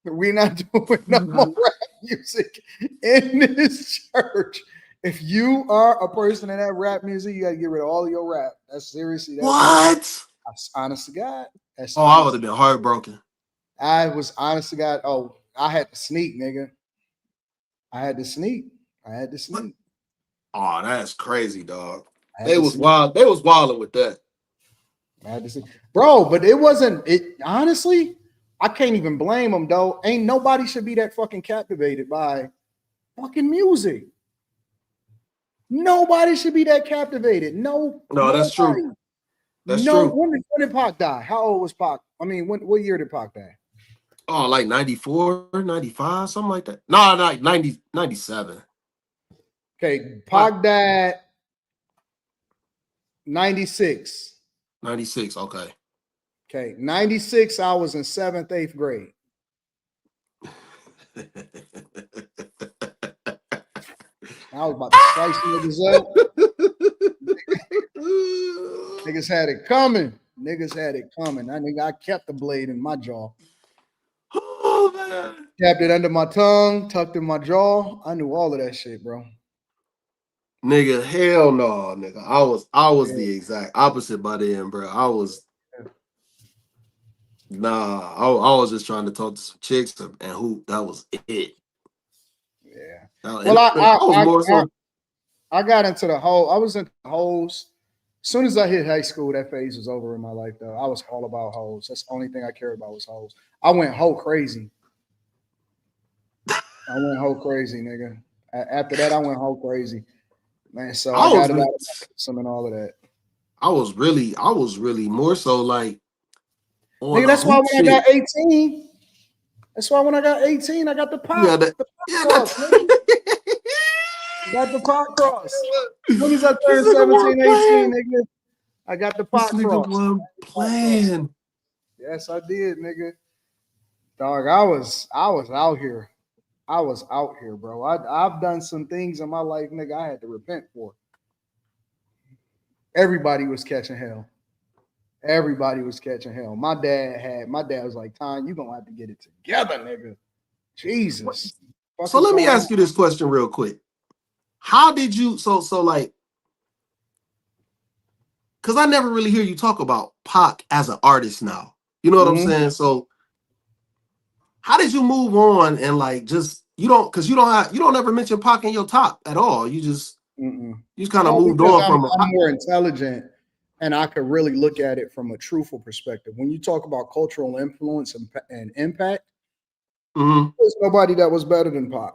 We're not doing no more rap music in this church. If you are a person in that rap music, you got to get rid of all of your rap. That's seriously. What? That's honest to God. I would have been heartbroken. I was honest to God. Oh, I had to sneak, nigga. I had to sneak. Oh, that's crazy, dog. They was wild. They was wilding with that. I had to sneak. Bro, but it wasn't. It honestly, I can't even blame them, though. Ain't nobody should be that fucking captivated by fucking music. Nobody should be that captivated. No, that's true. That's true. When did Pac die? How old was Pac? I mean, what year did Pac die? Oh, like 94, 95, something like that. No, like 90, 97. Okay, Pac died 96. 96, okay. Okay, 96, I was in 7th, 8th grade. I was about to slice niggas up. Niggas had it coming. I kept the blade in my jaw. Oh, man. Tapped it under my tongue, tucked in my jaw. I knew all of that shit, bro. Nigga, hell no, nigga. I was the exact opposite by then, bro. I was just trying to talk to some chicks and who that was it. Yeah. Well, I got into the whole. I was into hoes. As soon as I hit high school, that phase was over in my life, though. I was all about hoes. That's the only thing I cared about was hoes. I went hoe crazy. Nigga. After that, I went hoe crazy. Man, so I got it out of some and all of that. I was really more so like nigga, that's why when I got 18, I got the pop. Got the pop cross. As soon as I turned 17, 18, nigga, I got the pop cross. Playing. Yes, I did, nigga. Dog, I was out here. I was out here, bro. I've done some things in my life, nigga, I had to repent for. Everybody was catching hell. My dad was like, Tom, you're going to have to get it together, nigga. Jesus. So let me ask you this question real quick. How did you, so like, because I never really hear you talk about Pac as an artist now. You know what I'm saying? So how did you move on and like just, you don't ever mention Pac in your top at all. You just kind of moved on from I'm more intelligent and I could really look at it from a truthful perspective. When you talk about cultural influence and impact, there's nobody that was better than Pac.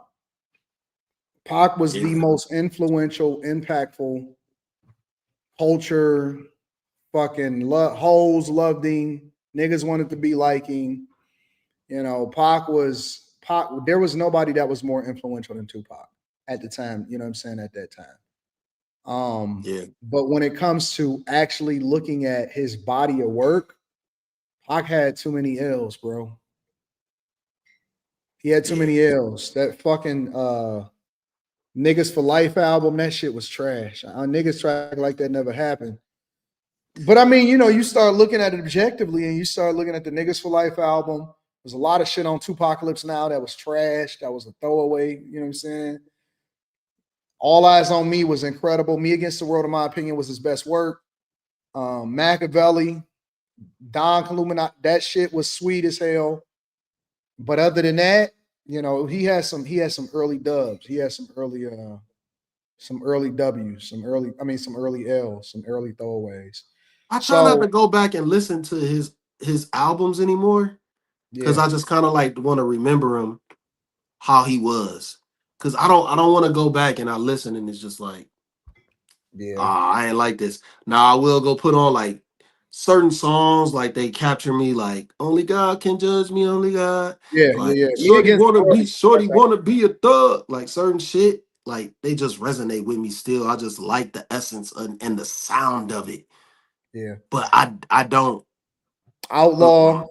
Pac was the most influential, impactful culture. Fucking hoes loved him. Niggas wanted to be like him. You know, Pac. There was nobody that was more influential than Tupac at the time. You know what I'm saying? At that time. But when it comes to actually looking at his body of work, Pac had too many L's, bro. He had too many L's. That fucking Niggas for Life album, that shit was trash. Niggas track like that never happened. But I mean, you know, you start looking at it objectively and you start looking at the Niggas for Life album. There's a lot of shit on Tupacalypse Now that was trash. That was a throwaway. You know what I'm saying? All Eyes on Me was incredible. Me Against the World, in my opinion, was his best work. Machiavelli, Don Illuminati, that shit was sweet as hell. But other than that, you know, he had some early dubs. He had some early W's, some early L's, some early throwaways. I try not to go back and listen to his albums anymore because I just kind of like want to remember him how he was. Cause I don't want to go back and I listen and it's just like, Yeah. I ain't like this. Now I will go put on like certain songs, like they capture me, like only God can judge me, only God. Yeah, Like Me shorty Against the World. shorty wanna be a thug. Like certain shit, like they just resonate with me still. I just like the essence and the sound of it. Yeah. But I don't. Outlaw.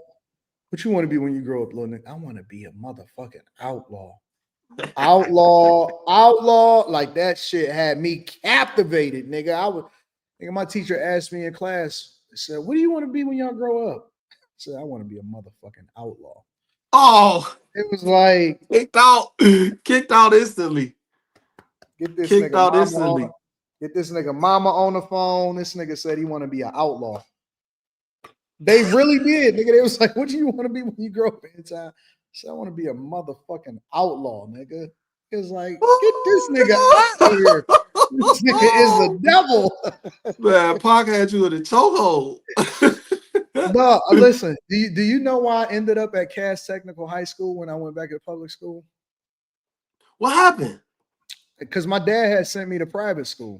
What you want to be when you grow up, little nigga? I want to be a motherfucking outlaw. Outlaw, like that shit had me captivated, nigga. My teacher asked me in class, said, "What do you want to be when y'all grow up?" I said, "I want to be a motherfucking outlaw." Oh, It was like, kicked out, kicked out instantly. get this Kicked nigga out mama on, instantly. get this nigga mama on the phone. This nigga said he want to be an outlaw. They really did, nigga. They was like, "What do you want to be when you grow up?" In time, I said, "I want to be a motherfucking outlaw, nigga." It's like, get this nigga out of here. This nigga is the devil. Man, Pac had you in a chokehold. No, listen. Do you know why I ended up at Cass Technical High School when I went back to public school? What happened? Because my dad had sent me to private school.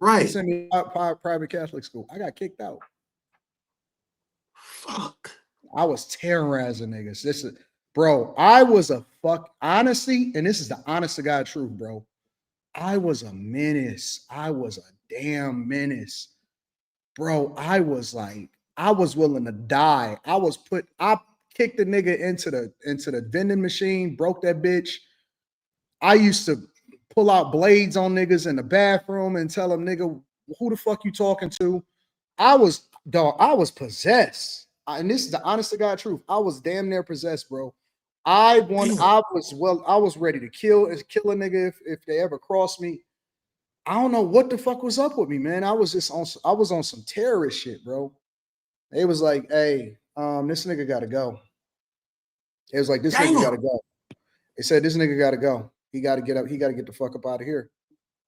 He Right. sent me to private Catholic school. I got kicked out. Fuck. I was terrorizing niggas. This is, bro. I was a fuck. Honestly, and this is the honest to God truth, bro. I was a menace. I was a damn menace, bro. I was willing to die. I kicked the nigga into the vending machine, broke that bitch. I used to pull out blades on niggas in the bathroom and tell them, nigga, who the fuck you talking to? I was possessed. And this is the honest to God truth. I was damn near possessed, bro. I was ready to kill a nigga if they ever crossed me. I don't know what the fuck was up with me, man. I was on some terrorist shit, bro. It was like, hey, this nigga gotta go. It was like, this nigga gotta Damn. go. It said this nigga gotta go. He gotta get up, he gotta get the fuck up out of here.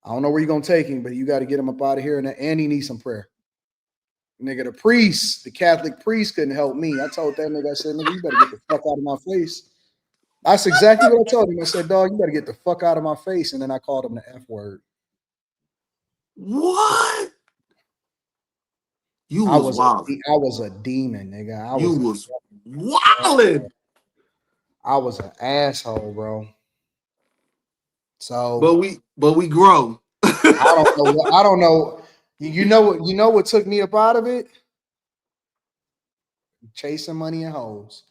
I don't know where you're gonna take him, but you gotta get him up out of here, and he needs some prayer. Nigga, the Catholic priest couldn't help me. I told that nigga, I said, nigga, you better get the fuck out of my face. That's exactly what I told him. I said, dog, you better get the fuck out of my face. And then I called him the F word. What? You was wild. I was a demon, nigga. I was wilding. I was an asshole, bro. So But we grow. I don't know. You know what took me up out of it? Chasing money and hoes.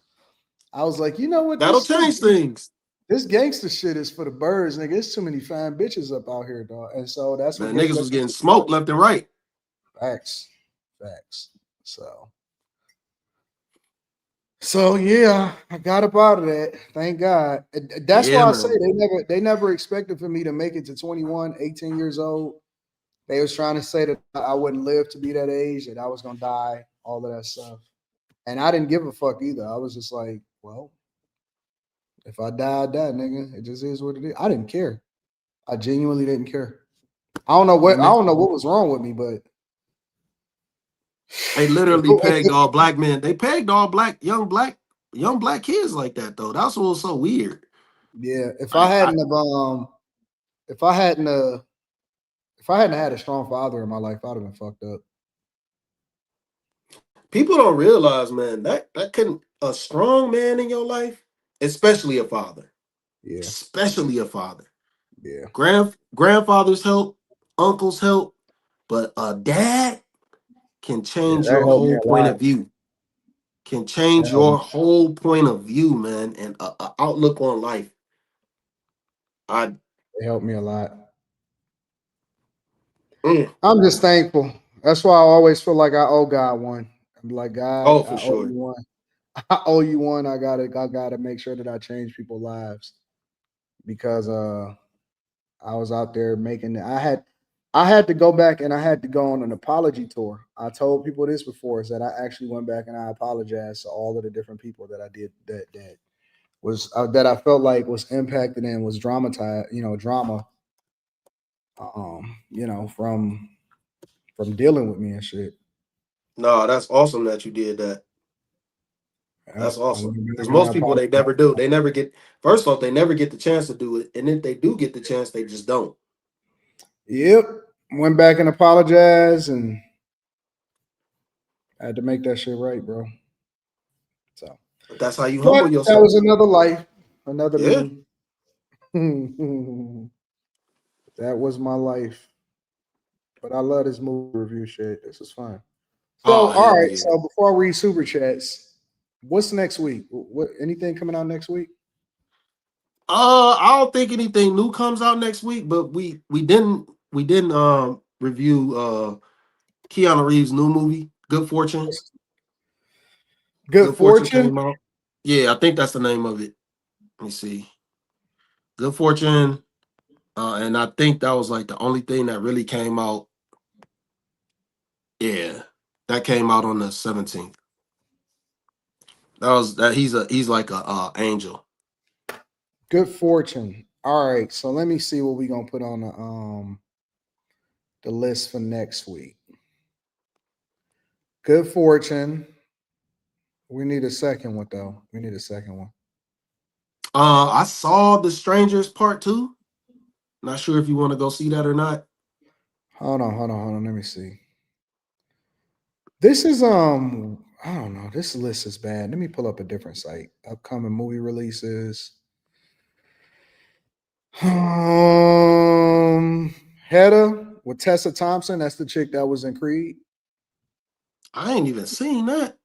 I was like, you know what? That'll change things. This gangster shit is for the birds, nigga. There's too many fine bitches up out here, dog. And so that's what Man, niggas was getting smoked left and right. Facts. So yeah, I got up out of that. Thank God. That's why I say they never expected for me to make it to 21, 18 years old. They was trying to say that I wouldn't live to be that age, that I was gonna die, all of that stuff. And I didn't give a fuck either. I was just like, well, if I die, I die, nigga. It just is what it is. I didn't care. I genuinely didn't care. I don't know what was wrong with me, but they literally pegged all black men. They pegged all young black kids like that though. That's what was so weird. Yeah, if I hadn't had a strong father in my life, I'd have been fucked up. People don't realize, man, that couldn't a strong man in your life, especially a father. Yeah. Especially a father. Yeah. Grandfathers help, uncles help, but a dad can change your whole point of view. Can change your whole point of view, man, and a outlook on life. They helped me a lot. I'm just thankful. That's why I always feel like I owe God one. I'm like, God, I owe you one. I owe you one. I gotta make sure that I change people's lives, because I was out there making. I had to go back and I had to go on an apology tour. I told people this before, is that I actually went back and I apologized to all of the different people that I did that was that I felt like was impacted and was dramatized, drama, from dealing with me and shit. No, that's awesome that you did that. That's I'm awesome. gonna be Because back and I most people they apologize. never do. They never get first off, they never get the chance to do it. And if they do get the chance, they just don't. Yep. Went back and apologized and I had to make that shit right, bro. So, But that's how you but humble that yourself. was another life, another Yeah. me. That was my life. But I love this movie review shit. This is fun. Oh, So, all hell right. yeah. So before I read super chats, what's next week? What anything coming out next week? I don't think anything new comes out next week, but we didn't review Keanu Reeves' new movie, Good Fortune. Good Good Fortune fortune. came out. Yeah, I think that's the name of it. Let me see. Good Fortune. And I think that was like the only thing that really came out. Yeah. That came out on the 17th. That was that he's like a angel. Good fortune. All right. So let me see what we're gonna put on the list for next week. Good fortune. We need a second one though. We need a second one. I saw The Strangers Part 2. Not sure if you want to go see that or not. Hold on. Let me see. This is I don't know. This list is bad. Let me pull up a different site. Upcoming movie releases. Hedda with Tessa Thompson. That's the chick that was in Creed. I ain't even seen that.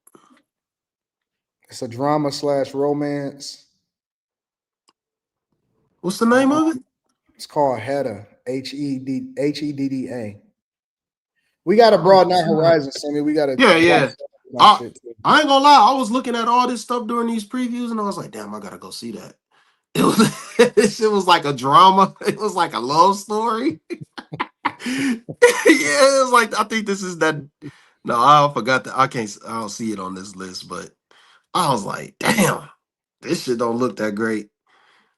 It's a drama slash romance. What's the name of it? It's called Hedda. Hedda. We got to Oh, broaden our horizons. I mean, we got to yeah, watch yeah. that I shit too. I ain't gonna lie. I was looking at all this stuff during these previews, and I was like, "Damn, I gotta go see that." It was this shit was like a drama. It was like a love story. Yeah, it was like I think this is that. No, I forgot that. I can't. I don't see it on this list, but I was like, "Damn, this shit don't look that great."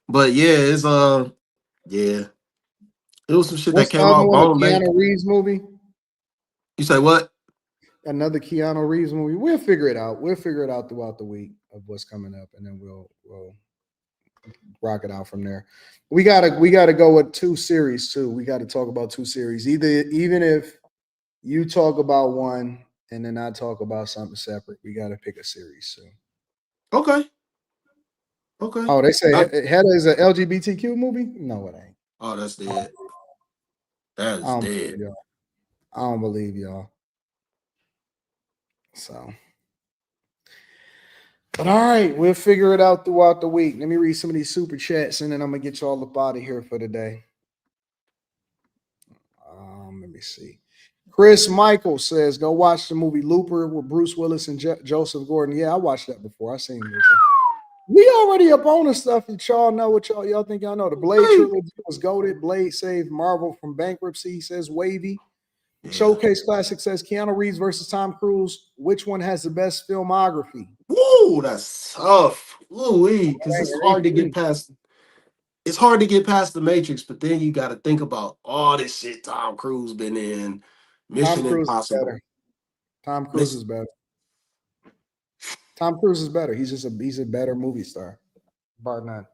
But yeah, it's yeah, it was some shit that What's the came other out. one? A Bone Lake. Keanu Reeves movie? You say what? Another Keanu Reeves movie. We'll figure it out. We'll figure it out throughout the week of what's coming up, and then we'll rock it out from there. We gotta go with two series too. We got to talk about two series. Even if you talk about one and then I talk about something separate, we got to pick a series soon. Okay, okay. Oh, they say I, Hedda is an LGBTQ movie? No, it ain't. oh, that's dead. That I is don't believe dead. y'all. I don't believe y'all. So, but all right, we'll figure it out throughout the week. Let me read some of these super chats and then I'm gonna get y'all up out of here for the day. Let me see. Chris Michael says, "Go watch the movie Looper with Bruce Willis and Joseph Gordon." Yeah, I watched that before. I seen Looper. We already up on the stuff that y'all know. What y'all think y'all know? The Blade Hey. trilogy was goated. Blade saved Marvel from bankruptcy. Says Wavy. Yeah. Showcase Classic says Keanu Reeves versus Tom Cruise. Which one has the best filmography? Woo, that's tough. Ooh, because It it's ain't hard to get free. past. It's hard to get past the Matrix, but then you got to think about all this shit Tom Cruise been in, Tom Mission Cruise is Impossible. better. Tom Cruise Miss, is better. Tom Cruise is better. He's a better movie star, bar none.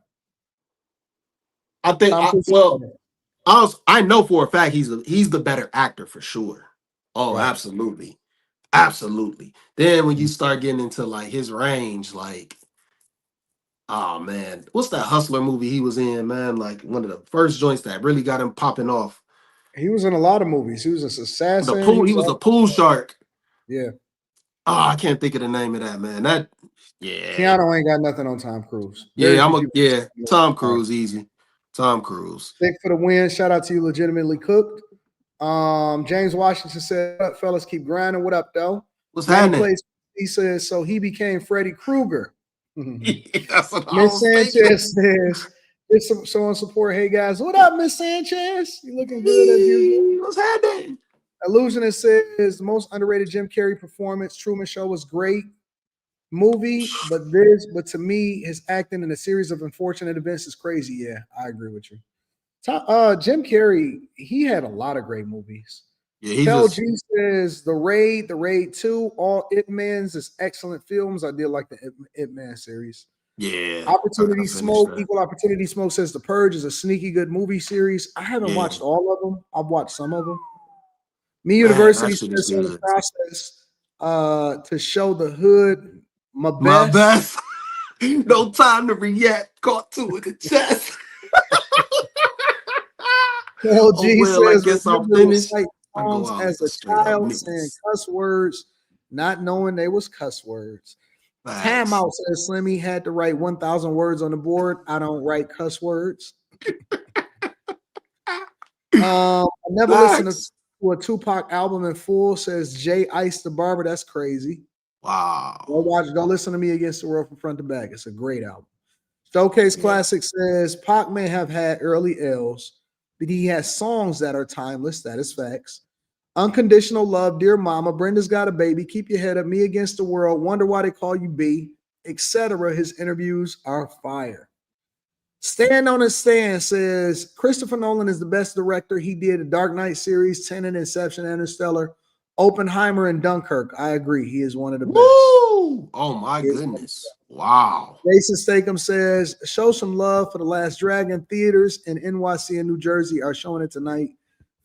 I think. Tom Cruise is Well, better. I know for a fact he's the better actor for sure. Oh, Right. absolutely, absolutely. Then when you start getting into like his range, like, oh man, what's that Hustler movie he was in? Man, like one of the first joints that really got him popping off. He was in a lot of movies. He was an The assassin. He pool. He was was a all, pool shark. yeah. Oh, I can't think of the name of that man. That yeah. Keanu ain't got nothing on Tom Cruise. Very Yeah, few people. Tom All right. Cruise, easy. Tom Cruise. Stick for the win. Shout out to you, legitimately cooked. James Washington said, "What up, fellas? Keep grinding. What up, though?" What's Manny happening? plays. He says, "So he became Freddy Krueger." That's what I Miss was thinking. Sanchez says, "Just showing support. Hey guys, what up, Miss Sanchez? You looking good as usual." What's happening? Illusionist says, "The most underrated Jim Carrey performance. Truman Show was great movie, but to me, his acting in a series of unfortunate events is crazy." Yeah, I agree with you. Jim Carrey, he had a lot of great movies. Yeah, he Kel just G says The Raid 2, all Ip Mans is excellent films. I did like the Ip Man series. yeah. I Opportunity finished Smoke, that. Equal Opportunity Smoke says The Purge is a sneaky good movie series. I haven't Yeah, watched all of them. I've watched some of them. Me man, that University shit is says in the good. process to show the hood my My best. best. No time to react. Caught two in the chest. Oh LG well, I says guess I'm remember finished. recite I go songs out as with a a straight up child saying miss. cuss words, not knowing they was cuss words. Tam Facts. out says Slimmy had to write 1,000 words on the board. I don't write cuss words. I never listened Facts. to a Tupac album in full, says Jay Ice the Barber. That's crazy. Wow. Don't listen to me against the world from front to back. It's a great album. Showcase Yeah. Classic says Pac may have had early L's, but he has songs that are timeless. That is facts. Unconditional Love, Dear Mama, Brenda's Got a Baby, Keep Your Head Up, Me Against the World, Wonder Why They Call You B, etc. His interviews are fire. Stand on a Stand says Christopher Nolan is the best director. He did a Dark Knight series, Tenet, Inception, Interstellar, Oppenheimer, and Dunkirk. I agree. He is one of the best. Woo! Oh my goodness. Wow. Jason Statham says, show some love for The Last Dragon. Theaters in NYC and New Jersey are showing it tonight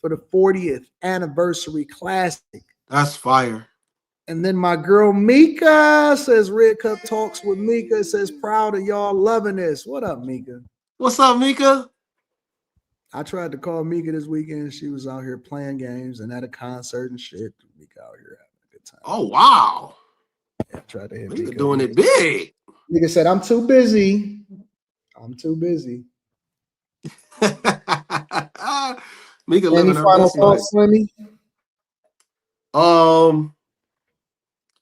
for the 40th anniversary classic. That's fire. And then my girl Mika says, Red Cup Talks with Mika says, proud of y'all loving this. What up, Mika? What's up, Mika? I tried to call Mika this weekend. She was out here playing games and at a concert and shit. Mika out here having a good time. Oh, wow. Yeah, I tried to hit Mika Mika. doing it big. Mika said, I'm too busy. I'm too busy. Mika Any living her final best life. thoughts, Slimmy?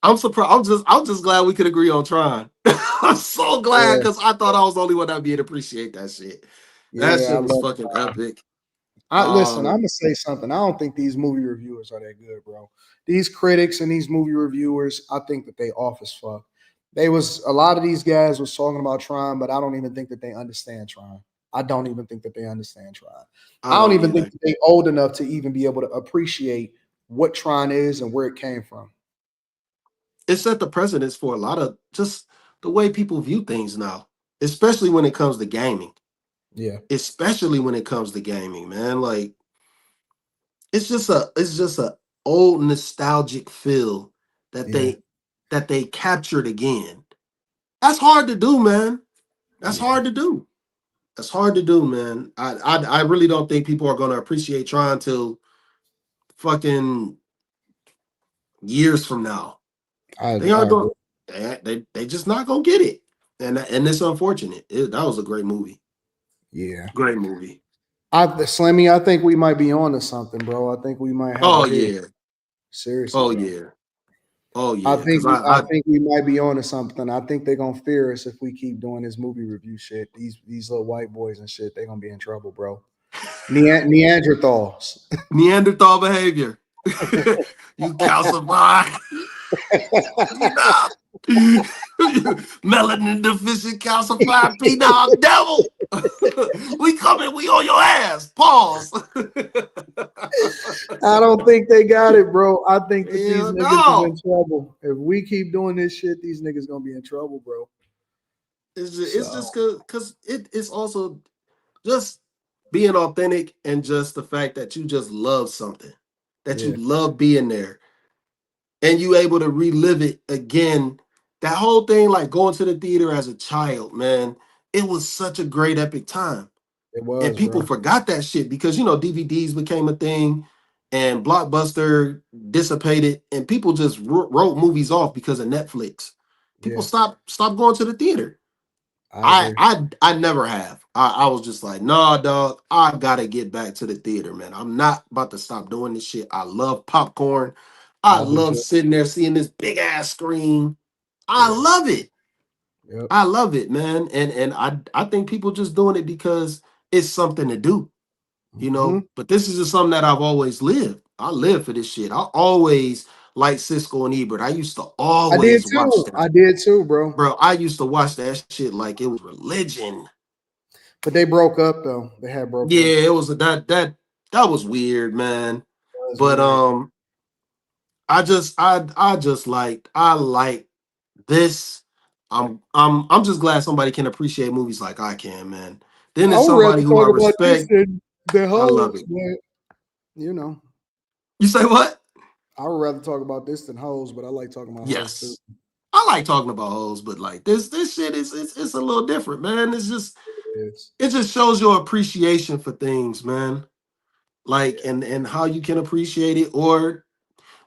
I'm surprised. I'm just glad we could agree on Tron. I'm so glad because I thought I was the only one that'd be able to appreciate that shit. That Yeah, I shit was love fucking epic. Listen, I'm gonna say something. I don't think these movie reviewers are that good, bro. These critics and these movie reviewers, I think that they off as fuck. A lot of these guys was talking about Tron, but I don't even think that they understand Tron. I don't even think that they understand Tron. I don't even think that they old enough to even be able to appreciate what Tron is and where it came from. It set the precedence for a lot of just the way people view things now, especially when it comes to gaming. Yeah. Especially when it comes to gaming, man. Like it's just a old nostalgic feel that they captured again. That's hard to do, man. That's hard to do. That's hard to do, man. I really don't think people are gonna appreciate Tron till fucking years from now. They aren't going. They just not gonna get it, and it's unfortunate. That was a great movie. Yeah, great movie. Slimmy, I think we might be on to something, bro. I think we might have a hit. Yeah. Seriously. Oh bro. yeah. Oh yeah. I think Because I think we might be on to something. I think they're gonna fear us if we keep doing this movie review shit. These little white boys and shit, they're gonna be in trouble, bro. Neanderthals. Neanderthal behavior. You calcify. Melanin deficient calcified P-Dog devil. We coming, we on your ass. Pause. I don't think they got it, bro. I think that these Hell niggas is no. in trouble. If we keep doing this shit, these niggas gonna be in trouble, bro. It's just because it's also just being authentic and just the fact that you just love something, that you love being there, and you able to relive it again. That whole thing, like going to the theater as a child, man, it was such a great epic time. It was, And people bro. forgot that shit because DVDs became a thing and Blockbuster dissipated and people just wrote movies off because of Netflix. People stopped going to the theater. I never have. I was just like, nah, dog, I gotta get back to the theater, man. I'm not about to stop doing this shit. I love popcorn. I love sitting there seeing this big ass screen. I love it. Yep. I love it, man. And I think people just doing it because it's something to do, But this is just something that I've always lived. I live for this shit. I always like Cisco and Ebert. I used to always watch that. I did too, bro. Bro, I used to watch that shit like it was religion. But they broke up though. They had broke up. Yeah, it was that was weird, man. But I like this. I'm just glad somebody can appreciate movies like I can, man. Then I there's would rather somebody who I talk about this respect. than the I love hoes, it. but you know, You say what? I would rather talk about this than hoes, but I like talking about hoes too. Yes. I like talking about hoes, but like this shit is it's a little different, man. It just shows your appreciation for things, man. Like and how you can appreciate it, or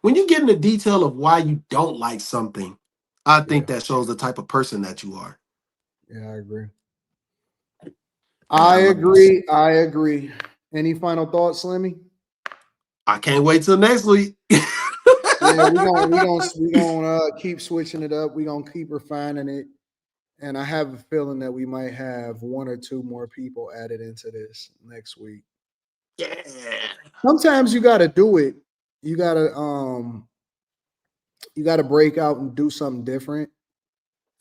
when you get into detail of why you don't like something, I think that shows the type of person that you are. Yeah, I agree. Yeah, I agree. Any final thoughts, Slimmy? I can't wait till next week. Yeah, we gonna keep switching it up. We're gonna keep refining it. And I have a feeling that we might have one or two more people added into this next week. Yeah. Sometimes you gotta do it. You gotta break out and do something different.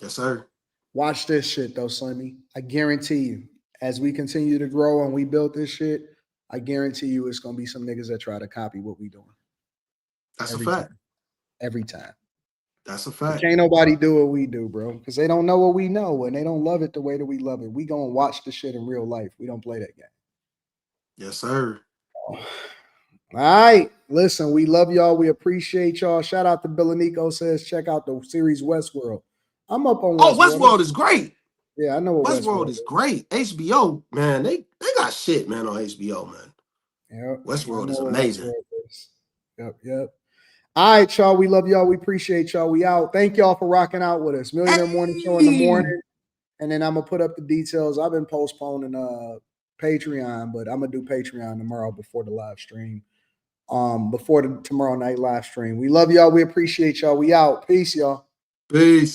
Yes, sir. Watch this shit though, Slimmy. I guarantee you, as we continue to grow and we build this shit, I guarantee you it's gonna be some niggas that try to copy what we doing. That's Every a fact. time. Every time. That's a But fact. can't nobody do what we do, bro, because they don't know what we know and they don't love it the way that we love it. We gonna watch the shit in real life. We don't play that game. Yes, sir. All right. Listen, we love y'all. We appreciate y'all. Shout out to Billanico says, check out the series Westworld. I'm up on Oh, Westworld. Westworld is great. Yeah, I know what Westworld is great. HBO, man, they got shit, man, on HBO, man. Yep. Westworld is amazing. Yep. All right, y'all. We love y'all. We appreciate y'all. We out. Thank y'all for rocking out with us. Millionaire Morning Show in the morning. And then I'm gonna put up the details. I've been postponing Patreon, but I'm gonna do Patreon tomorrow before the live stream. Before the tomorrow night live stream. We love y'all. We appreciate y'all. We out. Peace, y'all. Peace.